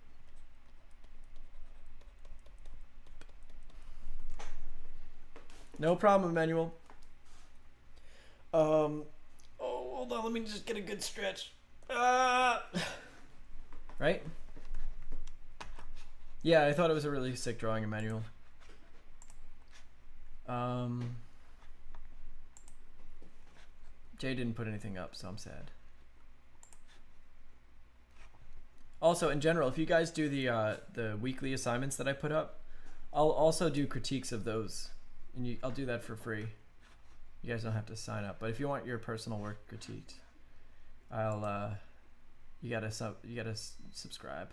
No problem, Emmanuel. Oh, hold on, let me just get a good stretch. Right? Yeah, I thought it was a really sick drawing, Emmanuel. Jay didn't put anything up, so I'm sad. Also, in general, if you guys do the weekly assignments that I put up, I'll also do critiques of those, and I'll do that for free. You guys don't have to sign up, but if you want your personal work critiqued, you gotta subscribe.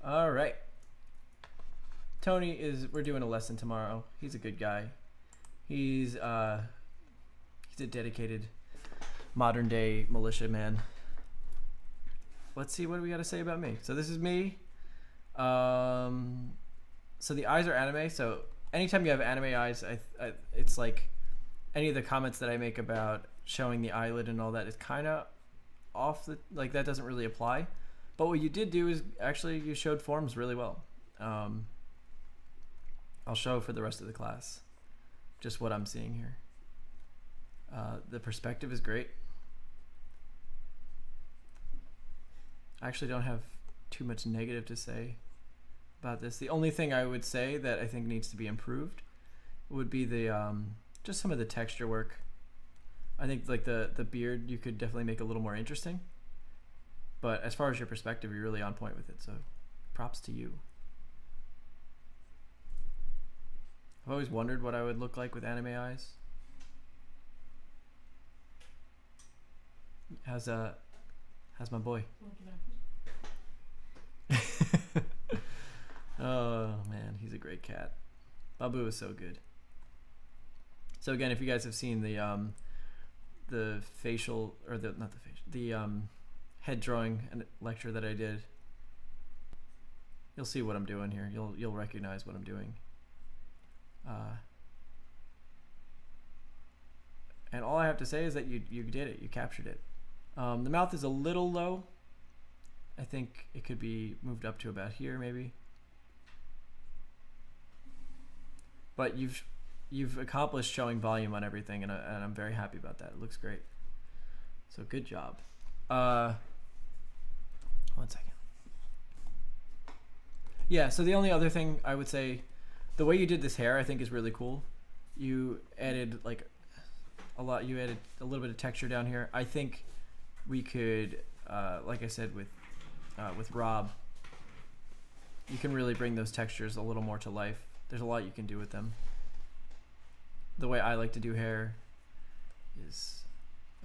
All right. We're doing a lesson tomorrow. He's a good guy. He's a dedicated modern day militia man. Let's see, what do we got to say about me? So this is me. So the eyes are anime. So anytime you have anime eyes, it's like any of the comments that I make about showing the eyelid and all that is kind of off the, like, that doesn't really apply. But what you did do is actually you showed forms really well. I'll show for the rest of the class just what I'm seeing here. The perspective is great. I actually don't have too much negative to say about this. The only thing I would say that I think needs to be improved would be the just some of the texture work. I think like the beard you could definitely make a little more interesting. But as far as your perspective, you're really on point with it, so props to you. I've always wondered what I would look like with anime eyes. How's my boy? Oh man, he's a great cat. Babu is so good. So again, if you guys have seen the facial, or the head drawing and lecture that I did, you'll see what I'm doing here. You'll recognize what I'm doing. And all I have to say is that you did it. You captured it. The mouth is a little low. I think it could be moved up to about here maybe. But you've accomplished showing volume on everything, and I'm very happy about that. It looks great. So good job. 1 second. Yeah, so the only other thing I would say, the way you did this hair I think is really cool. You added like you added a little bit of texture down here. I think we could, like I said with Rob, you can really bring those textures a little more to life. There's a lot you can do with them. The way I like to do hair is,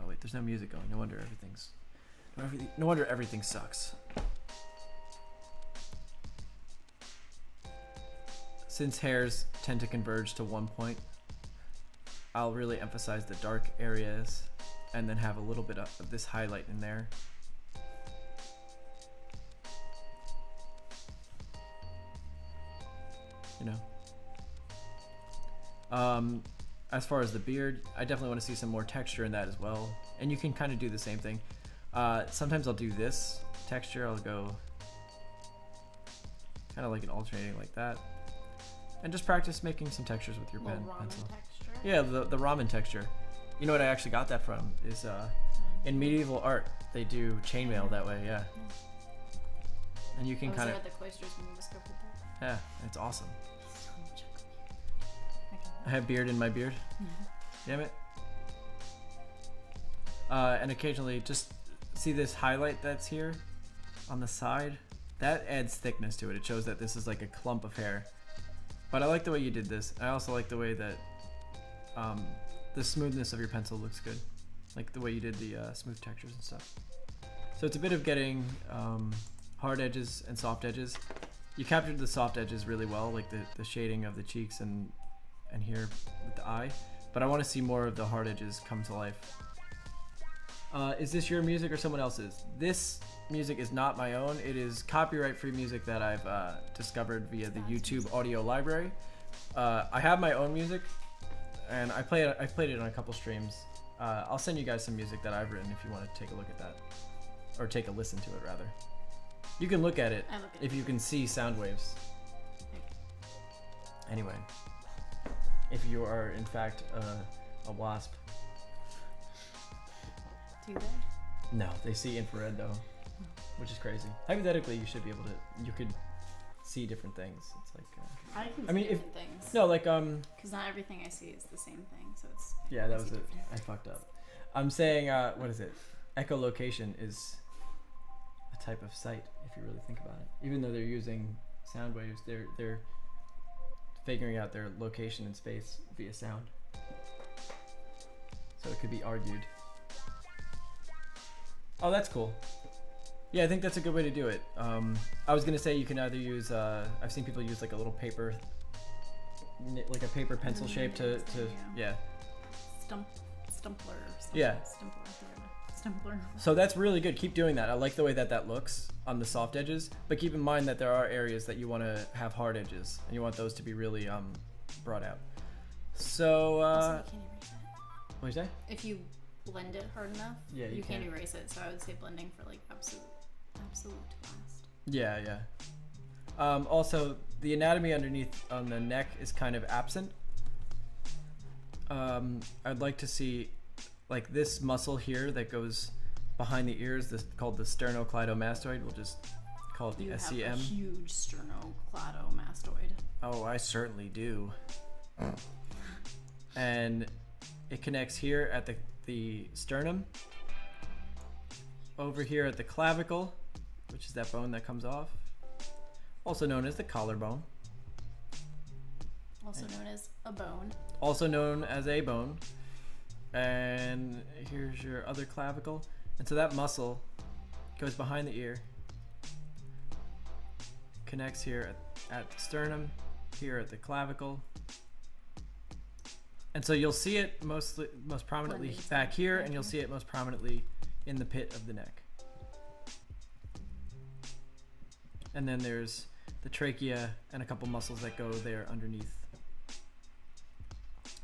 oh wait, there's no music going. No wonder everything sucks. Since hairs tend to converge to one point, I'll really emphasize the dark areas and then have a little bit of this highlight in there. You know? As far as the beard, I definitely want to see some more texture in that as well. And you can kind of do the same thing. Sometimes I'll do this texture. I'll go kind of like an alternating like that. And just practice making some textures with your pencil. Texture? Yeah, the ramen texture. You know what I actually got that from is in medieval art they do chainmail that way. Yeah. And you can kind of. At the cloisters when you discovered that. Yeah, it's awesome. So much okay. I have beard in my beard. Damn it. And occasionally just see this highlight that's here on the side. That adds thickness to it. It shows that this is like a clump of hair. But I like the way you did this. I also like the way that the smoothness of your pencil looks good. Like the way you did the smooth textures and stuff. So it's a bit of getting hard edges and soft edges. You captured the soft edges really well, like the shading of the cheeks and here with the eye. But I want to see more of the hard edges come to life. Is this your music or someone else's? This music is not my own. It is copyright-free music that I've discovered via the YouTube audio library. I have my own music, and I've played it on a couple streams. I'll send you guys some music that I've written if you want to take a look at that, or take a listen to it rather. You can look at it if you can see sound waves. Anyway, if you are in fact a wasp. Do they? No, they see infrared though, which is crazy. Hypothetically, you could see different things. It's like I can I mean, see if- different things. no, like Because not everything I see is the same thing, so it's. yeah, that I was see it. different I things. fucked up. I'm saying what is it? Echolocation is a type of sight if you really think about it. Even though they're using sound waves, they're figuring out their location in space via sound. So it could be argued. Oh, that's cool. Yeah, I think that's a good way to do it. I was gonna say you can either use. I've seen people use like a little paper, like a paper pencil shape to yeah. Stumpler. Yeah. Stumpler. So that's really good. Keep doing that. I like the way that that looks on the soft edges, but keep in mind that there are areas that you want to have hard edges, and you want those to be really brought out. So Also, you can't erase it. what do you say? If you blend it hard enough, Yeah, you you can't can. erase it. So I would say blending for like absolute last. Yeah, yeah. Also, the anatomy underneath on the neck is kind of absent. I'd like to see, like this muscle here that goes behind the ears, this called the sternocleidomastoid. We'll just call it the You SCM. have a huge sternocleidomastoid. Oh, I certainly do. And it connects here at the sternum, over here at the clavicle, which is that bone that comes off, also known as the collarbone, Also known as a bone. also known as a bone. And here's your other clavicle. And so that muscle goes behind the ear, connects here at the sternum, here at the clavicle. And so you'll see it most prominently Blending back here, and you'll here. see it most prominently in the pit of the neck. And then there's the trachea and a couple muscles that go there underneath.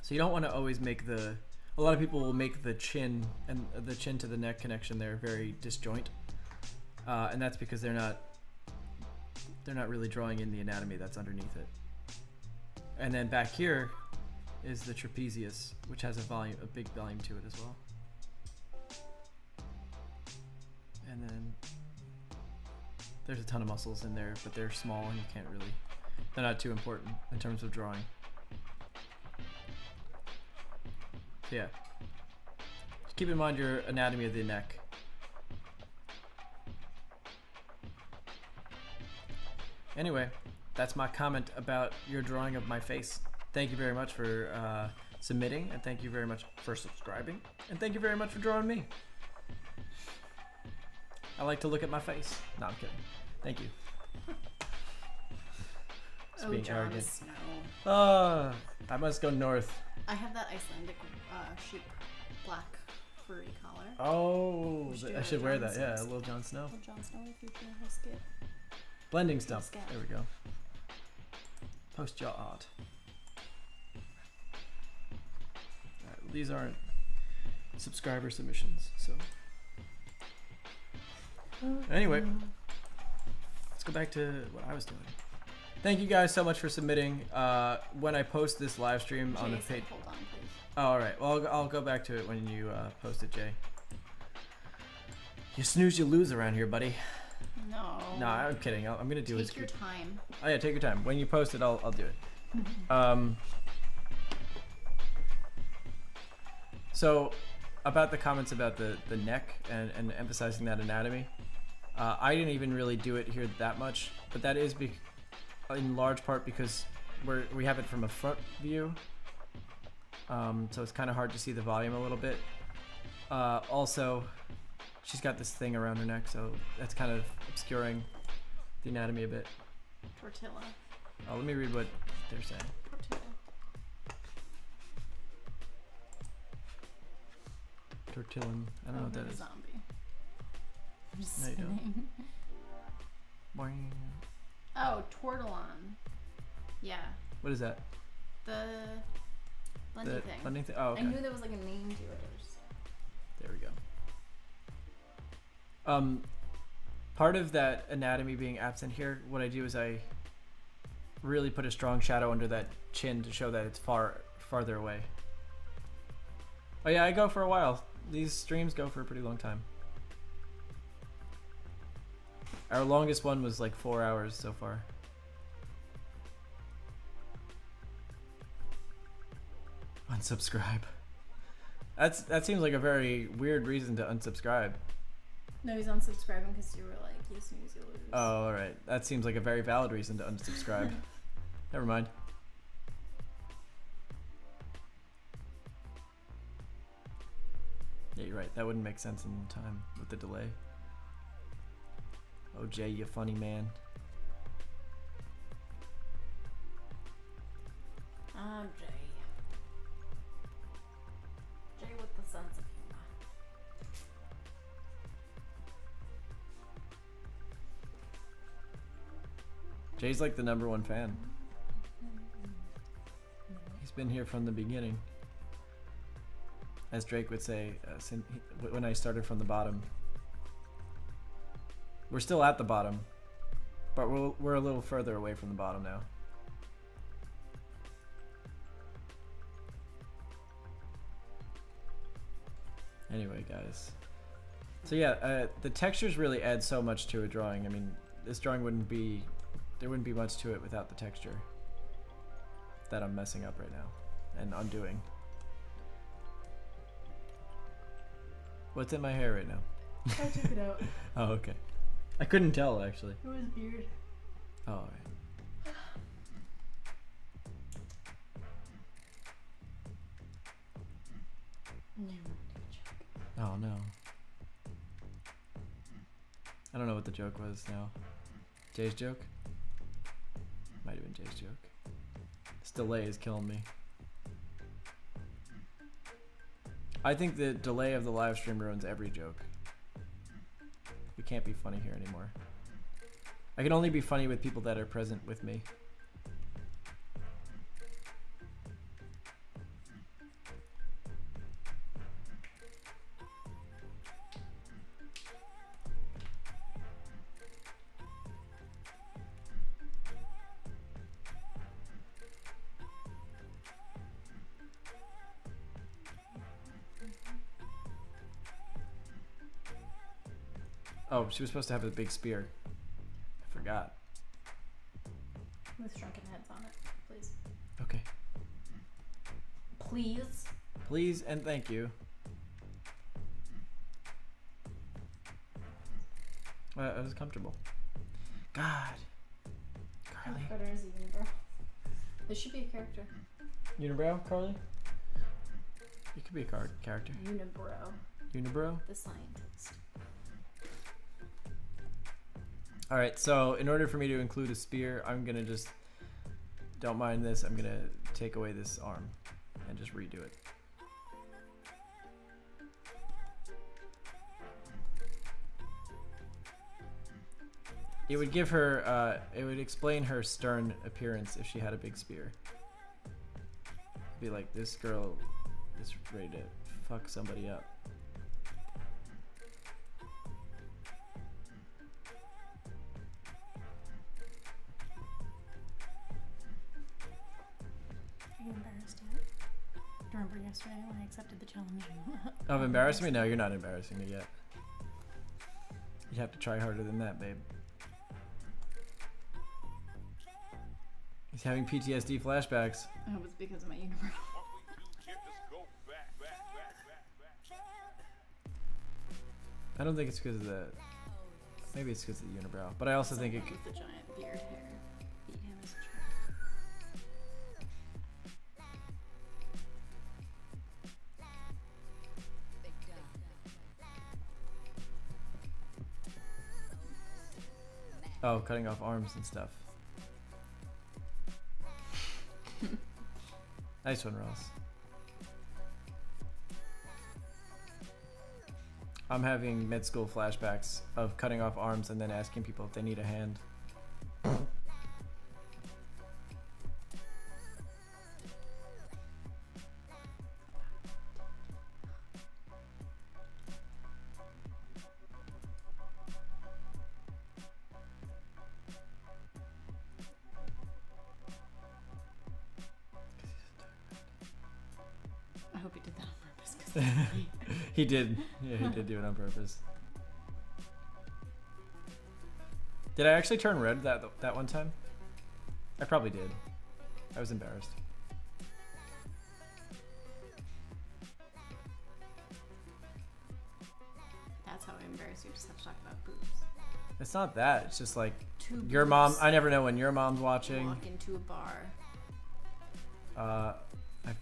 So you don't want to always make a lot of people will make the chin and the chin to the neck connection there very disjoint. And that's because they're not really drawing in the anatomy that's underneath it. And then back here is the trapezius, which has a big volume to it as well. And then there's a ton of muscles in there, but they're small and they're not too important in terms of drawing. So yeah. Just keep in mind your anatomy of the neck. Anyway, that's my comment about your drawing of my face. Thank you very much for submitting, and thank you very much for subscribing, and thank you very much for drawing me. I like to look at my face. No, I'm kidding. Thank you. Just Oh, being Jon arrogant. Snow. I must go north. I have that Icelandic sheep black furry collar. Oh, We should do I a should wear Jon that. Yeah, a Snow. little Jon Snow. Oh, Jon Snow, if you can risk it. Blending stuff. Scat. There we go. Post your art. Alright, these aren't subscriber submissions, so. Anyway, let's go back to what I was doing. Thank you guys so much for submitting. When I post this live stream on the Jason, page. hold on, please. Oh, all right. Well, I'll go back to it when you post it, Jay. You snooze, you lose around here, buddy. No. No, I'm kidding. I'm gonna do it. Take your time. Oh yeah, take your time. When you post it, I'll do it. So, about the comments about the neck and emphasizing that anatomy, I didn't even really do it here that much, but that is in large part because we have it from a front view, so it's kind of hard to see the volume a little bit. Also, she's got this thing around her neck, so that's kind of obscuring the anatomy a bit. Tortilla. Let me read what they're saying. Tortilla. Tortillin. I don't know what that is. Zombie. I'm just No, you don't. kidding. Boing. Oh, Tortillon. Yeah. What is that? The blending The thing. blending thing? Oh, okay. I knew there was like a name to it. I just- There we go. Part of that anatomy being absent here, what I do is I really put a strong shadow under that chin to show that it's farther away. Oh yeah, I go for a while. These streams go for a pretty long time. Our longest one was like 4 hours so far. Unsubscribe. That seems like a very weird reason to unsubscribe. No, he's unsubscribing because you were like, you snooze, you lose. Oh, alright. That seems like a very valid reason to unsubscribe. Never mind. Yeah, you're right. That wouldn't make sense in time with the delay. Oh, Jay, you funny man. I'm Jay. Jay with the sense of humor. Jay's like the #1 fan. He's been here from the beginning. As Drake would say, when I started from the bottom. We're still at the bottom, but we're a little further away from the bottom now. Anyway, guys. So yeah, the textures really add so much to a drawing. I mean, this drawing there wouldn't be much to it without the texture that I'm messing up right now and undoing. What's in my hair right now? I took it out. Oh, okay. I couldn't tell, actually. It was weird. Oh, alright. Oh, no. I don't know what the joke was now. Jay's joke? Might have been Jay's joke. This delay is killing me. I think the delay of the live stream ruins every joke. We can't be funny here anymore. I can only be funny with people that are present with me. Oh, she was supposed to have a big spear. I forgot. With shrunken heads on it, please. Okay. Please. Please and thank you. It was comfortable. God. Carly. Better is Unibrow. This should be a character. Unibrow, Carly? You could be a character. Unibrow. Unibrow? The scientist. Alright, so in order for me to include a spear, I'm gonna just, don't mind this, I'm gonna take away this arm and just redo it. It would give her, it would explain her stern appearance if she had a big spear. Be like, this girl is ready to fuck somebody up. Are you embarrassed yet? Do you remember yesterday when I accepted the challenge? Of embarrassing me? No, you're not embarrassing me yet. You have to try harder than that, babe. He's having PTSD flashbacks. Oh, it was because of my unibrow. I don't think it's because of the... Maybe it's because of the unibrow. But I also think it could... With the giant beard hair. Beat him as a Oh, cutting off arms and stuff. Nice one, Ross. I'm having mid-school flashbacks of cutting off arms and then asking people if they need a hand. I hope you did that on purpose. 'Cause He did. Yeah, he did do it on purpose. Did I actually turn red that one time? I probably did. I was embarrassed. so you just have to talk about boobs. It's not that. It's just like Two your mom. boobs I never know when your mom's watching. walk into a bar I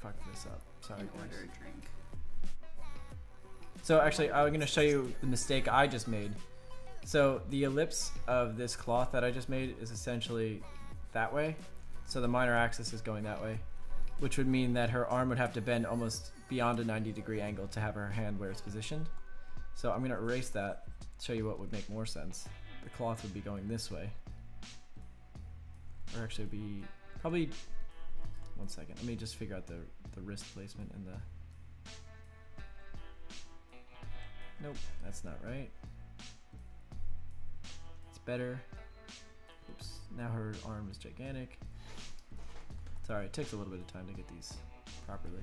fucked this up. Sorry, and guys. order a drink. So actually, I'm going to show you the mistake I just made. So the ellipse of this cloth that I just made is essentially that way. So the minor axis is going that way, which would mean that her arm would have to bend almost beyond a 90-degree angle to have her hand where it's positioned. So I'm going to erase that, show you what would make more sense. The cloth would be going this way. Or actually it'd be probably, one second, let me just figure out the wrist placement and the, nope, that's not right. It's better. Oops, now her arm is gigantic. Sorry, it takes a little bit of time to get these properly.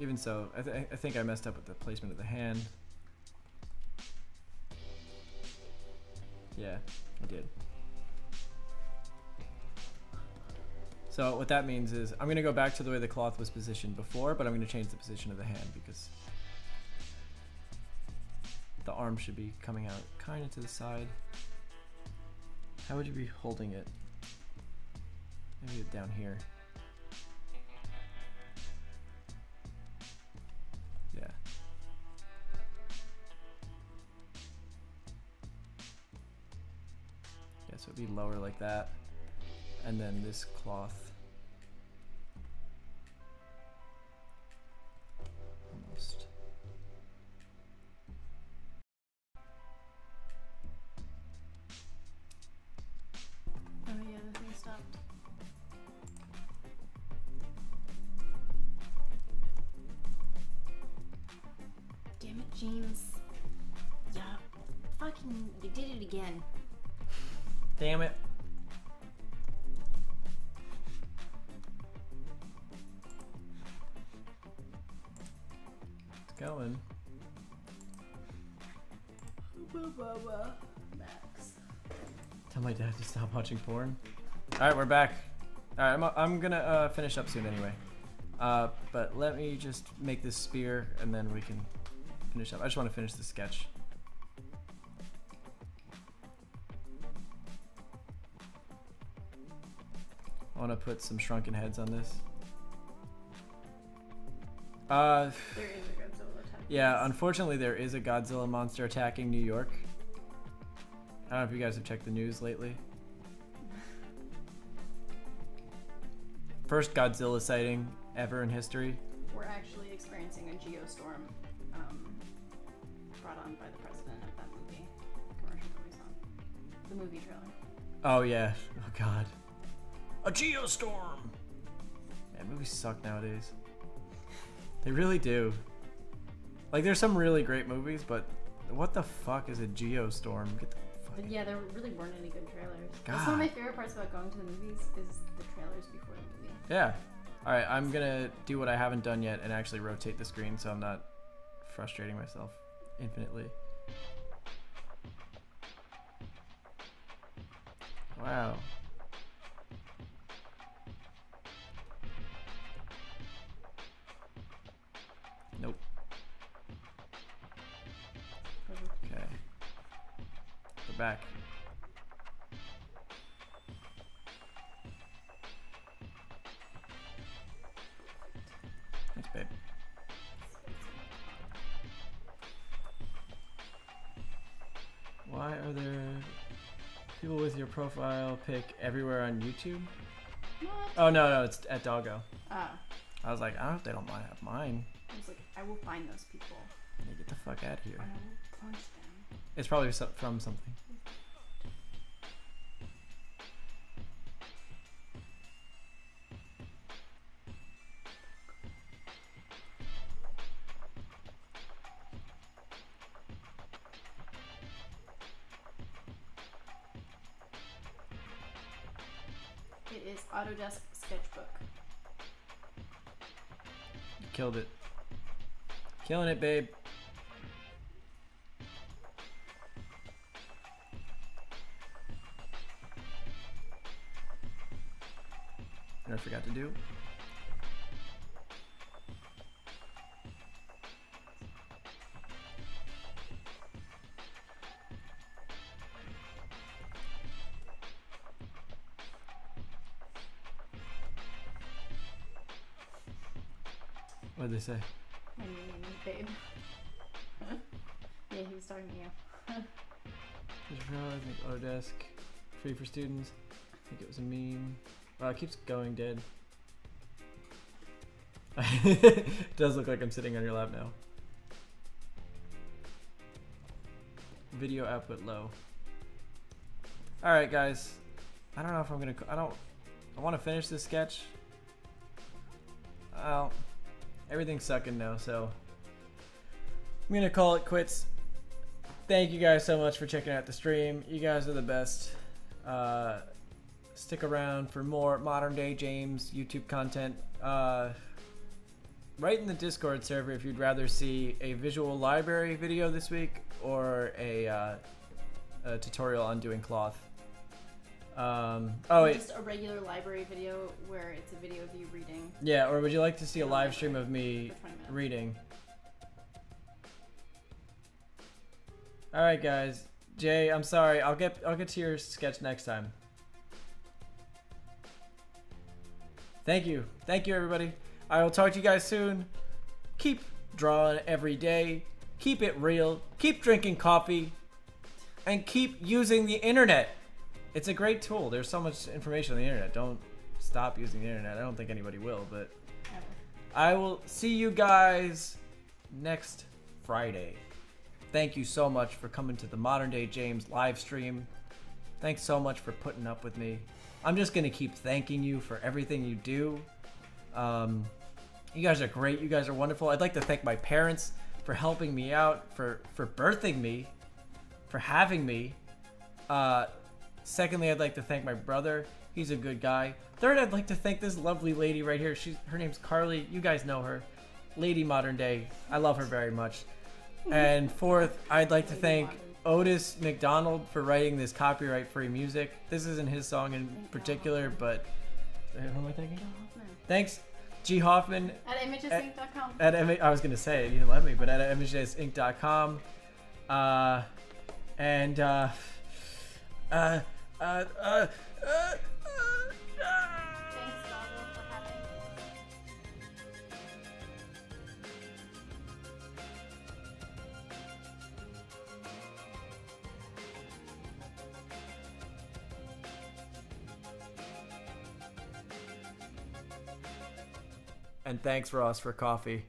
Even so, I think I messed up with the placement of the hand. Yeah, I did. So what that means is I'm going to go back to the way the cloth was positioned before, but I'm going to change the position of the hand because the arm should be coming out kind of to the side. How would you be holding it? Maybe down here. Yeah. Yeah, so it'd be lower like that. And then this cloth. Almost. Oh yeah, the thing stopped. Damn it, James. Yeah, fucking, they did it again. Damn it. It's going. Max. Tell my dad to stop watching porn. Alright, we're back. Alright, I'm gonna finish up soon anyway. But let me just make this spear and then we can finish up. I just want to finish the sketch. I want to put some shrunken heads on this. There is a Godzilla attack. Yeah, unfortunately there is a Godzilla monster attacking New York. I don't know if you guys have checked the news lately. First Godzilla sighting ever in history. We're actually experiencing a geostorm brought on by the president of that movie commercial that we saw. The movie trailer. Oh yeah. Oh god. A geostorm! Man, movies suck nowadays. They really do. Like, there's some really great movies, but what the fuck is a geostorm? Get the fuck. But yeah, there really weren't any good trailers. God. That's one of my favorite parts about going to the movies is the trailers before the movie. Yeah. Alright, I'm gonna do what I haven't done yet and actually rotate the screen so I'm not frustrating myself infinitely. Wow. Nope. Okay. We're back. Thanks, babe. Why are there people with your profile pic everywhere on YouTube? What? Oh, no, it's at Doggo. Ah. I was like, I don't know if they don't mind have mine. I was like, I will find those people. Yeah, get the fuck out of here. And I will punch them. It's probably from something. It is Autodesk Sketchbook. Killed it. Killing it, babe. And I forgot to do. What did they say? My new name is Babe. Yeah, he was talking to you. I think Autodesk, free for students. I think it was a meme. Wow, it keeps going dead. It does look like I'm sitting on your lap now. Video output low. Alright guys. I don't know if I'm gonna, I want to finish this sketch. Well, everything's sucking now, so I'm gonna call it quits. Thank you guys so much for checking out the stream. You guys are the best. Stick around for more Modern Day James YouTube content. Write in the Discord server if you'd rather see a visual library video this week or a tutorial on doing cloth. Oh wait. Just a regular library video where it's a video of you reading. Yeah, or would you like to see a live stream of me for 20 minutes. reading? All right, guys. Jay, I'm sorry. I'll get to your sketch next time. Thank you, everybody. I will talk to you guys soon. Keep drawing every day. Keep it real. Keep drinking coffee, and keep using the internet. It's a great tool. There's so much information on the internet. Don't stop using the internet. I don't think anybody will, but Ever. I will see you guys next Friday. Thank you so much for coming to the Modern Day James live stream. Thanks so much for putting up with me. I'm just going to keep thanking you for everything you do. You guys are great. You guys are wonderful. I'd like to thank my parents for helping me out, for birthing me, for having me. Secondly, I'd like to thank my brother. He's a good guy. Third, I'd like to thank this lovely lady right here. Her name's Carly. You guys know her. Lady Modern Day. I love her very much. And fourth, I'd like to thank Otis McDonald for writing this copyright-free music. This isn't his song in particular, but who am I thanking? Thanks, G. Hoffman. At imagesinc.com. I was gonna say it, you didn't let me, but at imagesinc.com. Thanks, Goggle, for having me. And thanks, Ross, for coffee.